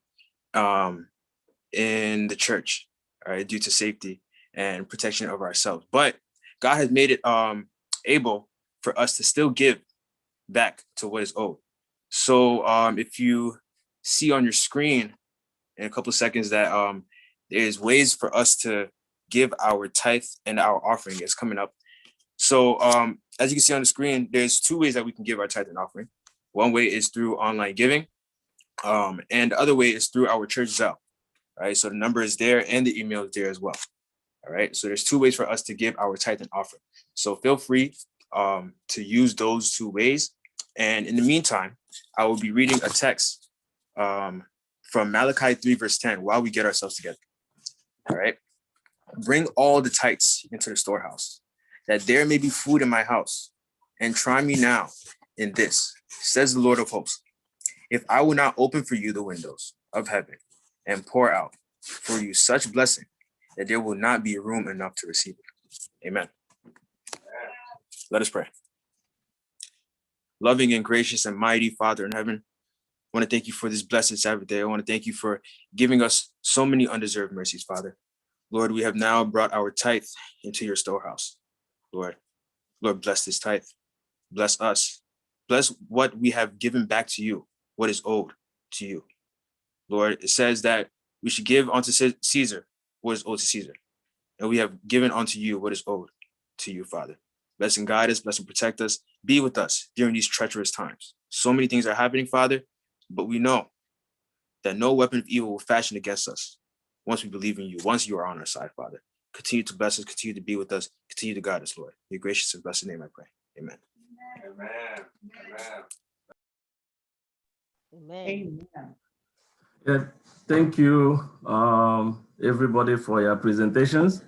in the church, right, due to safety and protection of ourselves. But God has made it able for us to still give back to what is owed. So if you see on your screen in a couple of seconds that there's ways for us to give our tithe and our offering is coming up. So as you can see on the screen, there's two ways that we can give our tithe and offering. One way is through online giving, and the other way is through our church Zelle. Right, so the number is there and the email is there as well. All right. So there's two ways for us to give our tithe and offering. So feel free to use those two ways. And in the meantime, I will be reading a text from Malachi 3 verse 10 while we get ourselves together. All right. Bring all the tithes into the storehouse, that there may be food in my house, and try me now in this, says the Lord of hosts, if I will not open for you the windows of heaven and pour out for you such blessing that there will not be room enough to receive it. Amen. Let us pray. Loving and gracious and mighty Father in heaven, I want to thank you for this blessed Sabbath day. I want to thank you for giving us so many undeserved mercies, Father. Lord, we have now brought our tithe into your storehouse. Lord, bless this tithe. Bless us. Bless what we have given back to you, what is owed to you. Lord, it says that we should give unto Caesar what is owed to Caesar. And we have given unto you what is owed to you, Father. Bless and guide us, bless and protect us. Be with us during these treacherous times. So many things are happening, Father, but we know that no weapon of evil will fashion against us once we believe in you, once you are on our side, Father. Continue to bless us, continue to be with us, continue to guide us, Lord. In your gracious and blessed name I pray. Amen. Amen. Amen. Amen. Yeah, thank you, everybody, for your presentations.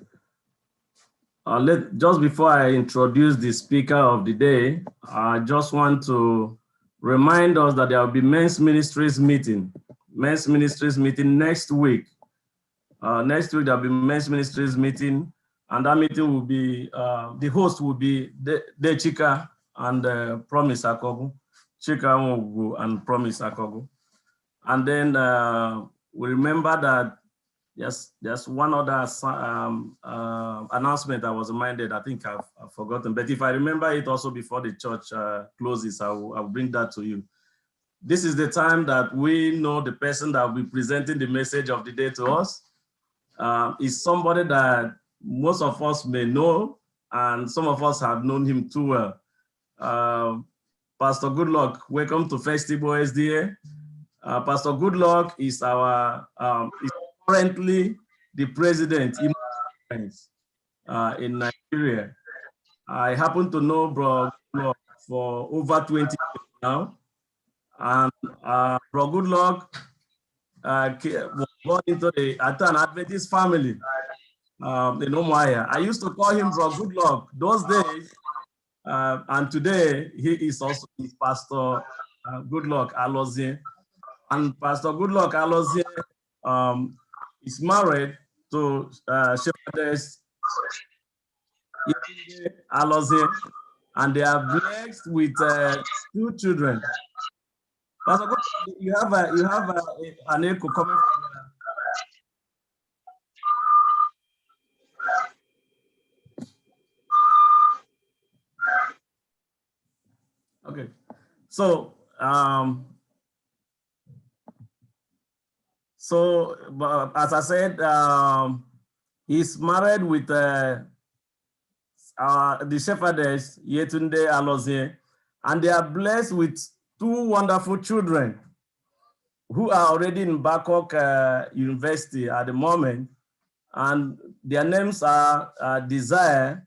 Just before I introduce the speaker of the day, I just want to remind us that there will be men's ministries meeting next week. Next week, there'll be men's ministries meeting, and that meeting will be, the host will be De Chika and Promise Akogu. Chika Nwogu and Promise Akogu. And then we remember that there's one other announcement I was reminded. I think I've forgotten, but if I remember it also before the church closes, I'll bring that to you. This is the time that we know the person that will be presenting the message of the day to us is somebody that most of us may know, and some of us have known him too well. Pastor Goodluck, welcome to FirstIgbo SDA. Pastor Goodluck is is currently the president in Nigeria. I happen to know Bro Goodluck for over 20 years now, and Bro Goodluck was born into an Adventist family in Umuahia. I used to call him Bro Goodluck those days, and today he is also Pastor Goodluck Alozie. And Pastor Goodluck Alozie is married to Shepherdess Alozie, and they are blessed with 2 children. Pastor Goodluck, you have an echo coming from there. Okay, so as I said, he's married with the shepherdess Yetunde Alozie, and they are blessed with 2 wonderful children who are already in Bangkok University at the moment, and their names are Desire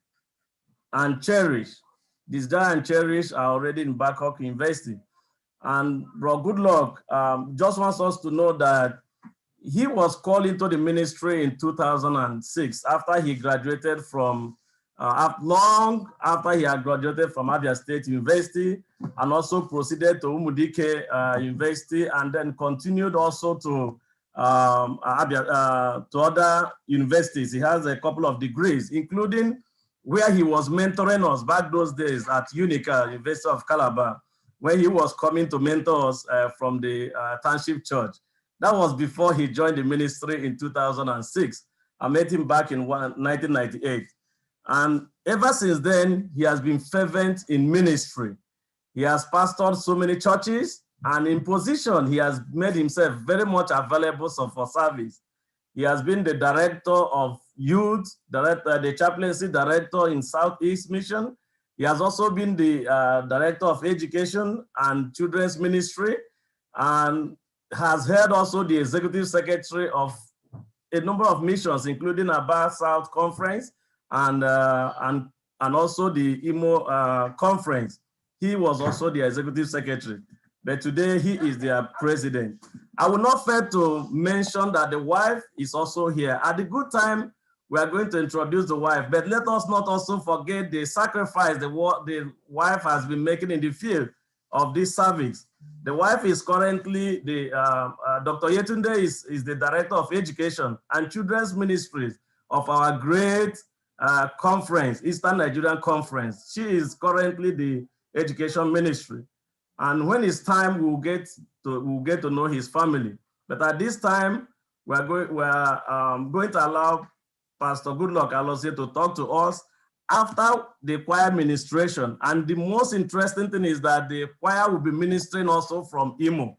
and Cherish. Desire and Cherish are already in Bangkok University. And Bro Goodluck just wants us to know that he was called into the ministry in 2006 after he graduated from, long after he had graduated from Abia State University, and also proceeded to Umudike University, and then continued also to other universities. He has a couple of degrees, including where he was mentoring us back those days at Unica, University of Calabar, when he was coming to mentor us from the Township Church. That was before he joined the ministry in 2006. I met him back in 1998. And ever since then, he has been fervent in ministry. He has pastored so many churches, and in position, he has made himself very much available for service. He has been the director of youth, the chaplaincy director in Southeast Mission. He has also been the director of education and children's ministry, and has held also the executive secretary of a number of missions, including Aba South Conference and also the IMO conference. He was also the executive secretary, but today he is their president. I will not fail to mention that the wife is also here. At the good time, we are going to introduce the wife, but let us not also forget the sacrifice the wife has been making in the field of this service. The wife is currently Dr. Yetunde is the Director of Education and Children's Ministries of our great conference, Eastern Nigerian Conference. She is currently the Education Ministry. And when it's time, we'll get to know his family. But at this time, we're going to allow Pastor Goodluck Alozie to talk to us after the choir ministration. And the most interesting thing is that the choir will be ministering also from Imo.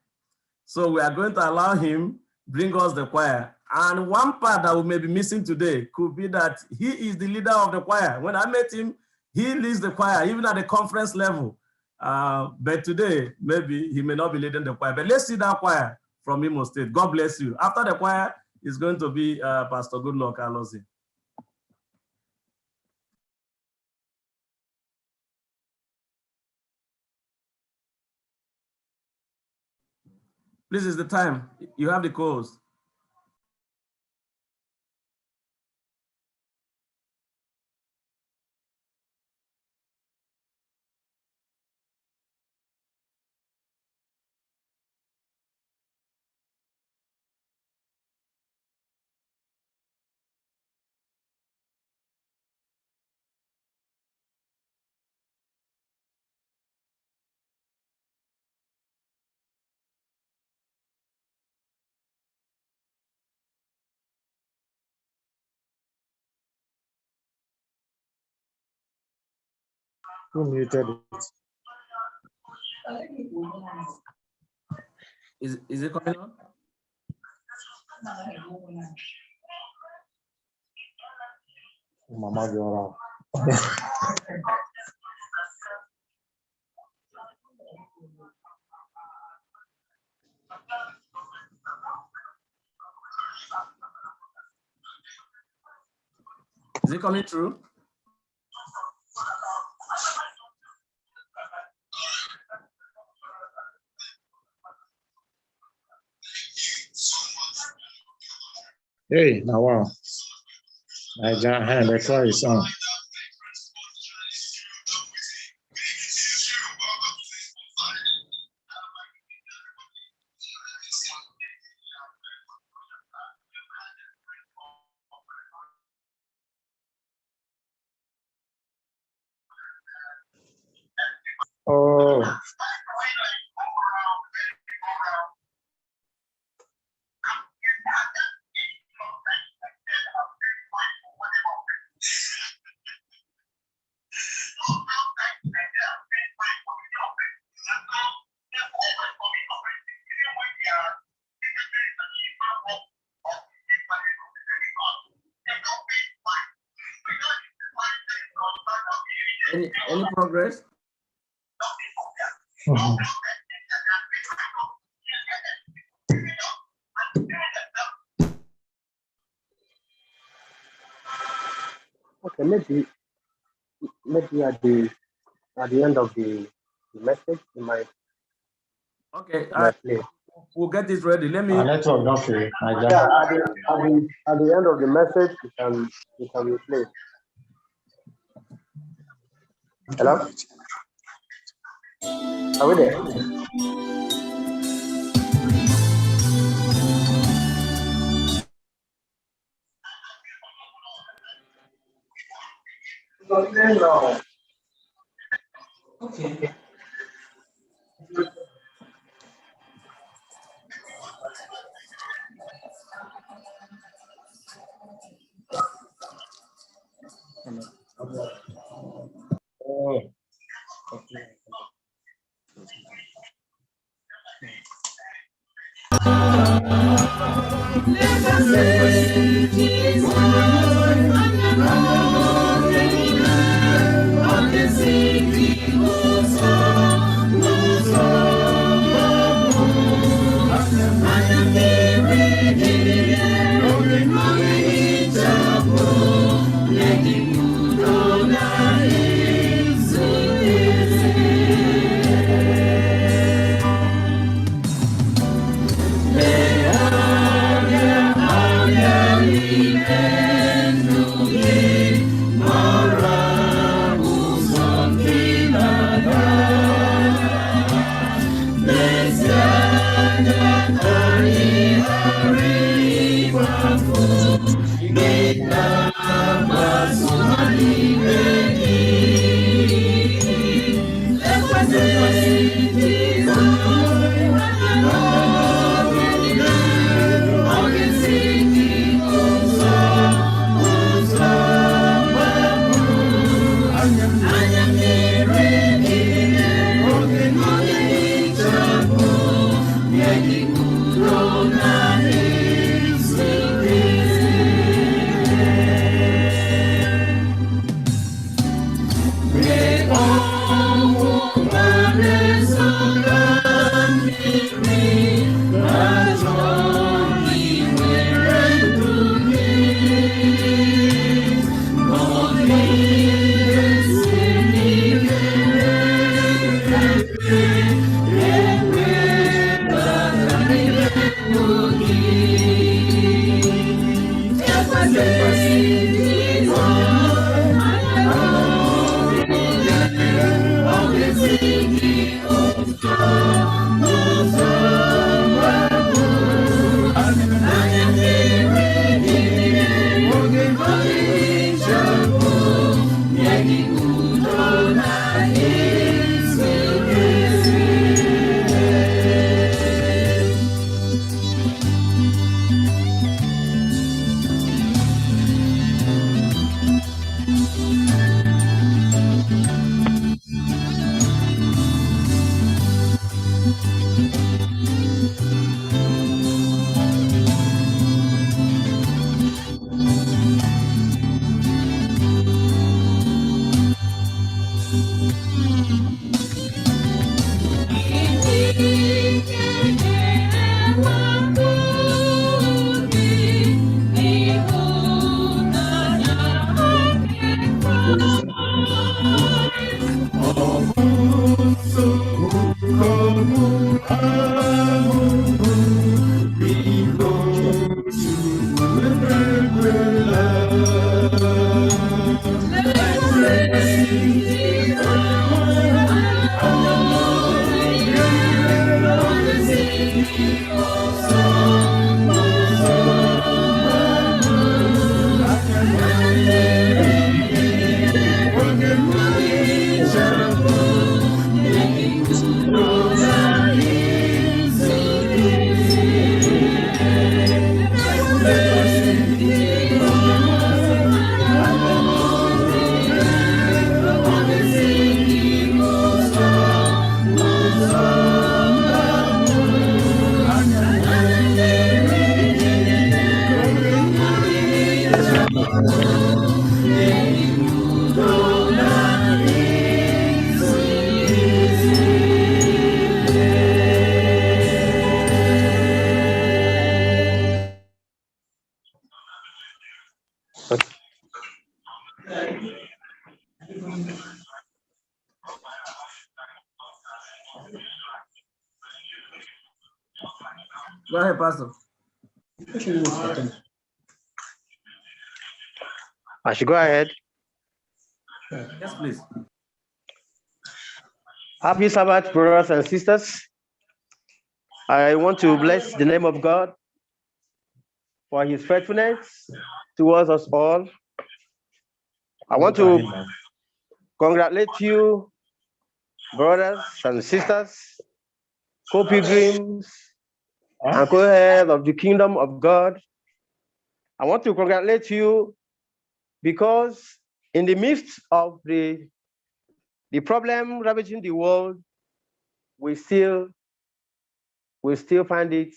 So we are going to allow him bring us the choir. And one part that we may be missing today could be that he is the leader of the choir. When I met him, he leads the choir, even at the conference level. But today, maybe he may not be leading the choir. But let's see that choir from Imo State. God bless you. After the choir, it's going to be Pastor Goodluck Alozie. Please, it's the time. You have the codes. Who muted it? Is it coming on? Mama Jora. Is it coming through? Hey, now wow. I had the choir song. Oh. Any progress? Okay, maybe at the end of the message, you might. Okay, play. We'll get this ready. Let me. Network, okay. Yeah, at the end of the message, you can replay. Hello? Are we there? No. Okay. Oh. Okay. Go ahead, Pastor. I should go ahead. Yes, please. Happy Sabbath, brothers and sisters. I want to bless the name of God for his faithfulness towards us all. I want to congratulate you, brothers and sisters, co-pilgrims, and co-heirs of the kingdom of God. I want to congratulate you because in the midst of the problem ravaging the world, we still find it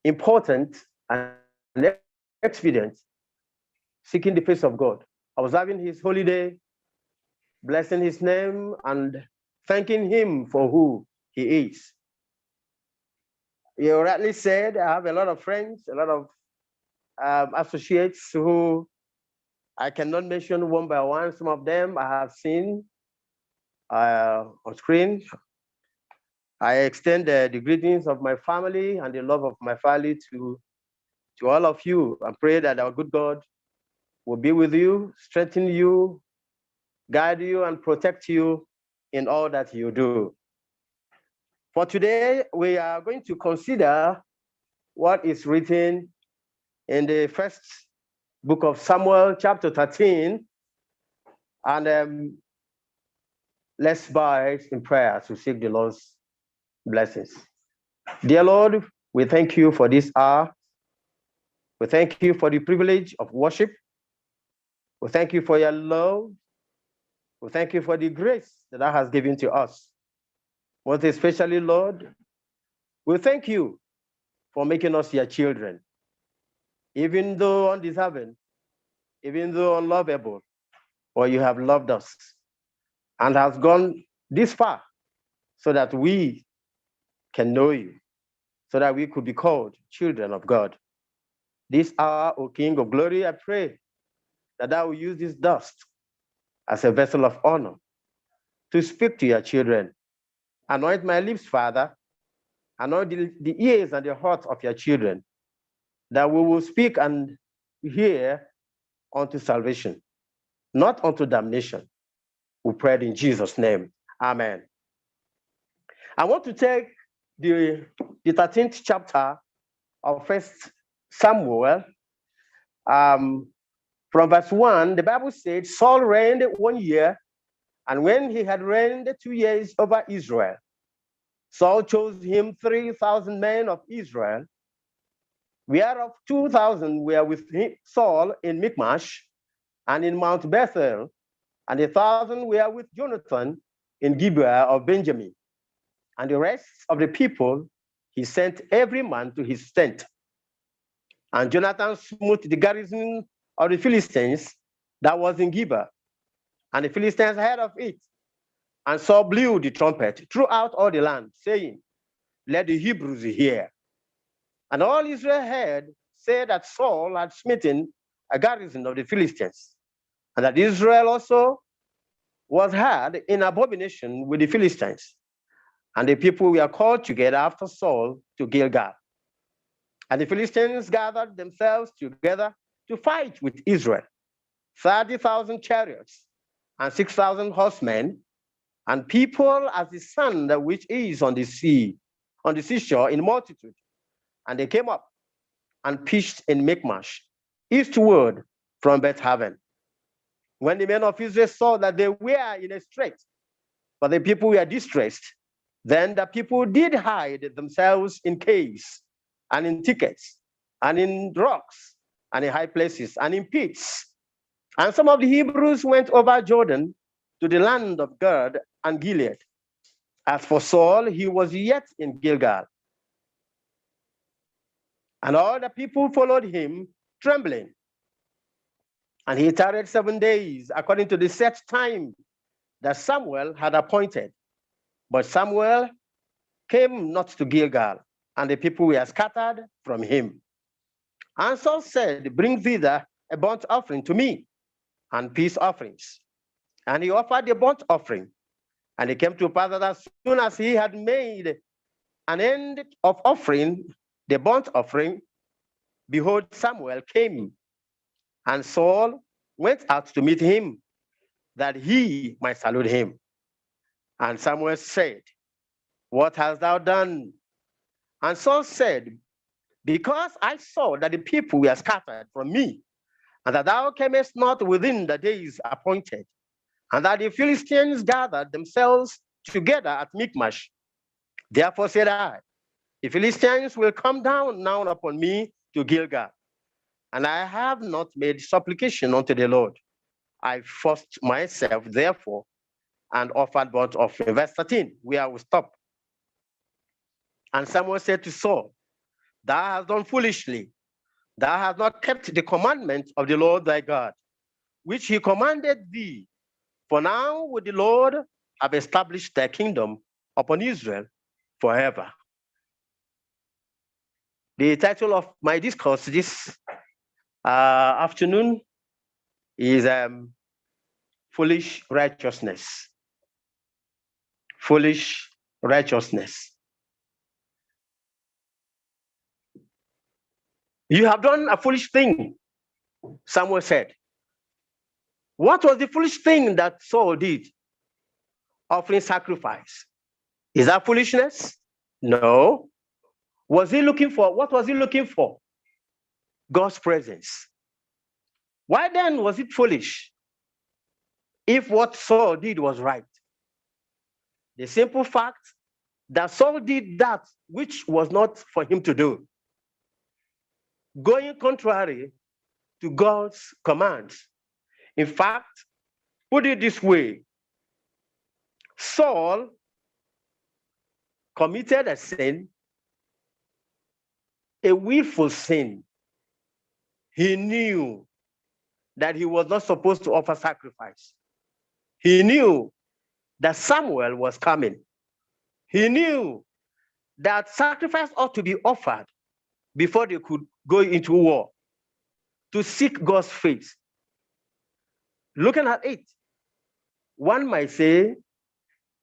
important and expedient seeking the face of God, observing his holy day, blessing his name, and thanking him for who he is. You rightly said, I have a lot of friends, a lot of associates who I cannot mention one by one. Some of them I have seen on screen. I extend the greetings of my family and the love of my family to all of you. I pray that our good God will be with you, strengthen you, guide you, and protect you in all that you do. For today, we are going to consider what is written in the first book of Samuel, chapter 13. And let's bow in prayer to seek the Lord's blessings. Dear Lord, we thank you for this hour. We thank you for the privilege of worship. We thank you for your love. We thank you for the grace that thou hast given to us. Most especially, Lord, we thank you for making us your children. Even though undeserving, even though unlovable, or you have loved us and has gone this far so that we can know you, so that we could be called children of God. This hour, O King of glory, I pray that thou will use this dust as a vessel of honor to speak to your children. Anoint my lips, Father. Anoint the ears and the hearts of your children, that we will speak and hear unto salvation, not unto damnation. We pray in Jesus' name. Amen. I want to take the 13th chapter of First Samuel. From verse 1, the Bible said, Saul reigned 1 year, and when he had reigned 2 years over Israel, Saul chose him 3,000 men of Israel, whereof 2,000 were with Saul in Michmash and in Mount Bethel, and 1,000 were with Jonathan in Gibeah of Benjamin. And the rest of the people he sent every man to his tent. And Jonathan smote the garrison of the Philistines that was in Gibeah, and the Philistines heard of it. And Saul blew the trumpet throughout all the land, saying, Let the Hebrews hear. And all Israel heard say that Saul had smitten a garrison of the Philistines, and that Israel also was had in abomination with the Philistines. And the people were called together after Saul to Gilgal. And the Philistines gathered themselves together to fight with Israel, 30,000 chariots and 6,000 horsemen, and people as the sand which is on the sea, on the seashore in multitude. And they came up and pitched in Michmash, eastward from Beth-Haven. When the men of Israel saw that they were in a strait, but the people were distressed, then the people did hide themselves in caves and in thickets and in rocks and in high places and in pits. And some of the Hebrews went over Jordan to the land of Gad and Gilead. As for Saul, he was yet in Gilgal. And all the people followed him, trembling. And he tarried 7 days, according to the set time that Samuel had appointed. But Samuel came not to Gilgal, and the people were scattered from him. And Saul said, Bring thither a burnt offering to me, and peace offerings. And he offered the burnt offering. And it came to pass that as soon as he had made an end of offering the burnt offering, behold, Samuel came, and Saul went out to meet him, that he might salute him. And Samuel said, What hast thou done? And Saul said, Because I saw that the people were scattered from me, and that thou camest not within the days appointed, and that the Philistines gathered themselves together at Michmash. Therefore said I, the Philistines will come down now upon me to Gilgal, and I have not made supplication unto the Lord. I forced myself, therefore, and offered burnt offering. Verse 13, where we stop. And Samuel said to Saul, Thou hast done foolishly. Thou hast not kept the commandment of the Lord thy God, which he commanded thee. For now would the Lord have established thy kingdom upon Israel forever. The title of my discourse this afternoon is Foolish Righteousness. Foolish righteousness. You have done a foolish thing, Samuel said. What was the foolish thing that Saul did? Offering sacrifice. Is that foolishness? No. Was he looking for? What was he looking for? God's presence. Why then was it foolish if what Saul did was right? The simple fact that Saul did that which was not for him to do, going contrary to God's commands. In fact, put it this way, Saul committed a sin, a willful sin. He knew that he was not supposed to offer sacrifice. He knew that Samuel was coming. He knew that sacrifice ought to be offered before they could go into war to seek God's face. Looking at it, one might say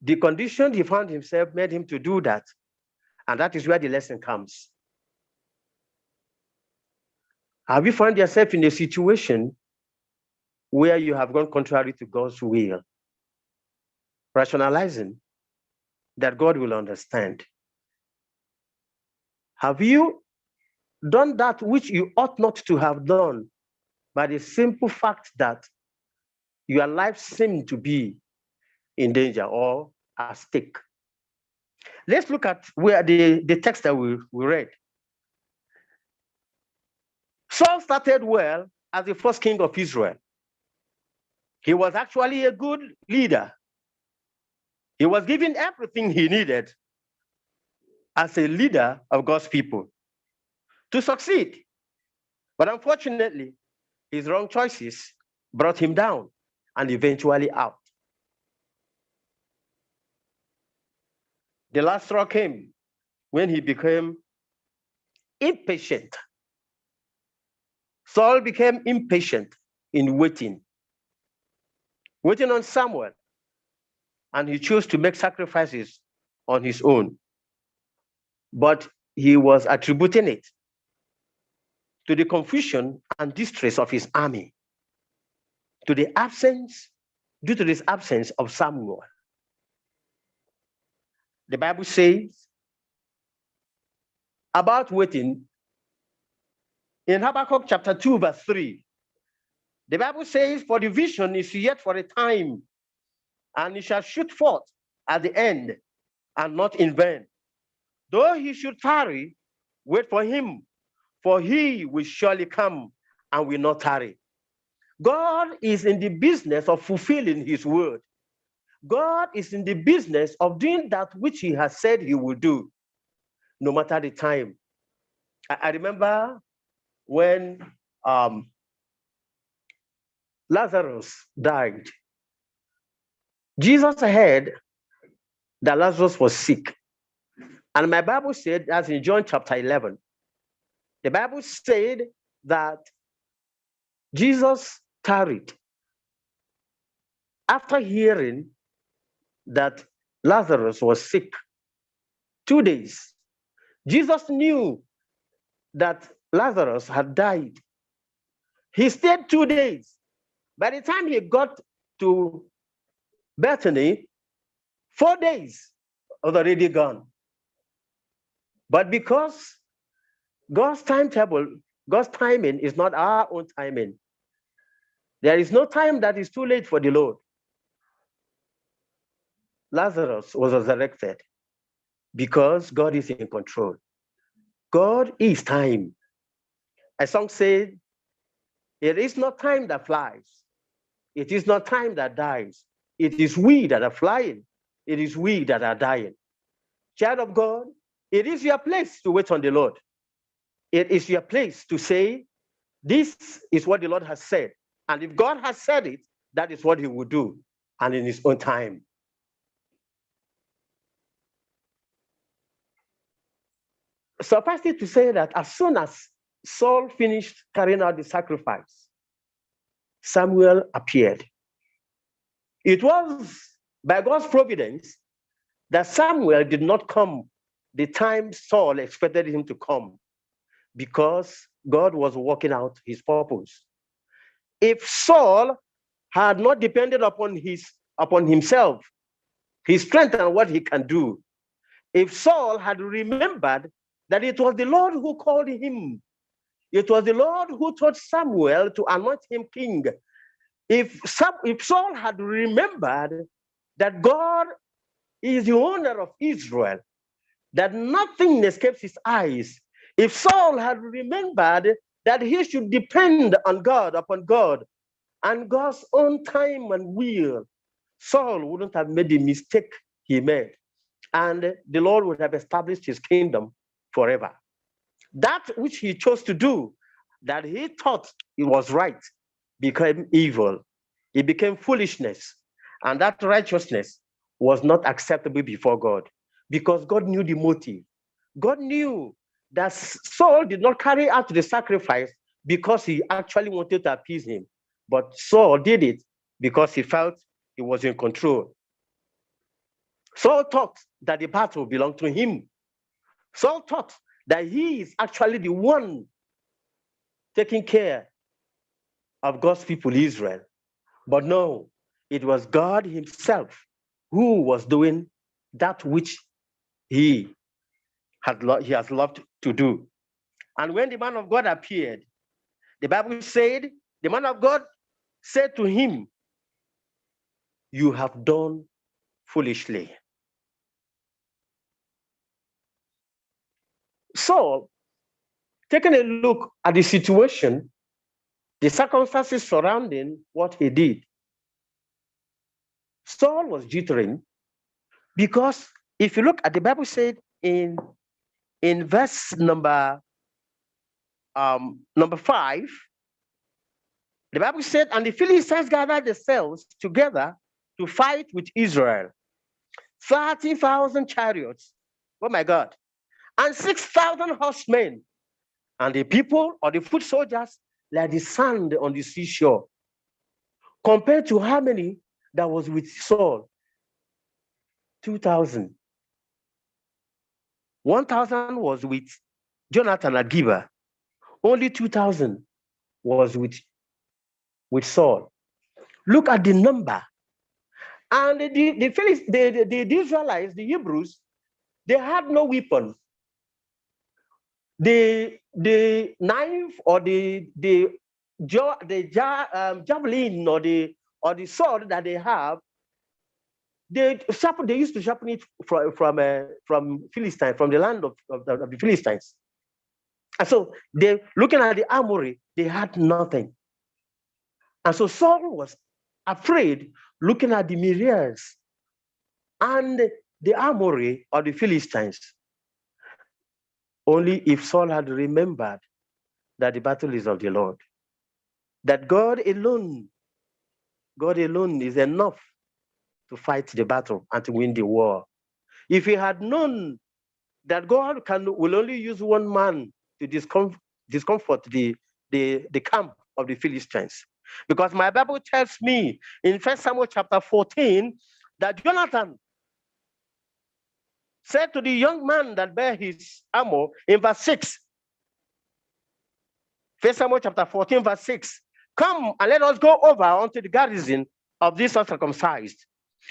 the condition he found himself made him to do that. And that is where the lesson comes. Have you found yourself in a situation where you have gone contrary to God's will, rationalizing that God will understand? Have you done that which you ought not to have done by the simple fact that your life seemed to be in danger or at stake? Let's look at where the text that we read. Saul started well as the first king of Israel. He was actually a good leader. He was given everything he needed as a leader of God's people to succeed. But unfortunately, his wrong choices brought him down and eventually out. The last straw came when he became impatient. Saul became impatient in waiting on Samuel, and he chose to make sacrifices on his own. But he was attributing it to the confusion and distress of his army, due to this absence of Samuel. The Bible says about waiting in Habakkuk chapter 2, verse 3. The Bible says, for the vision is yet for a time, and it shall shoot forth at the end, and not in vain. Though he should tarry, wait for him, for he will surely come and will not tarry. God is in the business of fulfilling his word. God is in the business of doing that which he has said he will do, no matter the time. I remember when Lazarus died. Jesus heard that Lazarus was sick. And my Bible said, as in John chapter 11, the Bible said that Jesus tarried after hearing that Lazarus was sick 2 days. Jesus knew that Lazarus had died. He stayed 2 days. By the time he got to Bethany, 4 days was already gone. But because God's timetable, God's timing is not our own timing. There is no time that is too late for the Lord. Lazarus was resurrected because God is in control. God is time. A song said, it is not time that flies. It is not time that dies. It is we that are flying. It is we that are dying. Child of God, it is your place to wait on the Lord. It is your place to say, this is what the Lord has said. And if God has said it, that is what he will do, and in his own time. Suffice it to say that as soon as Saul finished carrying out the sacrifice, Samuel appeared. It was by God's providence that Samuel did not come the time Saul expected him to come, because God was working out his purpose. If Saul had not depended upon himself, his strength and what he can do, if Saul had remembered that it was the Lord who called him It was the Lord who told Samuel to anoint him king. If Saul had remembered that God is the owner of Israel, that nothing escapes his eyes, if Saul had remembered that he should depend on God, upon God, and God's own time and will, Saul wouldn't have made the mistake he made, and the Lord would have established his kingdom forever. That which he chose to do, that he thought it was right, became evil. It became foolishness. And that righteousness was not acceptable before God, because God knew the motive. God knew that Saul did not carry out the sacrifice because he actually wanted to appease him, but Saul did it because he felt he was in control. Saul thought that the battle belonged to him. Saul thought that he is actually the one taking care of God's people, Israel. But no, it was God himself who was doing that which he has loved to do. And when the man of God appeared, the Bible said, the man of God said to him, "You have done foolishly." Saul, taking a look at the situation, the circumstances surrounding what he did, Saul was jittering, because if you look at the Bible said in verse number 5, the Bible said, "And the Philistines gathered themselves together to fight with Israel, 30,000 chariots, oh my God, and 6,000 horsemen, and the people or the foot soldiers like the sand on the seashore." Compared to how many that was with Saul? 2,000. 1,000 was with Jonathan at Gibeah. Only 2,000 was with Saul. Look at the number. And the Israelites, the Hebrews, they had no weapon. The knife or the javelin or the sword that they have, they used to sharpen it from Philistine, from the land of the Philistines. And so they, looking at the armory, they had nothing. And so Saul was afraid, looking at the myriads and the armory of the Philistines. Only if Saul had remembered that the battle is of the Lord, that God alone is enough to fight the battle and to win the war. If he had known that God will only use one man to discomfort the camp of the Philistines. Because my Bible tells me in 1 Samuel chapter 14 that Jonathan said to the young man that bare his armor in verse 6, 1 Samuel chapter 14 verse 6, "Come and let us go over unto the garrison of these uncircumcised.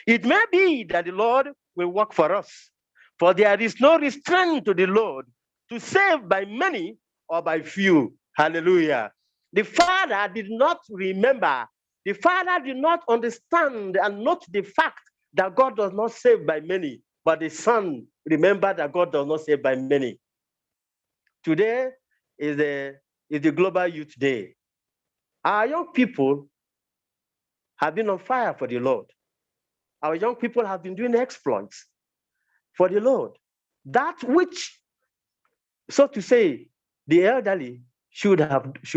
It may be that the Lord will work for us, for there is no restraint to the Lord to save by many or by few." Hallelujah. The father did not remember. The father did not understand and note the fact that God does not save by many, but the son remembered that God does not save by many. Today is the Global Youth Day. Our young people have been on fire for the Lord. Our young people have been doing exploits for the Lord. That which, so to say, the elderly should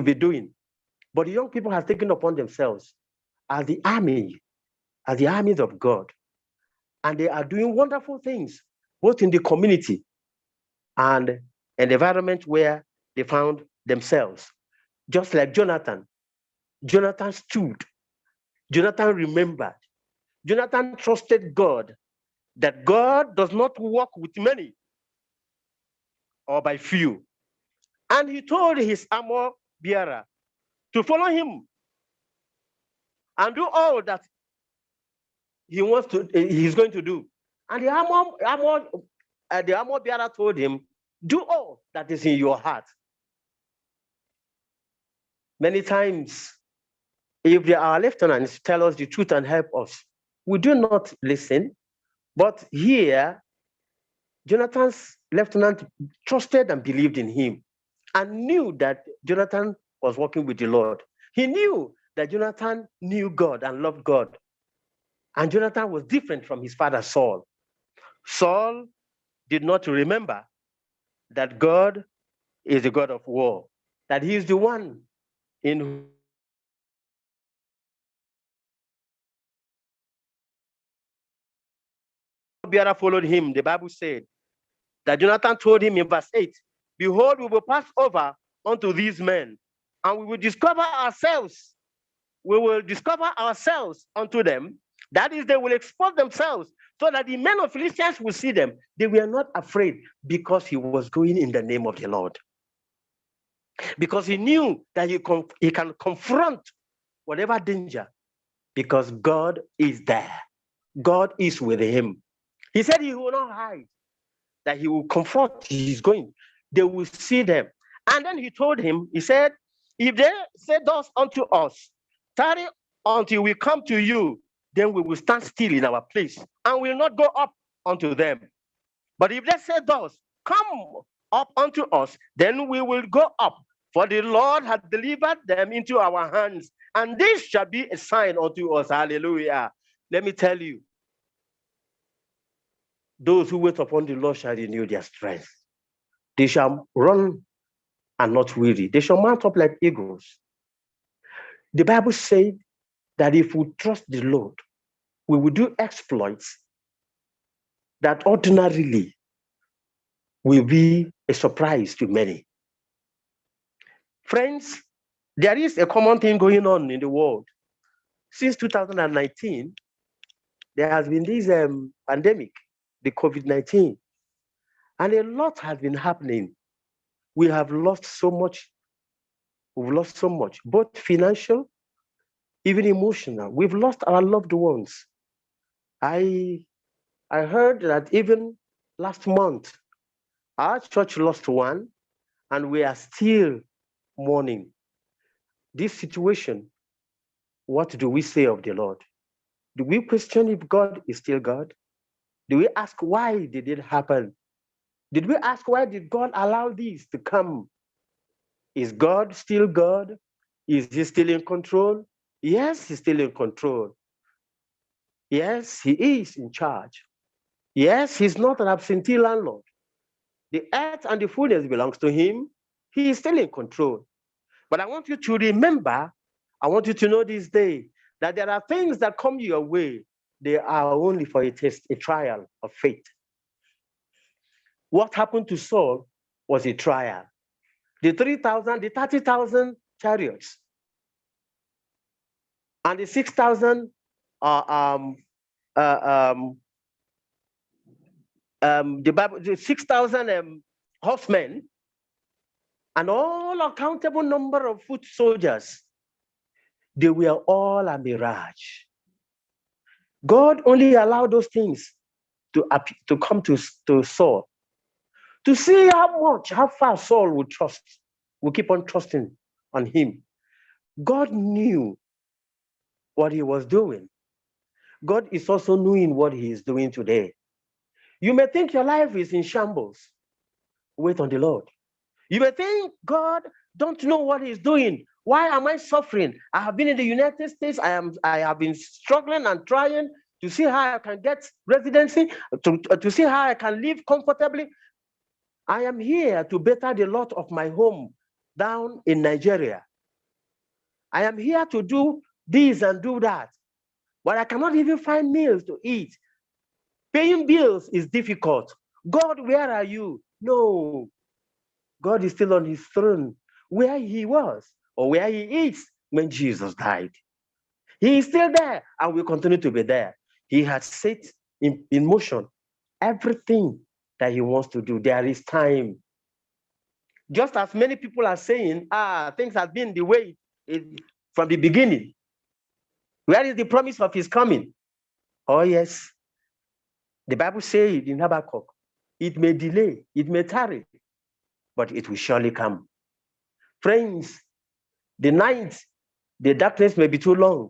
be doing. But the young people have taken upon themselves as the armies of God. And they are doing wonderful things, both in the community and an environment where they found themselves. Just like Jonathan. Jonathan stood. Jonathan remembered. Jonathan trusted God, that God does not work with many or by few. And he told his armor bearer to follow him and do all that he's going to do. And the armor bearer told him, "Do all that is in your heart." Many times, if our lieutenants tell us the truth and help us, we do not listen. But here, Jonathan's lieutenant trusted and believed in him and knew that Jonathan was working with the Lord. He knew that Jonathan knew God and loved God. And Jonathan was different from his father Saul. Saul did not remember that God is the God of war, that he is the one in Biara followed him. The Bible said that Jonathan told him in verse 8, behold, we will pass over unto these men, and we will discover ourselves. We will discover ourselves unto them. That is, they will expose themselves so that the men of Philistines will see them. They were not afraid because he was going in the name of the Lord. Because he knew that he can confront whatever danger because God is there. God is with him. He said he will not hide, that he will comfort. He's going. They will see them. And then he told him, he said, if they say thus unto us, tarry until we come to you, then we will stand still in our place and will not go up unto them. But if they say thus, come up unto us, then we will go up, for the Lord hath delivered them into our hands, and this shall be a sign unto us. Hallelujah. Let me tell you, those who wait upon the Lord shall renew their strength. They shall run and not weary. They shall mount up like eagles. The Bible said that if we trust the Lord, we will do exploits that ordinarily will be a surprise to many. Friends, there is a common thing going on in the world. Since 2019, there has been this pandemic, the COVID-19, and a lot has been happening. We have lost so much. We've lost so much, both financial, even emotional. We've lost our loved ones. I heard that even last month, our church lost one, and we are still mourning. This situation, what do we say of the Lord? Do we question if God is still God? Do we ask why did it happen? Did we ask why did God allow this to come? Is God still God? Is he still in control? Yes, he's still in control. Yes, he is in charge. Yes, he's not an absentee landlord. The earth and the fullness belongs to him. He is still in control. But I want you to remember, I want you to know this day, that there are things that come your way. They are only for a test, a trial of faith. What happened to Saul was a trial. The 30,000 chariots and the 6,000 the 6,000 horsemen and all uncountable number of foot soldiers, they were all a mirage. God only allowed those things to come to Saul, to see how far Saul would trust, would keep on trusting on him. God knew what he was doing. God is also knowing what he is doing today. You may think your life is in shambles. Wait on the Lord. You may think God don't know what he's doing. Why am I suffering? I have been in the United States. I have been struggling and trying to see how I can get residency, to see how I can live comfortably. I am here to better the lot of my home down in Nigeria. I am here to do this and do that, but I cannot even find meals to eat. Paying bills is difficult. God, where are you? No, God is still on his throne, where he was or where he is when Jesus died. He is still there and will continue to be there. He has set in motion everything that he wants to do. There is time. Just as many people are saying, things have been the way from the beginning. Where is the promise of his coming? Oh, yes. The Bible says in Habakkuk, it may delay, it may tarry, but it will surely come. Friends, The night, the darkness may be too long.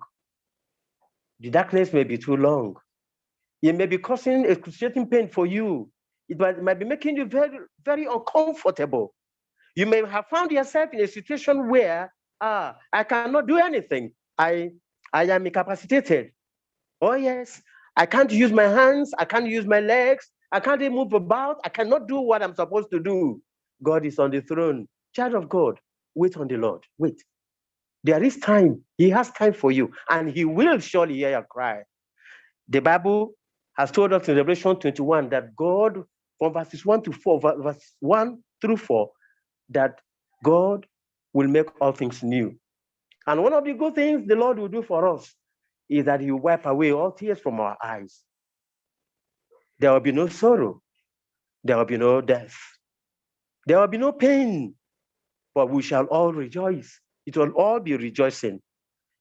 The darkness may be too long. It may be causing excruciating pain for you. It might be making you very, very uncomfortable. You may have found yourself in a situation where, I cannot do anything. I am incapacitated. Oh yes, I can't use my hands. I can't use my legs. I can't even move about. I cannot do what I'm supposed to do. God is on the throne. Child of God, wait on the Lord. Wait. There is time. He has time for you, and he will surely hear your cry. The Bible has told us in Revelation 21 that God, from verses 1 to 4, verse 1 through 4, that God will make all things new. And one of the good things the Lord will do for us is that he will wipe away all tears from our eyes. There will be no sorrow. There will be no death. There will be no pain, but we shall all rejoice. It will all be rejoicing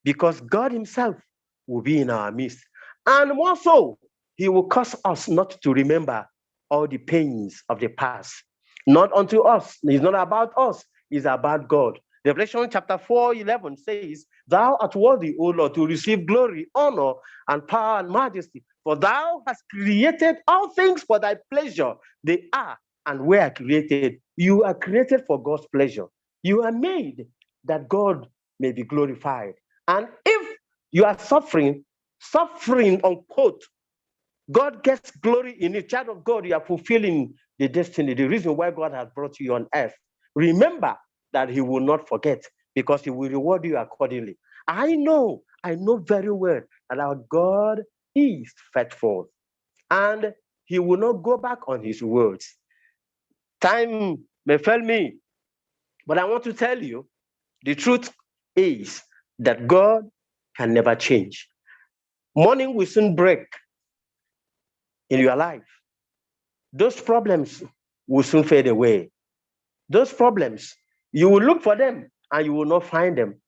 because God himself will be in our midst. And more so, he will cause us not to remember all the pains of the past. Not unto us. It's not about us. It's about God. Revelation chapter 4:11 says, "Thou art worthy, O Lord, to receive glory, honor, and power and majesty. For thou hast created all things for thy pleasure. They are and were created." You are created for God's pleasure. You are made that God may be glorified. And if you are suffering, unquote, God gets glory in it. Child of God, you are fulfilling the destiny, the reason why God has brought you on earth. Remember that he will not forget because he will reward you accordingly. I know very well that our God is faithful and he will not go back on his words. Time may fail me, but I want to tell you the truth is that God can never change. Morning will soon break in your life. Those problems will soon fade away. Those problems, you will look for them and you will not find them.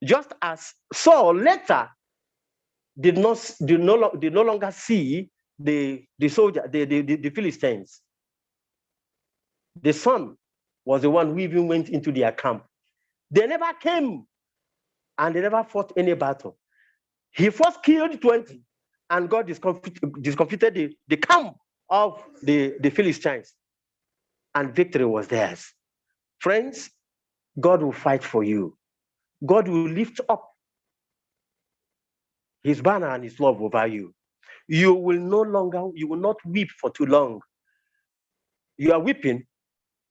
Just as Saul later did no longer see the soldier, the Philistines. The son was the one who even went into their camp. They never came and they never fought any battle. He first killed 20 and God discomfited the camp of the Philistines, and victory was theirs. Friends, God will fight for you. God will lift up his banner and his love over you. You will not weep for too long. Your weeping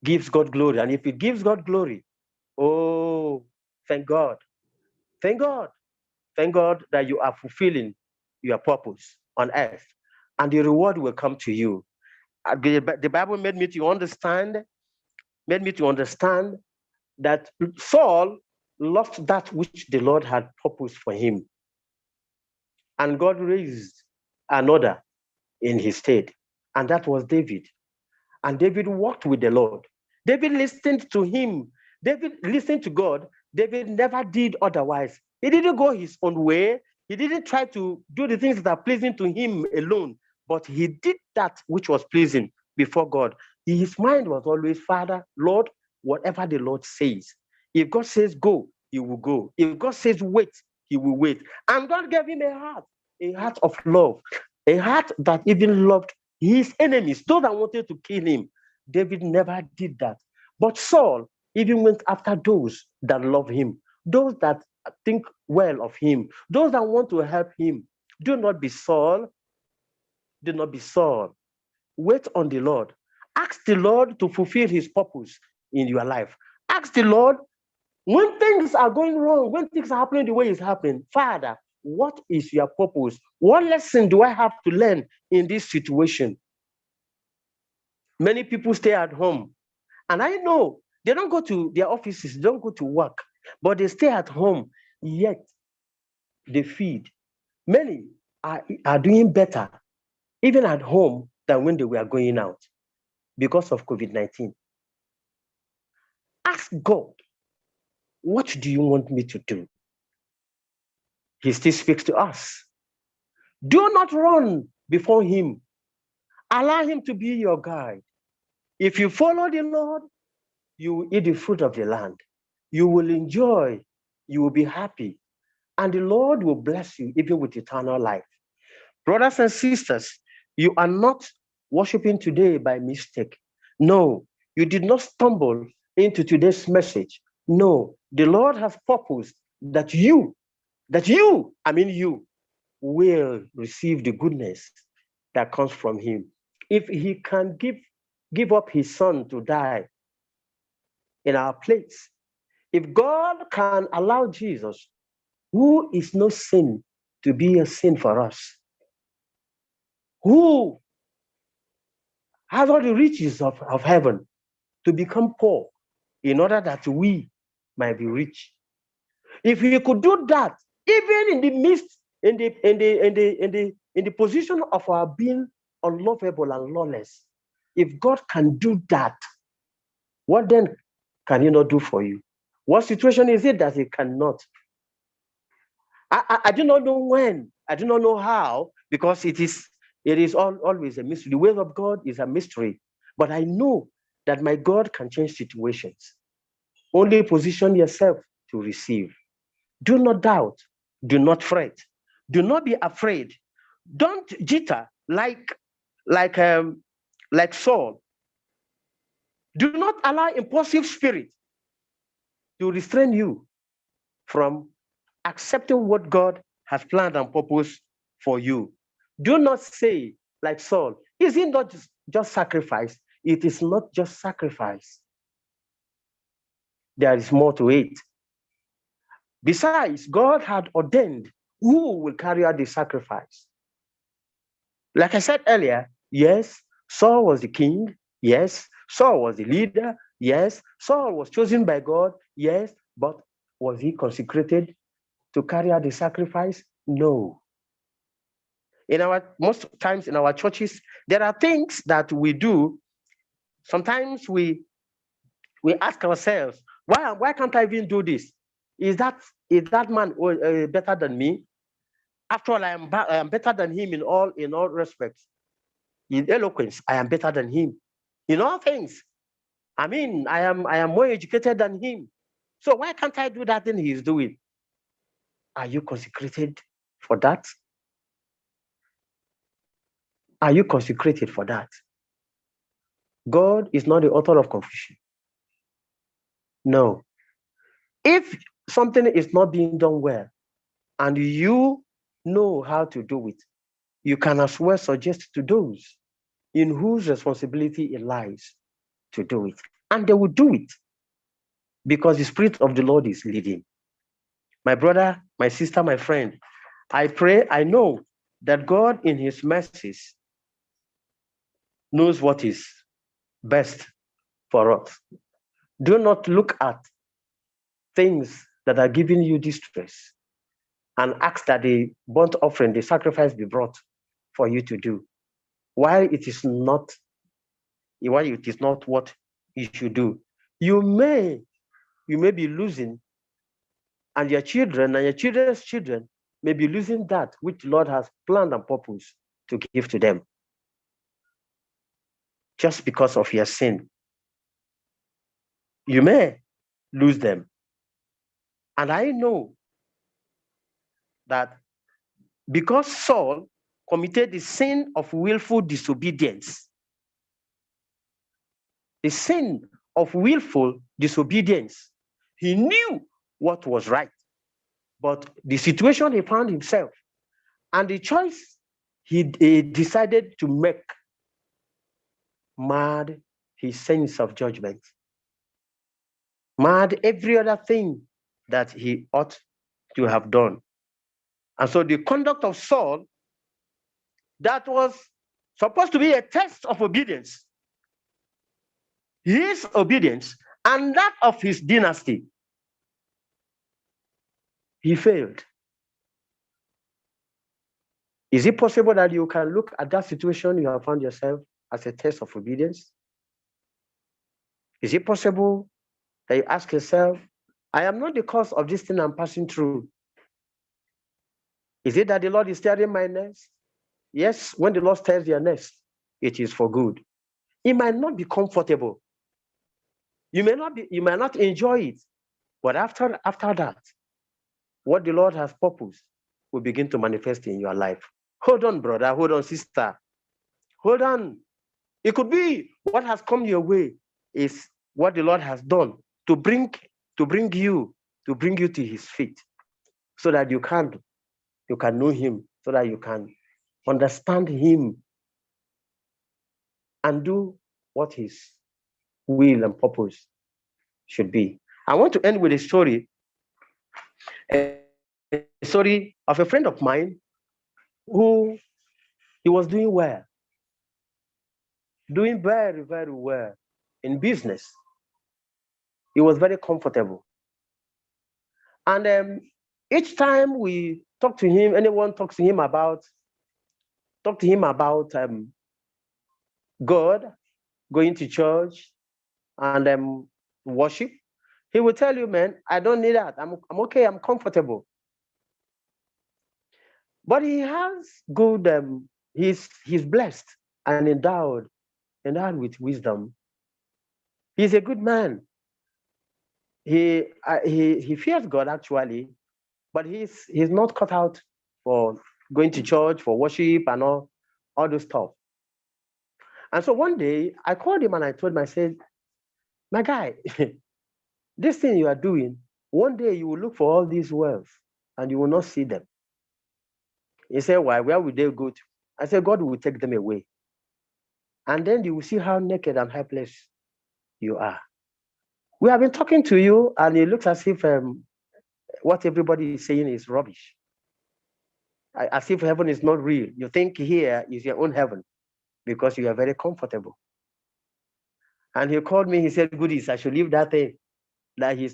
gives God glory. And if it gives God glory, oh, thank God. Thank God. Thank God that you are fulfilling your purpose on earth. And the reward will come to you. The Bible made me to understand that Saul lost that which the Lord had purposed for him. And God raised another in his stead. And that was David. And David walked with the Lord. David listened to him. David listened to God. David never did otherwise. He didn't go his own way. He didn't try to do the things that are pleasing to him alone, but he did that which was pleasing before God. His mind was always, Father, Lord, whatever the Lord says. If God says go, he will go. If God says wait, he will wait. And God gave him a heart of love, a heart that even loved his enemies, those that wanted to kill him. David never did that. But Saul even went after those that love him, those that think well of him, those that want to help him. Do not be Saul. Do not be Saul. Wait on the Lord. Ask the Lord to fulfill his purpose in your life. Ask the Lord, when things are going wrong, when things are happening the way it's happening, Father, what is your purpose? What lesson do I have to learn in this situation? Many people stay at home, and I know they don't go to their offices, they don't go to work, but they stay at home, yet they feed. Many are doing better, even at home, than when they were going out because of COVID-19. Ask God, what do you want me to do? He still speaks to us. Do not run before him. Allow him to be your guide. If you follow the Lord, you will eat the fruit of the land. You will enjoy you will be happy, and the Lord will bless you even with eternal life. Brothers and sisters, you are not worshiping today by mistake. No, you did not stumble into today's message. No, the Lord has purposed that you will receive the goodness that comes from him. If he can give up his son to die in our place, if God can allow Jesus, who is no sin, to be a sin for us, who has all the riches of heaven to become poor in order that we might be rich. If he could do that, even in the midst, in the position of our being unlovable and lawless, if God can do that, what then can he not do for you? What situation is it that he cannot? I do not know when, I do not know how, because it is always a mystery. The will of God is a mystery, but I know that my God can change situations. Only position yourself to receive. Do not doubt. Do not fret. Do not be afraid. Don't jitter like Saul. Do not allow impulsive spirit to restrain you from accepting what God has planned and purposed for you. Do not say like Saul, is it not just sacrifice? It is not just sacrifice. There is more to it. Besides, God had ordained who will carry out the sacrifice. Like I said earlier, yes, Saul was the king. Yes, Saul was the leader. Yes, Saul was chosen by God. Yes, but was he consecrated to carry out the sacrifice? No. Most times in our churches, there are things that we do. Sometimes we ask ourselves, why can't I even do this? Is that man better than me? After all, I am better than him in all respects. In eloquence, I am better than him. In all things, I am more educated than him. So why can't I do that thing he's doing? Are you consecrated for that? Are you consecrated for that? God is not the author of confusion. No. If something is not being done well and you know how to do it, you can as well suggest to those in whose responsibility it lies to do it. And they will do it because the Spirit of the Lord is leading. My brother, my sister, my friend, I know that God in his mercies knows what is best for us. Do not look at things that are giving you distress and ask that the burnt offering, the sacrifice be brought for you to do, while it is not what you should do. You may be losing, and your children and your children's children may be losing that which the Lord has planned and purposed to give to them, just because of your sin. You may lose them. And I know that because Saul committed the sin of willful disobedience, the sin of willful disobedience, he knew what was right, but the situation he found himself and the choice he decided to make marred his sense of judgment, marred every other thing that he ought to have done. And so the conduct of Saul, that was supposed to be a test of obedience, his obedience and that of his dynasty, he failed. Is it possible that you can look at that situation you have found yourself as a test of obedience? Is it possible that you ask yourself, I am not the cause of this thing I'm passing through? Is it that the Lord is stirring my nest? Yes, when the Lord stirs your nest, it is for good. It might not be comfortable. You may not enjoy it, but after that, what the Lord has purposed will begin to manifest in your life. Hold on, brother. Hold on, sister. Hold on. It could be what has come your way is what the Lord has done to bring you to his feet, so that you can know him, so that you can understand him and do what his will and purpose should be. I want to end with a story of a friend of mine who he was doing well, doing very, very well in business. He was very comfortable. And each time we talk to him, anyone talks to him about God, going to church and worship, he will tell you, man, I don't need that. I'm okay, I'm comfortable. But he has good, he's blessed and endowed with wisdom. He's a good man. He fears God actually, but he's not cut out for going to church, for worship and all those stuff. And so one day I called him and I told him, I said, my guy, this thing you are doing, one day you will look for all these wealth and you will not see them. He said, why? Where will they go to? I said, God will take them away. And then you will see how naked and helpless you are. We have been talking to you and it looks as if what everybody is saying is rubbish. As if heaven is not real. You think here is your own heaven because you are very comfortable. And he called me, he said, goodies, I should leave that thing. That he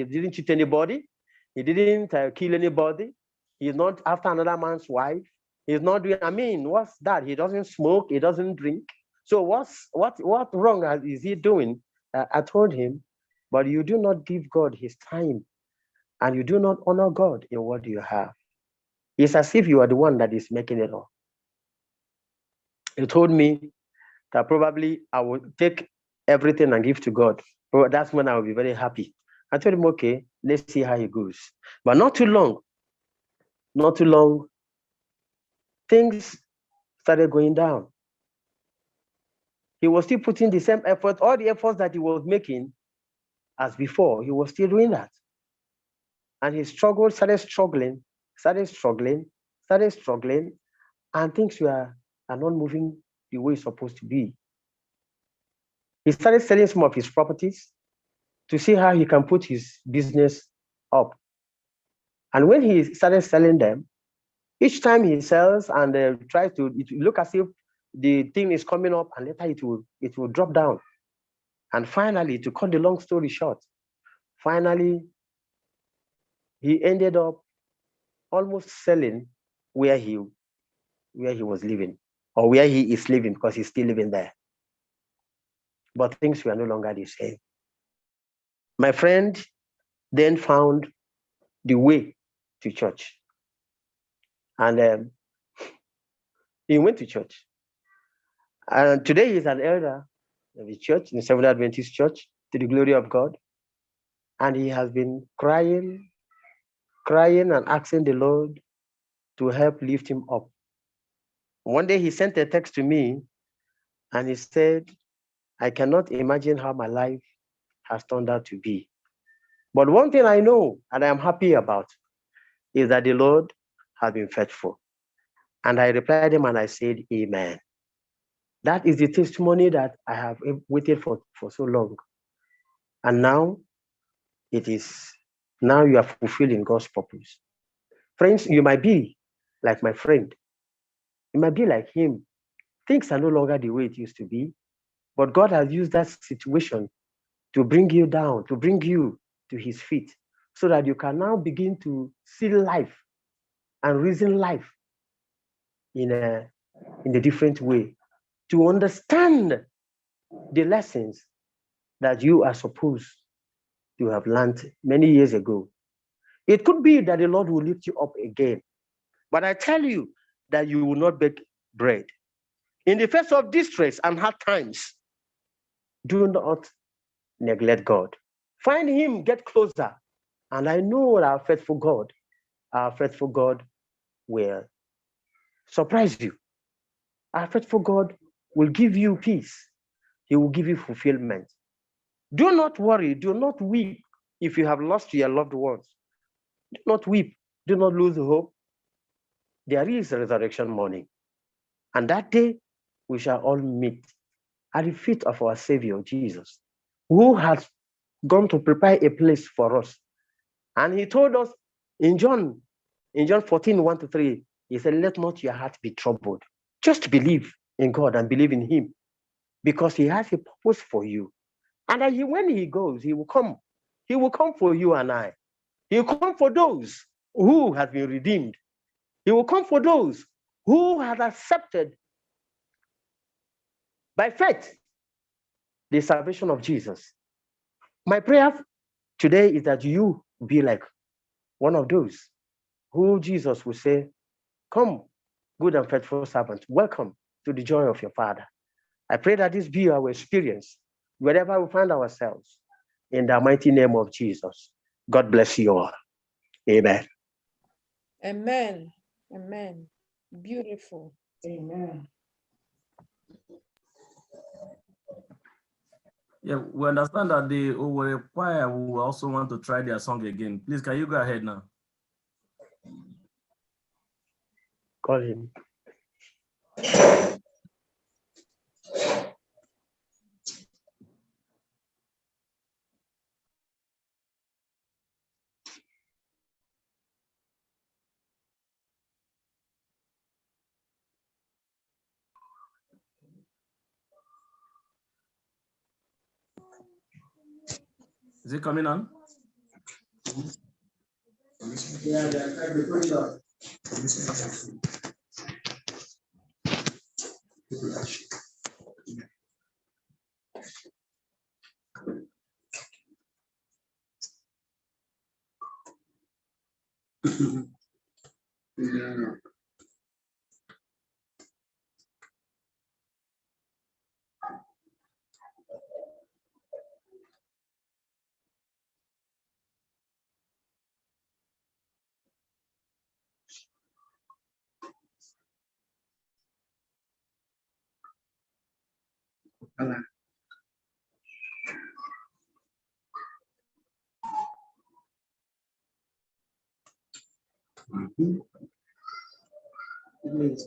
didn't cheat anybody. He didn't kill anybody. He's not after another man's wife. He's not doing, what's that? He doesn't smoke, he doesn't drink. So what wrong is he doing? I told him, but you do not give God his time and you do not honor God in what you have. It's as if you are the one that is making it all. He told me that probably I will take everything and give to God. Well, that's when I will be very happy. I told him, okay, let's see how it goes. But not too long, things started going down. He was still putting the same effort, all the efforts that he was making as before, he was still doing that. And he started struggling, and things are not moving the way it's supposed to be. He started selling some of his properties to see how he can put his business up. And when he started selling them, each time he sells and tries to look as if the thing is coming up, and later it will drop down. And finally, to cut the long story short, finally, he ended up almost selling where he was living, or where he is living, because he's still living there. But things were no longer the same. My friend then found the way to church. And he went to church. And today he's an elder of the church, in the Seventh Adventist Church, to the glory of God. And he has been crying and asking the Lord to help lift him up. One day he sent a text to me and he said, I cannot imagine how my life has turned out to be. But one thing I know and I am happy about is that the Lord has been faithful. And I replied him and I said, amen. That is the testimony that I have waited for so long. And now now you are fulfilling God's purpose. Friends, you might be like my friend. You might be like him. Things are no longer the way it used to be, but God has used that situation to bring you down, to bring you to his feet, so that you can now begin to see life and reason life in a different way, to understand the lessons that you are supposed to have learned many years ago. It could be that the Lord will lift you up again, but I tell you that you will not beg bread. In the face of distress and hard times, do not neglect God. Find him, get closer, And I know that our faithful God will surprise you. Our faithful God will give you peace. He will give you fulfillment. Do not worry. Do not weep if you have lost your loved ones. Do not weep. Do not lose hope. There is a resurrection morning. And that day, we shall all meet at the feet of our Savior, Jesus, who has gone to prepare a place for us. And he told us in John 14, 1-3, he said, let not your heart be troubled. Just believe in God and believe in him, because he has a purpose for you. And when he goes, he will come. He will come for you and I. He will come for those who have been redeemed. He will come for those who have accepted by faith the salvation of Jesus. My prayer today is that you be like one of those who Jesus will say, come, good and faithful servant, welcome to the joy of your Father. I pray that this be our experience wherever we find ourselves, in the mighty name of Jesus. God bless you all. Amen. Amen. Amen. Beautiful. Amen. Yeah, we understand that the Owerri choir will also want to try their song again. Please, can you go ahead now? Call him. Is it coming on?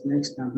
Next time,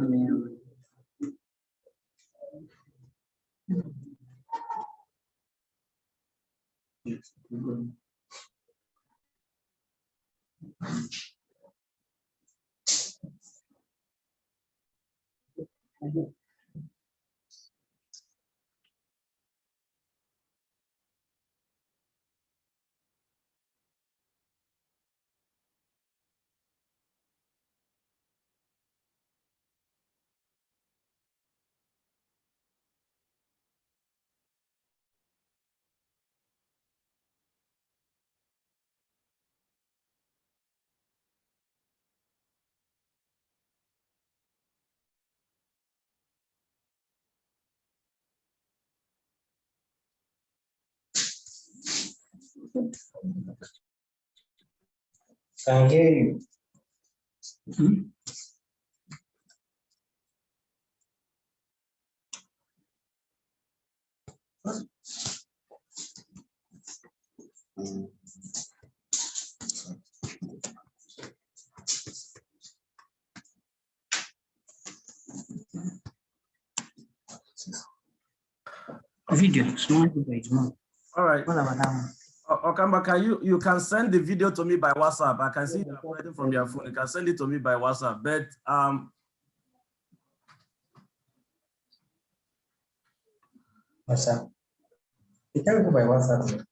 Can hear you. Video, small video. All right. Okamba, you can send the video to me by WhatsApp. I can see it operating from your phone. You can send it to me by WhatsApp. But WhatsApp. You can go by WhatsApp.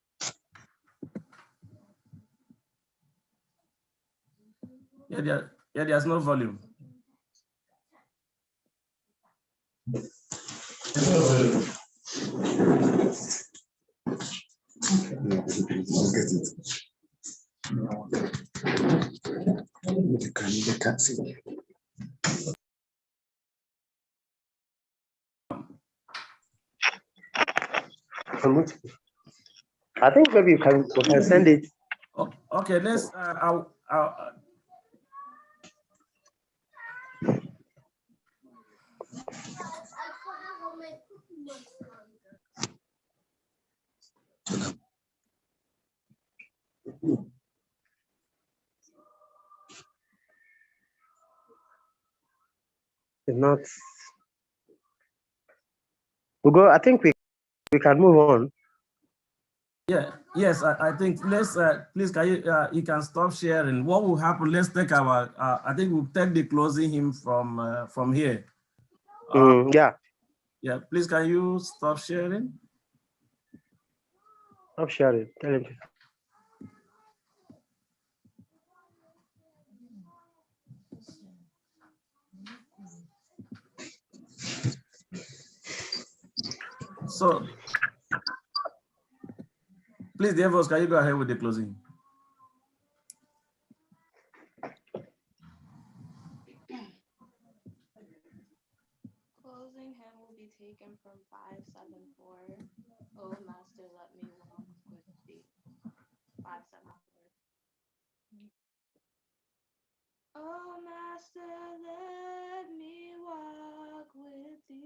yeah, there's no volume. I think maybe we can send it Okay, let's. Not. We go. I think we can move on. Yeah. Yes. I think let's. Please, can you can stop sharing. What will happen? Let's take our. I think we'll take the closing hymn from here. Yeah. Yeah. Please, can you stop sharing? Stop sharing. Tell him. So, please, Devos, can you go ahead with the closing? Closing hymn will be taken from 574. Oh, Master, let me walk with thee. 574. Oh, Master, let me walk with thee.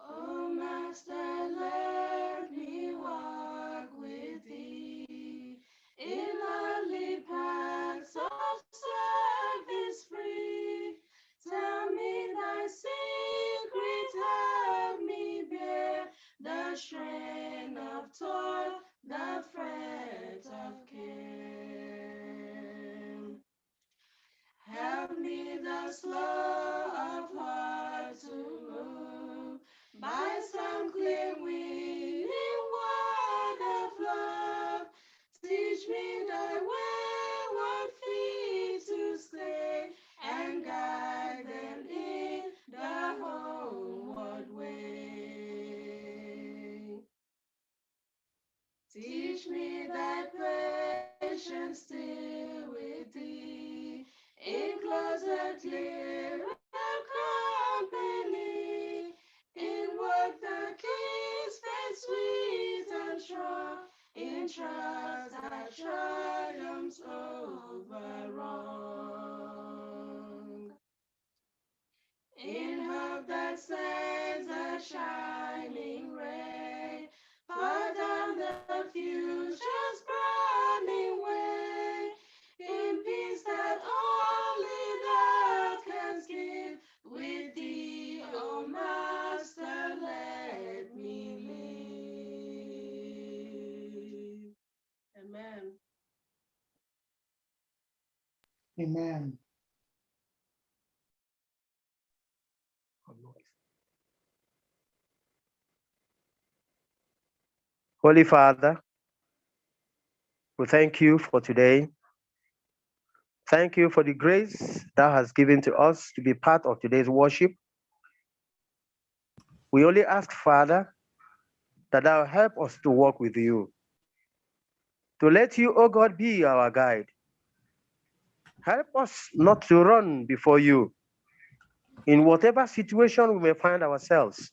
Oh, Master, let me walk with thee in lovely paths of service free. Tell me thy secret, help me bear the strain of toil, the fret of care. Help me the slow of heart to move by some clear winning word of love. Teach me thy wayward feet to stay and guide them in the homeward way. Teach me thy patience still with thee, in closer, clearer company, in work the King's faith sweet and strong, in trust that triumphs over wrong, in hope that sends a shining ray, far down the future's burning way, in peace that only thou canst give, with thee, O Master, let me live. Amen. Amen. Holy Father, we thank you for today. Thank you for the grace that has given to us to be part of today's worship. We only ask, Father, that thou help us to walk with you, to let you, O God, be our guide. Help us not to run before you in whatever situation we may find ourselves,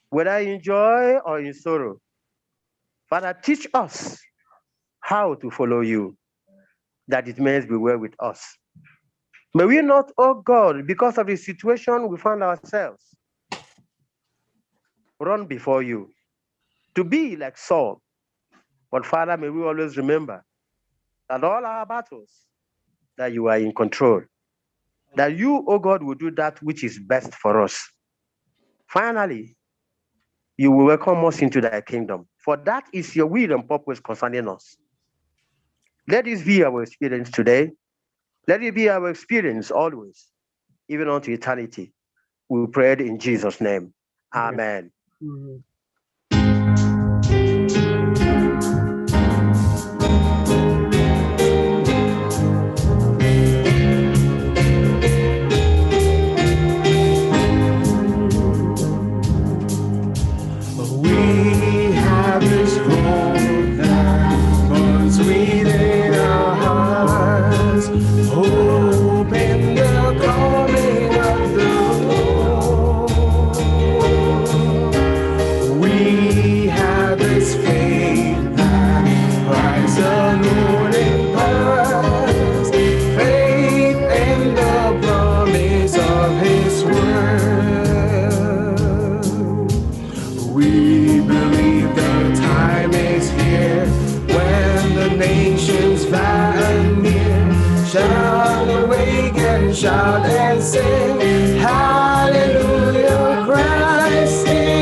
whether in joy or in sorrow. Father, teach us how to follow you, that it may be well with us. May we not, oh God, because of the situation we find ourselves, run before you to be like Saul. But Father, may we always remember that all our battles, that you are in control, that you, oh God, will do that which is best for us. Finally, you will welcome us into thy kingdom, for that is your will and purpose concerning us. Let this be our experience today. Let it be our experience always, even unto eternity. We pray in Jesus' name. Amen. Mhm. We have this hope that burns within our hearts, hope in the coming of the Lord. sing hallelujah, Christ King.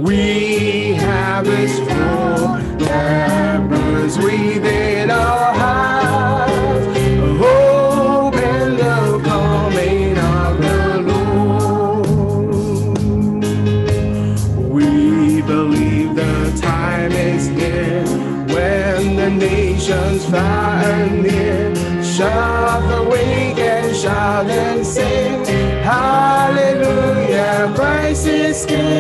We have this hope that burns within our hearts, hope in the coming of the Lord. We believe the time is near when the nations far and near shall awake and shout and sing hallelujah, Christ is King.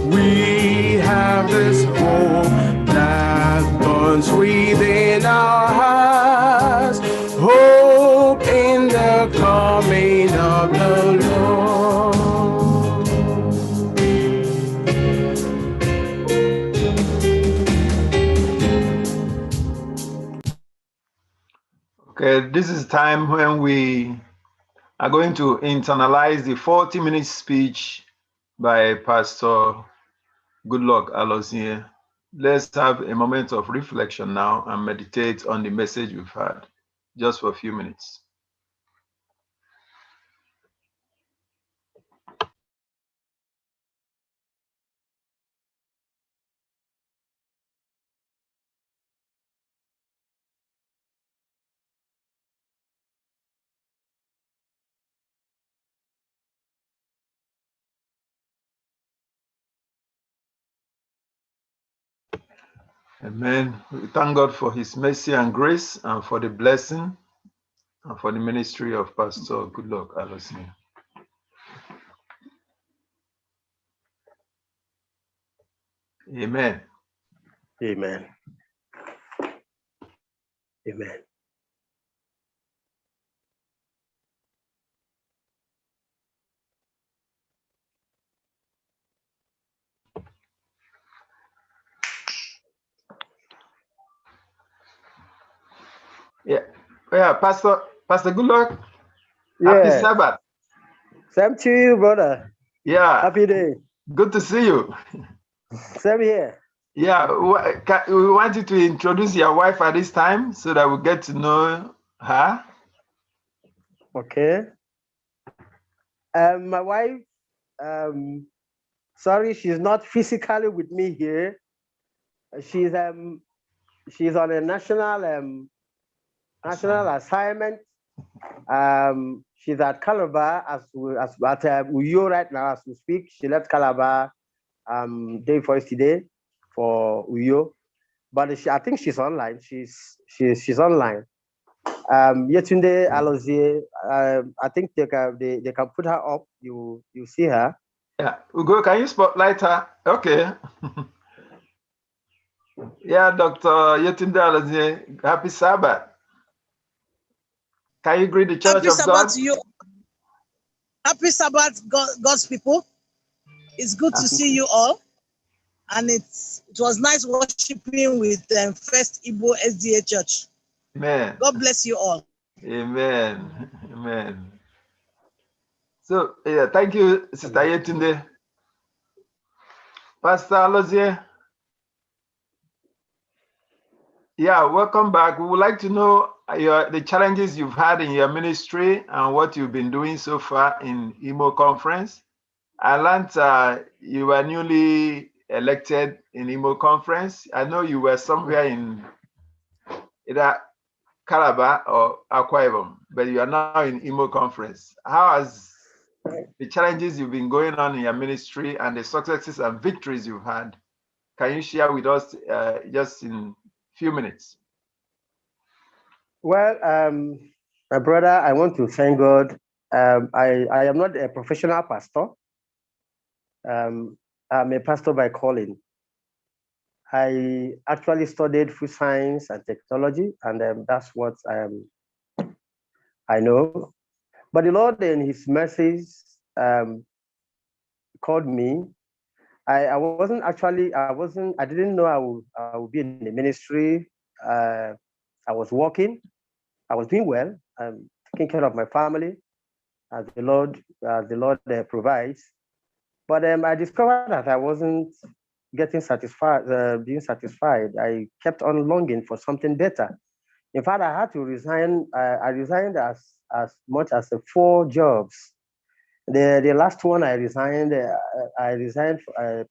We have this hope that burns within our hearts, hope in the coming of the Lord. Okay, this is time when we are going to internalize the 40-minute speech by Pastor Goodluck Alozie. Let's have a moment of reflection now and meditate on the message we've heard, just for a few minutes. Amen. We thank God for his mercy and grace and for the blessing and for the ministry of Pastor Goodluck Alozie. Amen. Amen. Amen. Yeah, Pastor Goodluck. Yeah. Happy Sabbath. Same to you, brother. Yeah. Happy day. Good to see you. Same here. Yeah, we want you to introduce your wife at this time so that we get to know her. Okay. My wife, sorry, she's not physically with me here. She's on a national assignment. She's at Calabar at Uyo right now as we speak. She left Calabar day before yesterday for Uyo, but I think she's online. She's online. Yetunde Alozie, I think they can put her up. You see her. Yeah, Ugo, can you spotlight her? Okay. Yeah, Dr. Yetunde Alozie, happy Sabbath. Can you greet the Church Happy of Sabbath God? to you. Happy Sabbath, God's people. It's good to see you all. And it was nice worshiping with FirstIgbo SDA Church. Amen. God bless you all. Amen. Amen. So, yeah, thank you, Sister Yetunde. Pastor Alozie. Yeah, welcome back. We would like to know the challenges you've had in your ministry and what you've been doing so far in Imo Conference. I learned you were newly elected in Imo Conference. I know you were somewhere in either Calabar or Akwa Ibom, but you are now in Imo Conference. How has the challenges you've been going on in your ministry and the successes and victories you've had, can you share with us just in a few minutes? Well, my brother, I want to thank God. I am not a professional pastor. I'm a pastor by calling. I actually studied food science and technology, and that's what I know. But the Lord, in His mercies, called me. I didn't know I would be in the ministry. I was working. I was doing well. I'm taking care of my family, as the Lord provides. But I discovered that I wasn't being satisfied. I kept on longing for something better. In fact, I had to resign. I resigned as much as 4 jobs. The last one I resigned at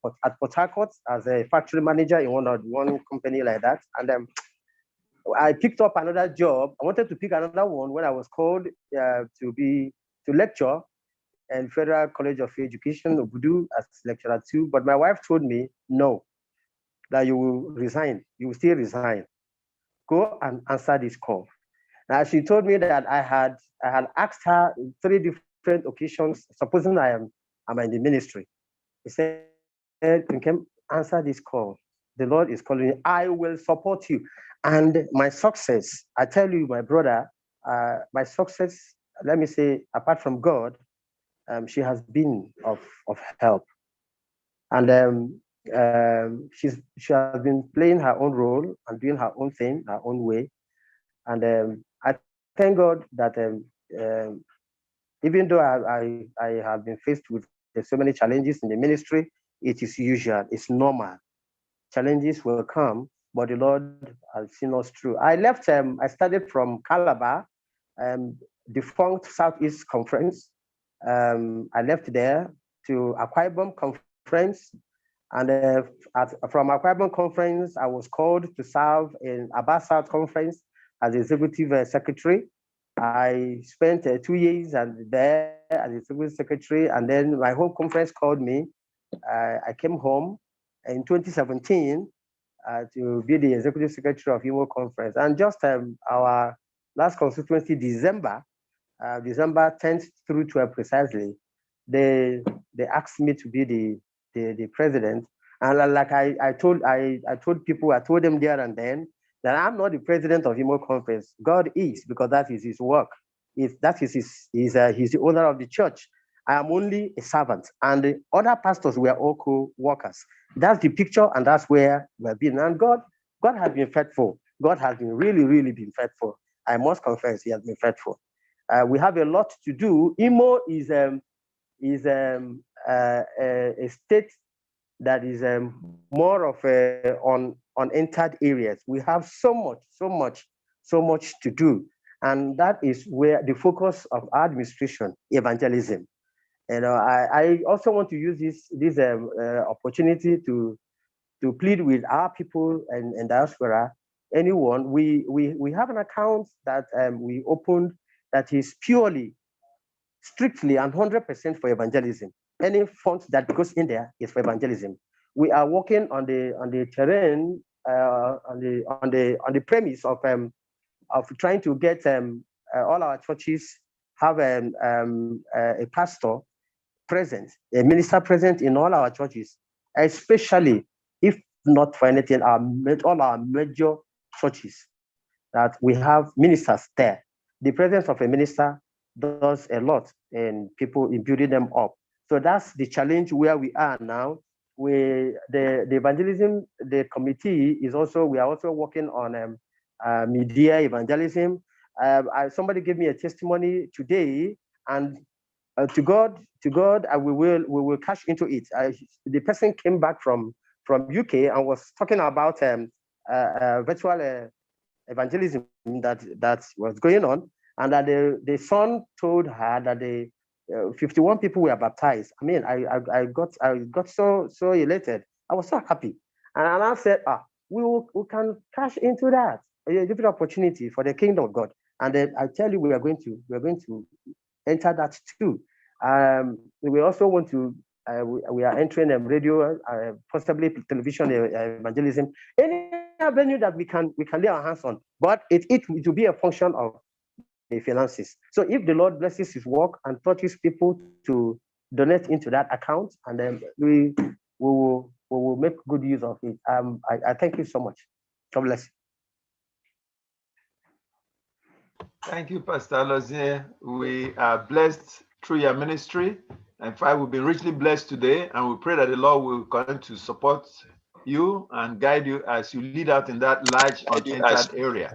Port Harcourt as a factory manager in one company like that. And I picked up another job. I wanted to pick another one when I was called to lecture in Federal College of Education, Obudu, as lecturer 2. But my wife told me, no, that you will resign. You will still resign. Go and answer this call. Now, she told me that I had asked her 3 different occasions, supposing I'm in the ministry. He said, you can answer this call. The Lord is calling you. I will support you. And my success, I tell you, my brother, my success, let me say, apart from God, she has been of help. And she has been playing her own role and doing her own thing, her own way. And I thank God that even though I have been faced with so many challenges in the ministry, it is usual, it's normal. Challenges will come, but the Lord has seen us through. I left, I started from Calabar, defunct Southeast Conference. I left there to Akwa Ibom Conference. And from Akwa Ibom Conference, I was called to serve in Aba South Conference as executive secretary. I spent 2 years there as executive secretary, and then my home conference called me. I came home in 2017 to be the executive secretary of Imo Conference. And just our last constituency, December 10th through 12th precisely, they asked me to be the president. And like I told people, I told them there and then that I'm not the president of Imo Conference. God is, because that is his work. He's the owner of the church. I am only a servant, and the other pastors were all co-workers. That's the picture, and that's where we've been. And God has been faithful. God has been really, really been faithful. I must confess, he has been faithful. We have a lot to do. Imo is a state that is more of unentered areas. We have so much to do, and that is where the focus of our administration, evangelism. I also want to use this opportunity to plead with our people and diaspora. Anyone, we have an account that we opened that is purely, strictly, and 100% for evangelism. Any fund that goes in there is for evangelism. We are working on the terrain, on the premise of trying to get all our churches have a pastor present, a minister present in all our churches, especially, if not for anything, all our major churches, that we have ministers there. The presence of a minister does a lot in people, in building them up. So that's the challenge where we are now. The evangelism, the committee is also, we are also working on media evangelism. Somebody gave me a testimony today, and to God, we will cash into it. The person came back from UK and was talking about virtual evangelism that was going on, and that the son told her that 51 people were baptized. I mean, I got so elated. I was so happy, and I said, we can cash into that. A different opportunity for the kingdom of God. And then I tell you, we are going to enter that too. We also want to. We are entering radio, possibly television evangelism. Any avenue that we can lay our hands on, but it will be a function of the finances. So if the Lord blesses his work and touches people to donate into that account, and then we will make good use of it. I thank you so much. God bless you. Thank you, Pastor Lozier. We are blessed through your ministry. In fact, we've been richly blessed today, and we pray that the Lord will continue to support you and guide you as you lead out in that large unentered area.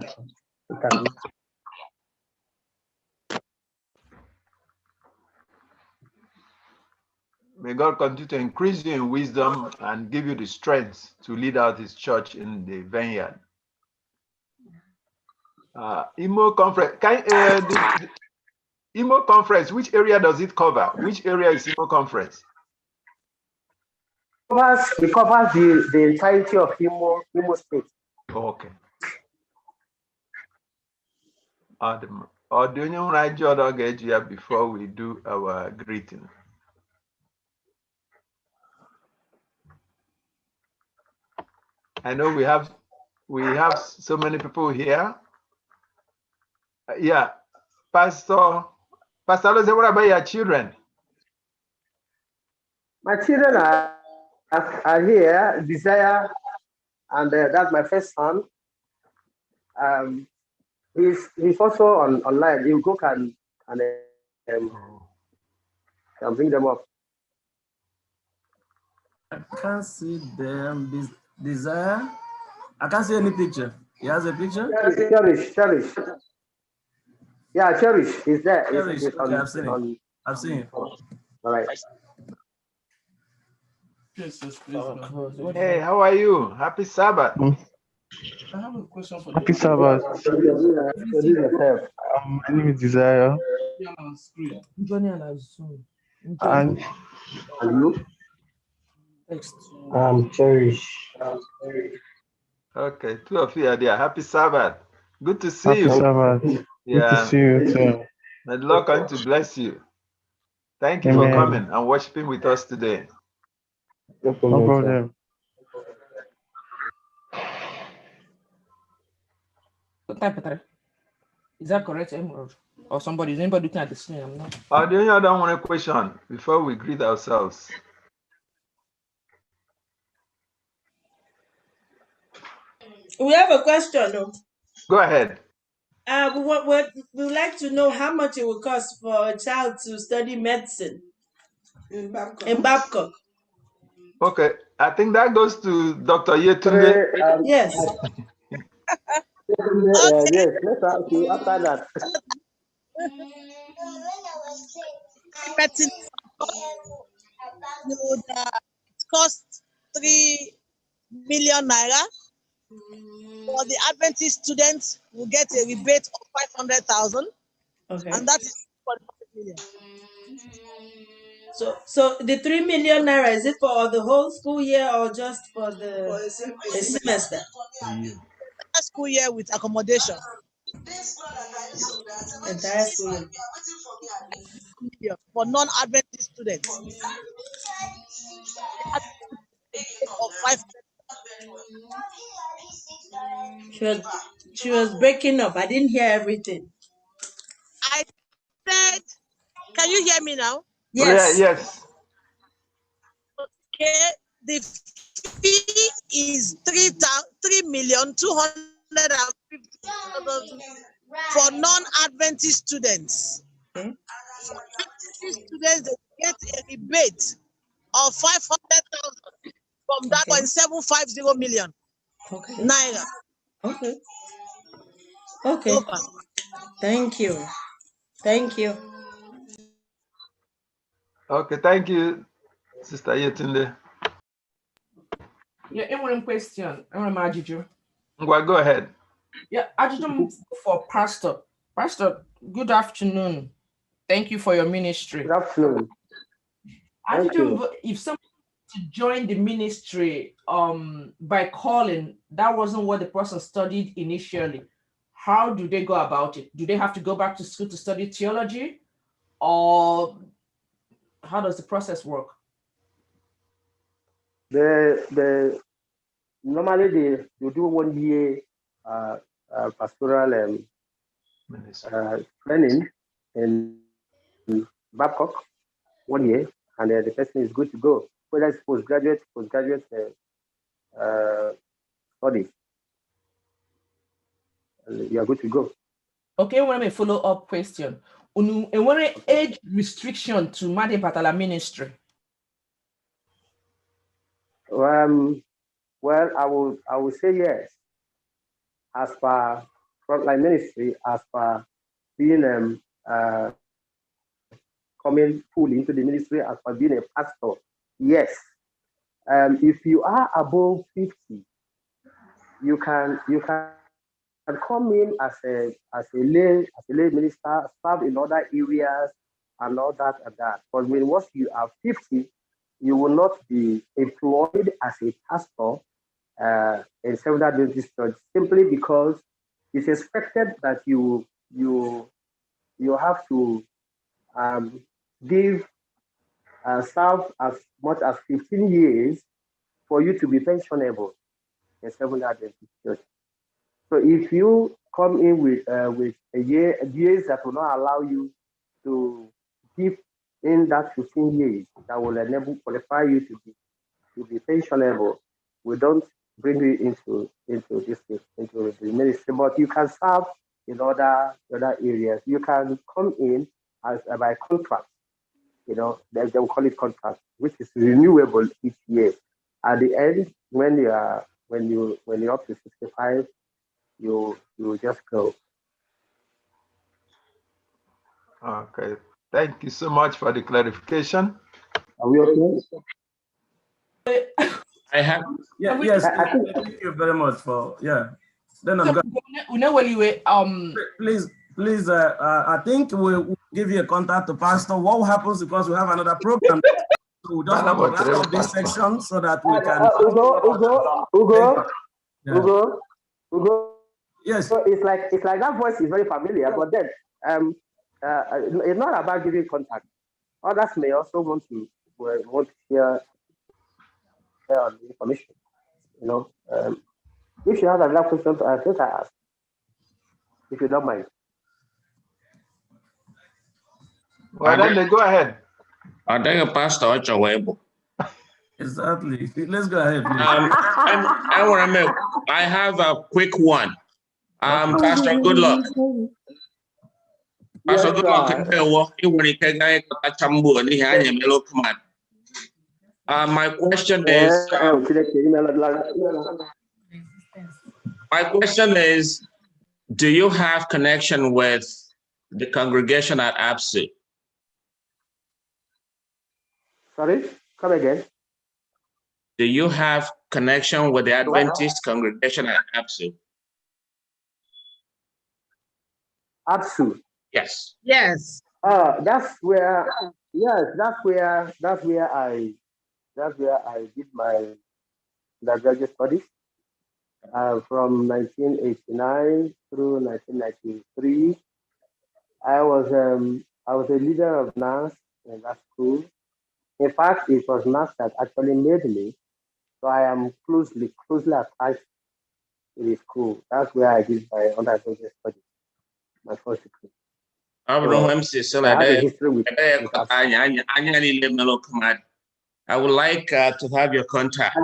May God continue to increase you in wisdom and give you the strength to lead out his church in the vineyard. Imo conference. The Imo conference, which area does it cover? Which area is Imo conference? It covers the entirety of Imo State. Okay. Before we do our greeting. I know we have so many people here. Yeah, Pastor Lose, what about your children? My children are here, Desire, and that's my first son. He's also online. You go can bring them up. I can't see them. Desire. I can't see any picture. He has a picture? Cherish. Yeah, Cherish. He's there. Cherish. He's Okay, I've seen him. I've seen him. All right. Hey, how are you? Happy Sabbath. I have a question for Happy Sabbath. My name is Desire. And you? Cherish. Okay, two of you are there. Happy Sabbath. Good to see Happy you. Sabbath. Yeah. Good to see you too. May the Lord continue to bless you. Thank you Amen. for coming and worshiping with us today. No problem. Is that correct, Emerald? Or is anybody looking at the screen? I'm not. Do you don't want a question before we greet ourselves? We have a question, though. Go ahead. We would like to know how much it will cost for a child to study medicine in Babcock. Okay, I think that goes to Dr. Yetunde. Yes. Yes, let's ask you after that. It cost 3 million naira. For the Adventist students, will get a rebate of 500,000. Okay. And that is 1 million. So the 3 million naira, is it for the whole school year or just for a semester? A school year with accommodation. Entire school year for non-Adventist students. Of 5. She was breaking up. I didn't hear everything. I said, can you hear me now? Yes. Yeah, yes. Okay, the fee is 3,250,000 for non-Adventist students. Okay. For Adventist students, they get a rebate of 500,000 from that 1.750 million naira. Okay. Okay. Thank you. Thank you. Okay, thank you, Sister Yetunde. Yeah, one question. Go ahead. Yeah, Ajujum for Pastor. Pastor, good afternoon. Thank you for your ministry. Good afternoon. Ajujum, if someone to join the ministry by calling, that wasn't what the person studied initially. How do they go about it? Do they have to go back to school to study theology, or how does the process work? Normally you do 1 year pastoral training in Babcock, 1 year, and the person is good to go. Whether it's postgraduate studies, you are good to go. Okay, well, a follow-up question. And what age restriction to Madi Patala ministry? Well, I will say yes. As per frontline ministry, as per being coming fully into the ministry, as per being a pastor, yes. If you are above 50, you can can come in as a lay minister, serve in other areas and all that and that. But when once you are 50, you will not be employed as a pastor in Seventh-day Adventist Church simply because it's expected that you have to serve as much as 15 years for you to be pensionable in Seventh-day Adventist Church. So if you come in with years that will not allow you to give in that 15 years that will qualify you to be pensionable, we don't bring you into the ministry. But you can serve in other areas. You can come in as by contract. They will call it contract, which is renewable each year. At the end, when you're up to 65, you just go. Okay. Thank you so much for the clarification. Are we okay? I have. Yeah, yes. Thank you very much for Then I'm going. Please. I think we'll give you a contact to Pastor. What happens because we have another program? So we'll just wrap up this section so that we can. Ugo. Yes. So it's like that voice is very familiar, but then it's not about giving contact. Others may also want to hear the information. If you have another question to ask, if you don't mind. Well, then go ahead. I think a pastor at your web. Exactly. Let's go ahead, please. I have a quick one. Pastor, good luck. Pastor, good luck. My question is, do you have connection with the congregation at APSU? Sorry, come again. Do you have connection with the Adventist congregation at APSU? APSU. Yes. Yes. That's where I did my undergraduate studies from 1989 through 1993. I was a leader of NAS in that school. In fact, it was NAS that actually made me, so I am closely attached to the school. That's where I did my undergraduate studies, my first degree. I would like to have your contact.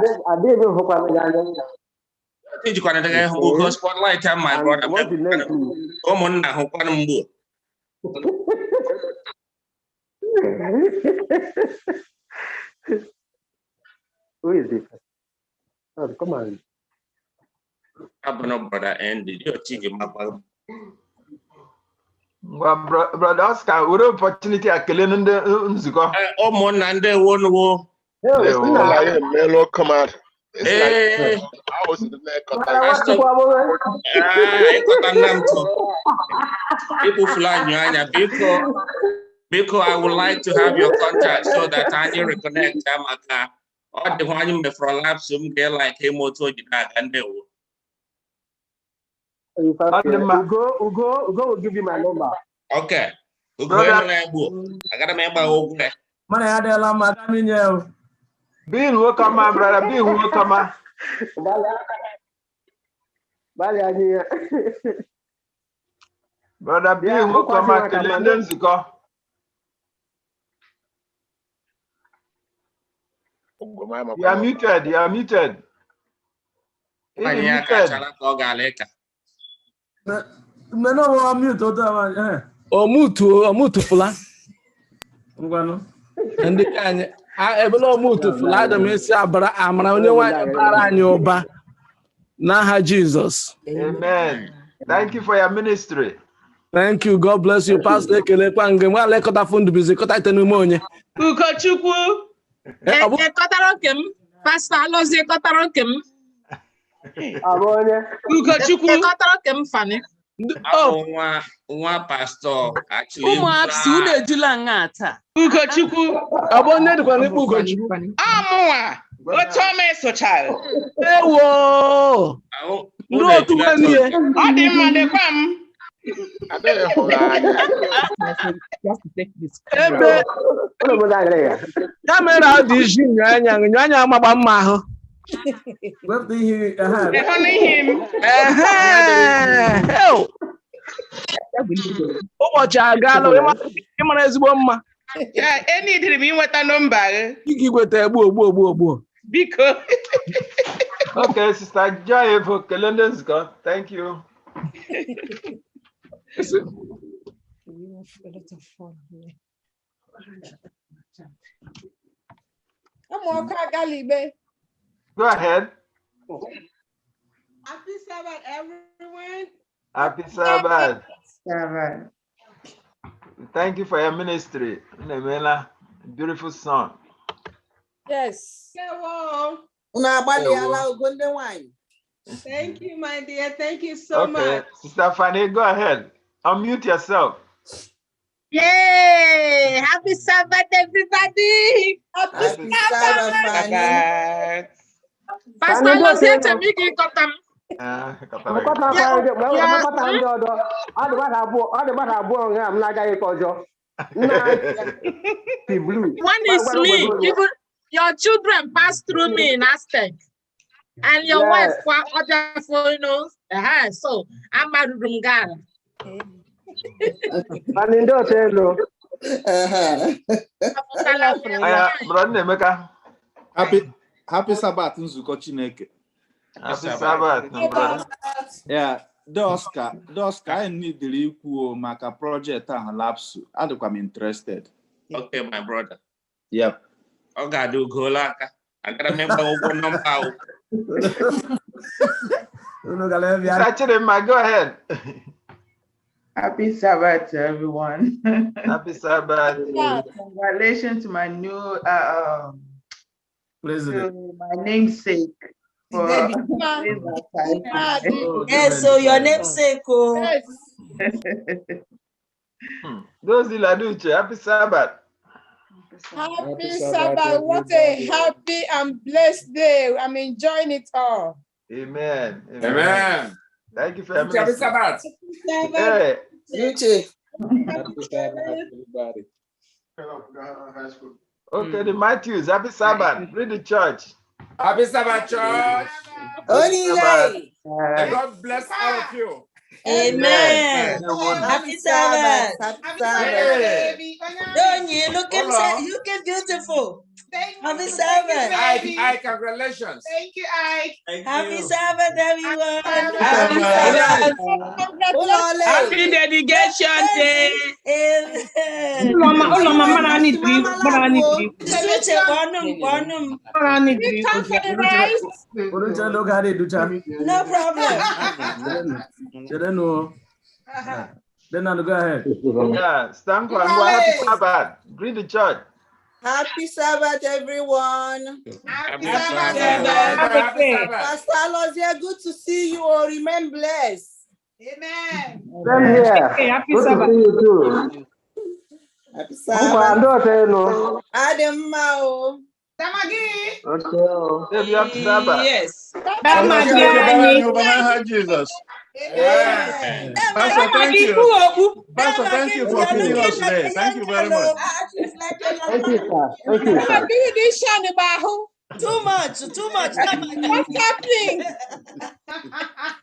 Spotlight my brother. Who is this? Oh, come on. Brother Andy, Well, brother Oscar, what opportunity are killing in the Unzuko? Mellow command. Hey, I was in the neck of people flying because I would like to have your contact so that I can reconnect Amaka. Or the one you from lab some girl like him or to and they will. Ugo will give you my number. Okay. Ugo, I got a member over there. Bill, welcome, my brother. Bill, welcome. Brother Bill, welcome. You are muted. You are muted. Omutufula. Ndị anyị ebele omutufula Adam esi abara amara onye nwanyị bara anyị ụba n'aha Jesus. Amen. Thank you for your ministry. Thank you. God bless you, Pastor. Ekelekwa nge nwa lekọta fundu bizi kọta ite n'ume onye. Ugochukwu. Ekọtara oke m. Pastor Alozie ekọtara oke m. Ugochukwu. Nwa pastor actually. Ugochukwu. Amụwa. Otome sochal. Ewo. Ndị otu ọ dị mma dịkwa m. Ebe kamera dị iji nyanya amagba mma ahụ. Ụbọchị agaala ịmara ezigbo mma. Enidiri m inweta nọmba gị. Ị gweta gbuo. Biko. Okay, Sister Joy for Kalenders. Thank you. Go ahead. Happy Sabbath, everyone. Happy Sabbath. Sabbath. Thank you for your ministry. Nemela, beautiful song. Yes. Thank you, my dear. Thank you so much. Sister Fanny, go ahead. Unmute yourself. Yay! Happy Sabbath, everybody! Happy Sabbath, Fanny. Pastor Loseta Miki Kotam. One is me. Even your children pass through me in Aztec. And your wife for other foreigners. So I'm a Rungar. Happy Sabbath, Nzuko Chineke. Happy Sabbath, brother. Yeah, Doska, I need the equal maka project and lapse. I'm interested. Okay, my brother. Yep. Okay, do go like I gotta remember what number. Go ahead. Happy Sabbath to everyone. Happy Sabbath. Congratulations to my new President. to my namesake. Yes, so your namesake. Yes. Those Iladuche, happy Sabbath. Happy Sabbath. What a happy and blessed day. I'm enjoying it all. Amen. Amen. Thank you for your Happy Sabbath. Hey. You too. Happy Sabbath, everybody. Okay, the Matthews, happy Sabbath. Read the church. Happy Sabbath, church. Holy day. God bless all of you. Amen. Happy Sabbath. Happy Sabbath, baby. Don't you looking beautiful? Happy Sabbath. Ike, congratulations. Thank you, Ike. Happy Sabbath, everyone. Happy Sabbath. Happy dedication day. Amen. No problem. Then I'll go ahead. Yeah, stand for happy Sabbath. Greet the church. Happy Sabbath, everyone. Happy Sabbath. Pastor Lozia, good to see you. Or remain blessed. Amen. Same here. Happy Good Sabbath. to see you too. Happy Sabbath. Adam Mao. Tamagi. Okay. Happy Sabbath. Yes. Jesus. Amen. Pastor, thank you. Pastor, thank you for feeding us today. Thank you very much. Thank you, sir. Thank you, sir. Too much. What's happening?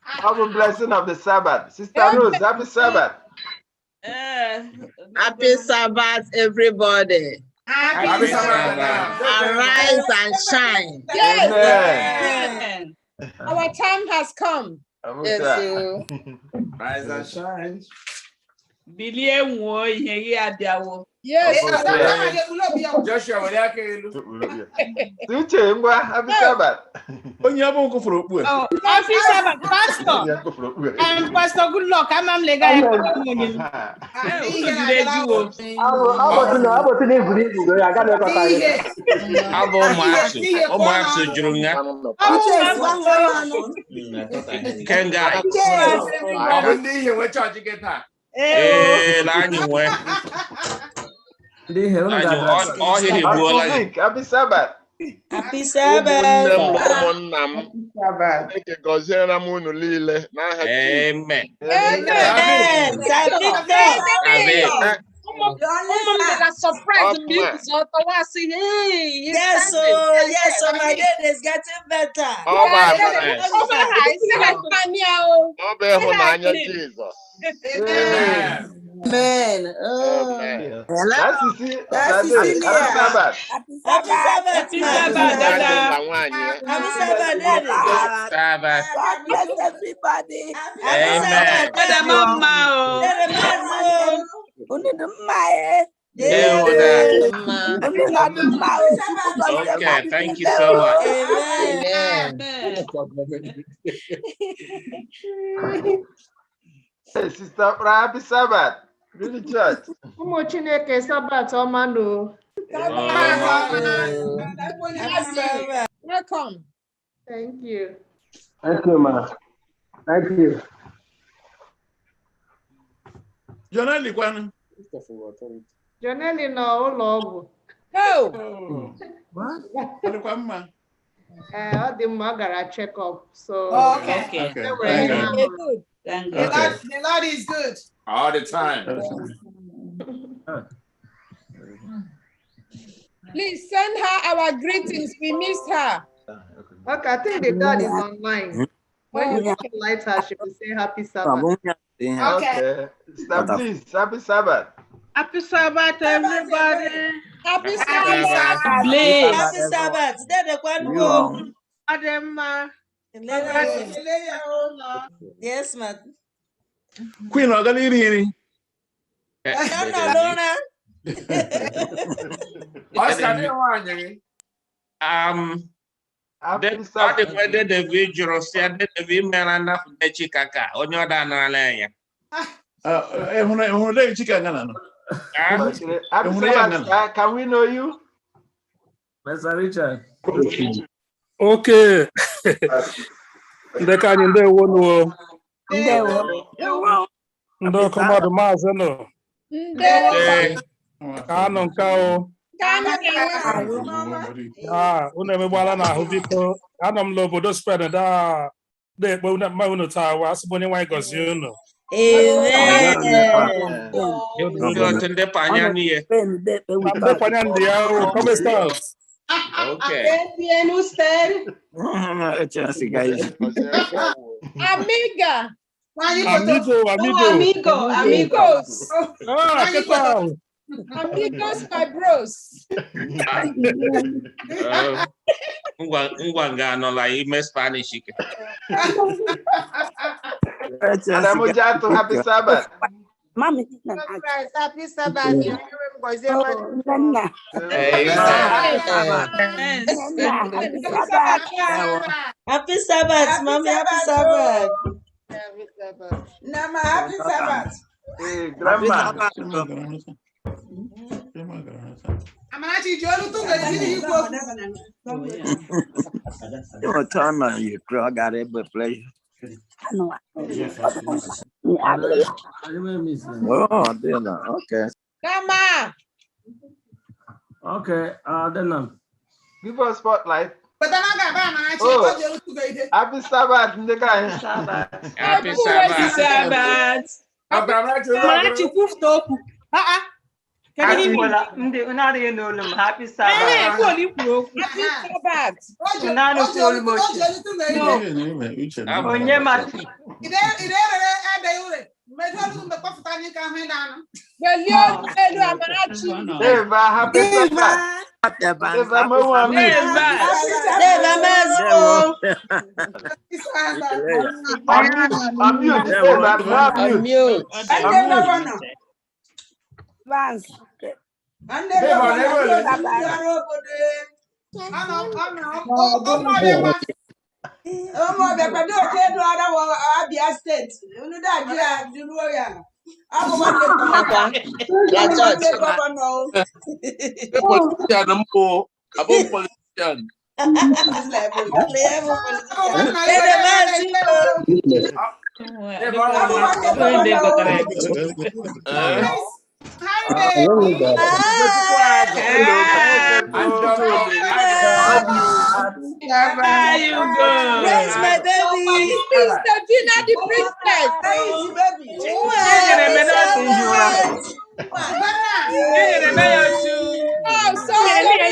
Have a blessing of the Sabbath. Sister Rose, happy Sabbath. Happy Sabbath, everybody. Happy Sabbath. Arise and shine. Yes. Amen. Our time has come. Yes, Rise and shine. Bilie nwo ihe ya diawo. Yes. Joshua wale ake elu. Uche ngwa happy Sabbath. Onye abụ nkufuru okpu. Happy Sabbath, Pastor. Pastor, good luck. I'm lega. Kengai. Happy Sabbath. Happy Sabbath. Amen. Surprise me. Yes, so my day is getting better. Amen. That's Happy Sabbath. Happy Sabbath. Sabbath. God bless everybody. Amen. Okay, thank you so much. Hey, Sister, happy Sabbath. Really church. Welcome. Thank you. Thank you, ma. Thank you. Jonali kwanu. Jonali no ụlọ No. What? Ọ dị mma, gara check up. So Okay. Good. The Lord is good. All the time. Please send her our greetings. We missed her. Okay, I think the dad is online. When you light her, she will say happy Sabbath. Okay. Please, happy Sabbath. Happy Sabbath, everybody. Happy Sabbath. Happy Sabbath. Yes, ma'am. Queen Ogaliri. The individual said that the women are not the chicaca, or not an alaya. Can we know you? Mr. Richard. Okay. The kind in there one. No, come out the mass, no. Canon cow. Unebala na hubiko. Adam lobo do spread that. They won't have my tower. I suppose you want to go. Amen. Come start. Okay. Amiga. Amigos. Ah, ¿qué tal? Amigos, my bros. No like me Spanish. Happy Sabbath. Mommy, happy Sabbath. Happy Sabbath, Mommy. Happy Sabbath. Nama, happy Sabbath. Hey, Grandma. You got it, but play. Oh, dinner. Okay. Grandma. Okay, then give us spotlight. Oh, happy Sabbath, Happy Sabbath. Happy Vance. And State. Where's my baby? Mr. Gina, the princess. Oh, so the only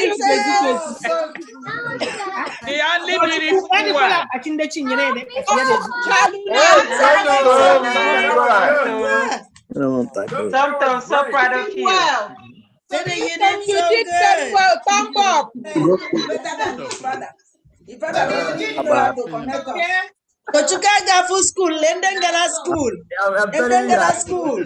beautiful one. I'm so proud of you. You did very well. Thumb up. Kochuka full school, London Gala school. London Gala school.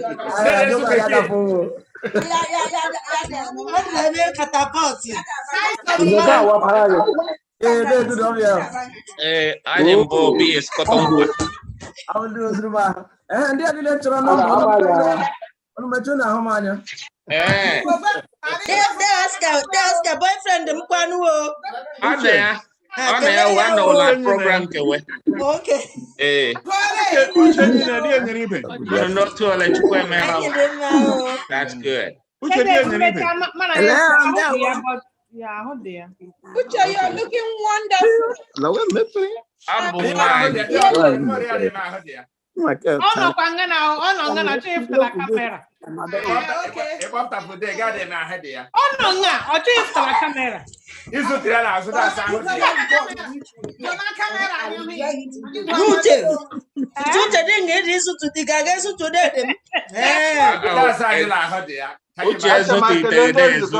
I am Bobby Scotland. I will do Zuma. And the other lecturer, no, There's a boyfriend. One program. Okay. That's good. Uche, you're looking wonderful.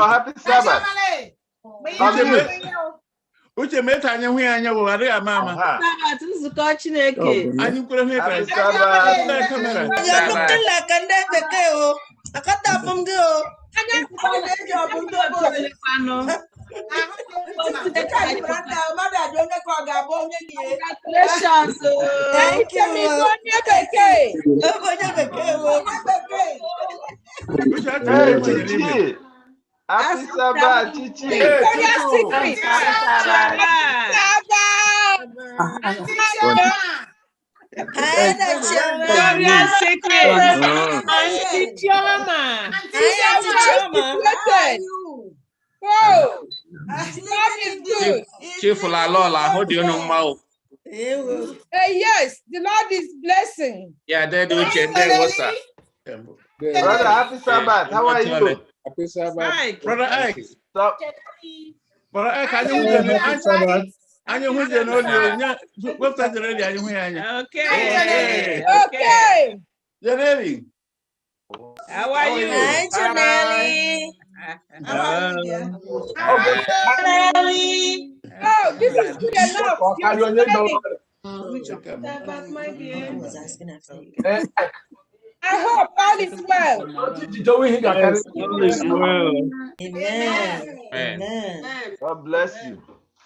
Happy Sabbath. Uche meta anya hu anya wo are mama. Sabbath nzuko Chineke. Anyi kwere hu Happy kamera. Sabbath. Ya kutila kande bekeo. Akata fumgeo. Anya kwale job ndo bo. Congratulations. Thank you. Hey, Chichi. Happy Sabbath, Chichi. Victoria's Secret. Victoria's Secret. Auntie Chioma. Whoa. Love is good. Chief Lola, how do you know Mao? Yes, the Lord is blessing. Yeah, they do change. What's up? Brother, happy Sabbath. How are you? Happy Sabbath. Hi. Brother X. Stop. Brother X, Anya website ready anya. Okay. Okay. Janelle. How are you? Hi, Janelle. Oh, this is good enough. I hope all is well. Yes, all is well. Amen. Amen. God bless you.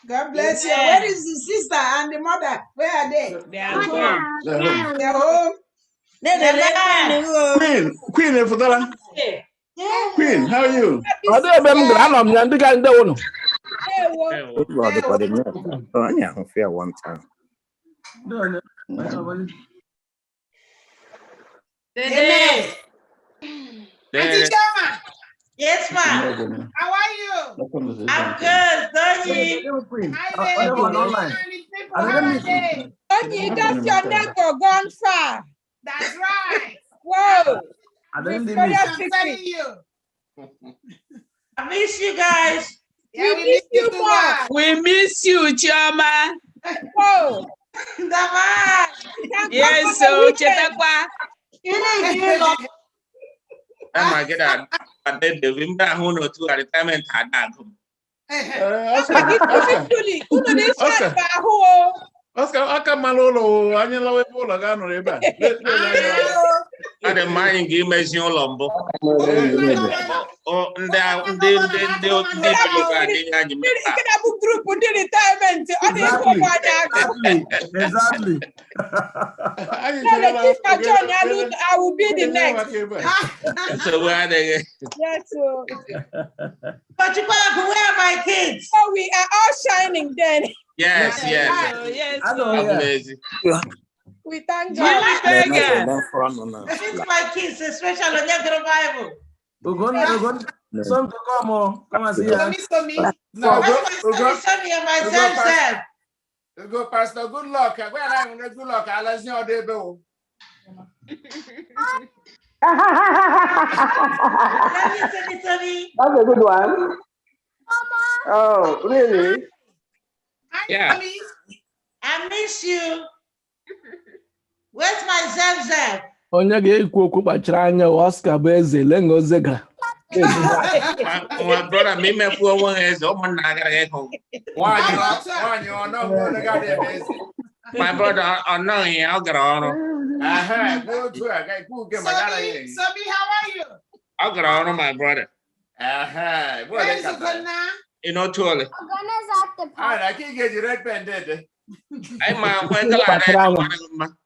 God bless you. Where is the sister and the mother? Where are they? They are home. They're home. Queen, Queen, how are you? One time. Auntie Chama. Yes, ma'am. How are you? I'm good. Donnie, that's your neighbor gone far. That's right. Whoa. Victoria's Secret. I miss you guys. We miss you more. We miss you, Chioma. Whoa. Yes, so Chetakwa. Oh my God, I did the window who know to a retirement had that. Oscar, Malolo, Angela Bola, Gano, Ada mind game as your lombo. Exactly. I will be the next. So where they? Yes, so. But where are my kids? So we are all shining then. Yes. Amazing. We thank God. God. This is my kids, especially on your Bible. Some to come on. Come and see us. No, go, Pastor. Good luck. Well, I'm good luck. I'll let you know they go. That's a good one. Oh, really? Yeah. Mommy, I miss you. Where's my Zeb? Onye ga-ekwu okwu kpachara anya Oscar bụ eze lengozega. My brother, me for one is open. My brother, I know I'll get on. Go to a guy who get my Sobi, how are you? I'll get on, my brother. Where is it now? You know, totally. I can't get you red pen dead. I'm my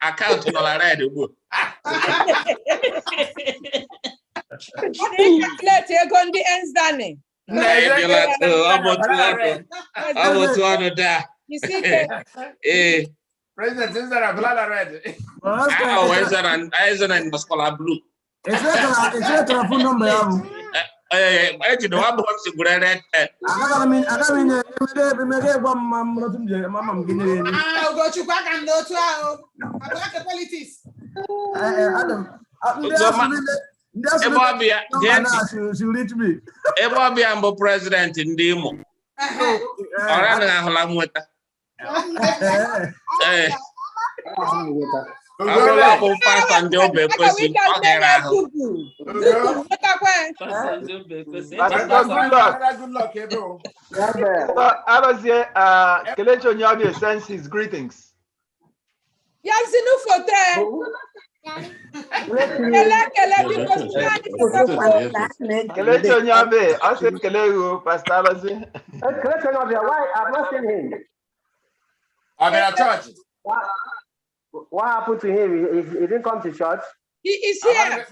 account on all right. Let's go on the ends, Danny. You see, President, is that a blood red? Oh, is that an muscular blue? It's a phone number. I know I'm going to go red. I'll go to back and go to our politics. I'm president in Demo. Greetings. Why I've not seen him? I'm in a church. What happened to him? He didn't come to church. He is here.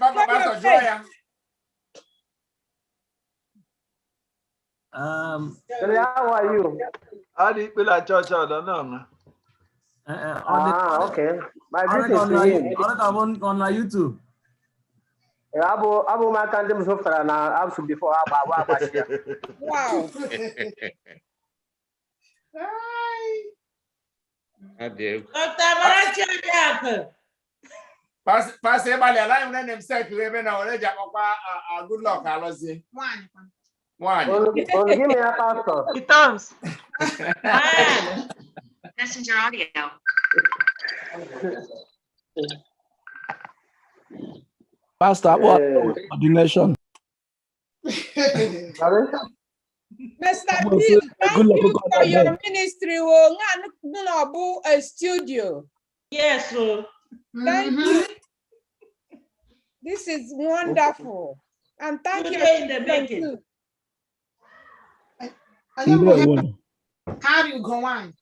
How are you? How do you feel at church? I don't know. Okay. My greetings to him. On YouTube. Abu Makandem Sofra now, also before Wow. Pass everybody alive and themselves to even already a good luck. I was saying. One. Give me a pastor. It comes. Messenger audio. Pastor, what ordination? Mr. Bill, thank you for your ministry. We'll a studio. Yes, sir. Thank you. This is wonderful. And thank you. How do you go on?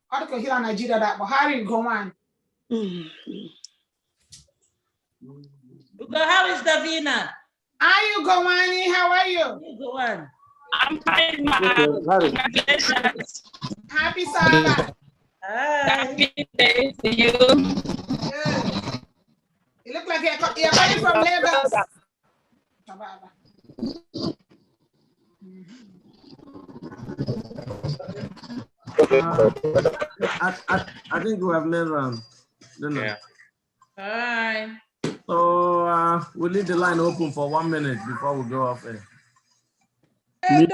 How do you hear Nigeria that? But how do you go on? How is Davina? How you going? How are you? You go on. I'm fine, ma'am. Happy Sabbath. Happy day to you. Good. You look like you're coming from Lagos. I think we have made round. Yeah. Hi. So we'll leave the line open for 1 minute before we go off air. For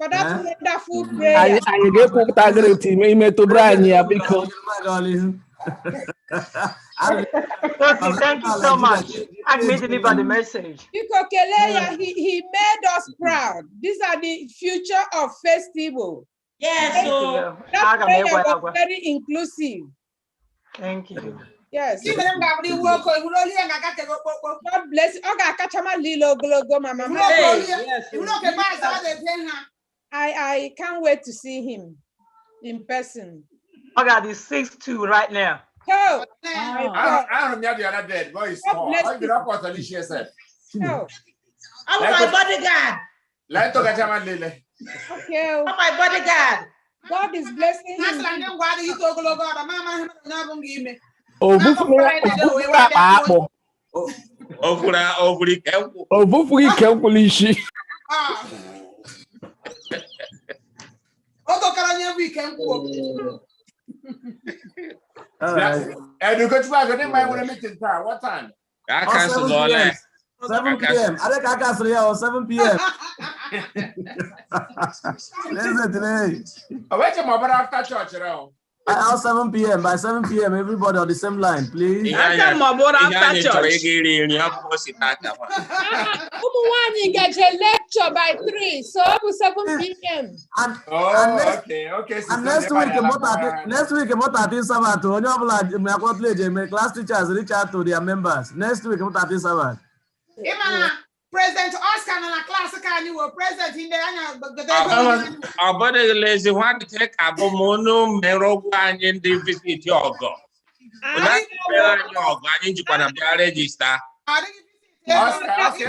that wonderful prayer. Thank you so much. I may deliver the message. He made us proud. These are the future of FirstIgbo. Yes, so that prayer was very inclusive. Thank you. Yes. God bless you. I can't wait to see him in person. I got this 6'2" right now. Oh, I don't have the other dead. Boy, is small. I get up what Alicia said. Oh. I'm my bodyguard. Let to get him Lily. Okay. I'm my bodyguard. God is blessing him. And you go to back and I want to meet in town. What time? I cancel all that. 7 p.m. I think I cancel here 7 p.m. Listen today. I wait till my brother after church around. At 7 p.m. By 7 p.m. everybody on the same line, please. I come aboard after church. Get a lecture by 3, so 7 p.m. Okay. And next week, about 13 Sabbath, when you class teachers reach out to their members. Next week, about 13 Sabbath. President Oscar and a classical, you were present in the About the lazy one to take a mono, Mero, and in the visit your go. That's I need to put a register. Matthew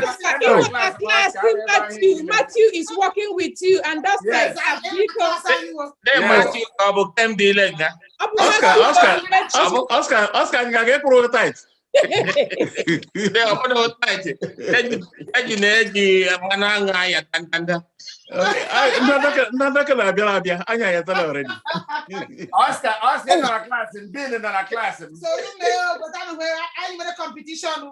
is working with you, and that's yes. Matthew Oscar, you get prototype. Oscar in our class and Bill in our class. So you know, but I'm in a competition.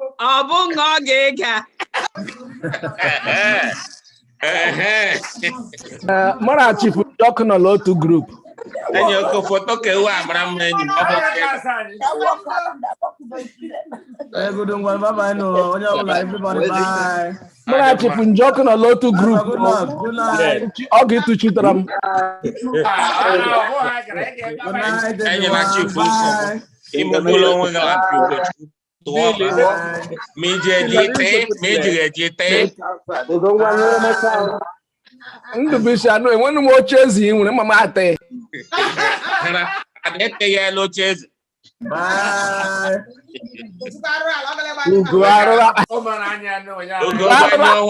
Marachi for talking a lot to group. And you go for talking everybody bye. Marachi for talking a lot to group. Good night. I'll get to Chitram. Good one more chasing when I'm at there. Yellow chase. Bye.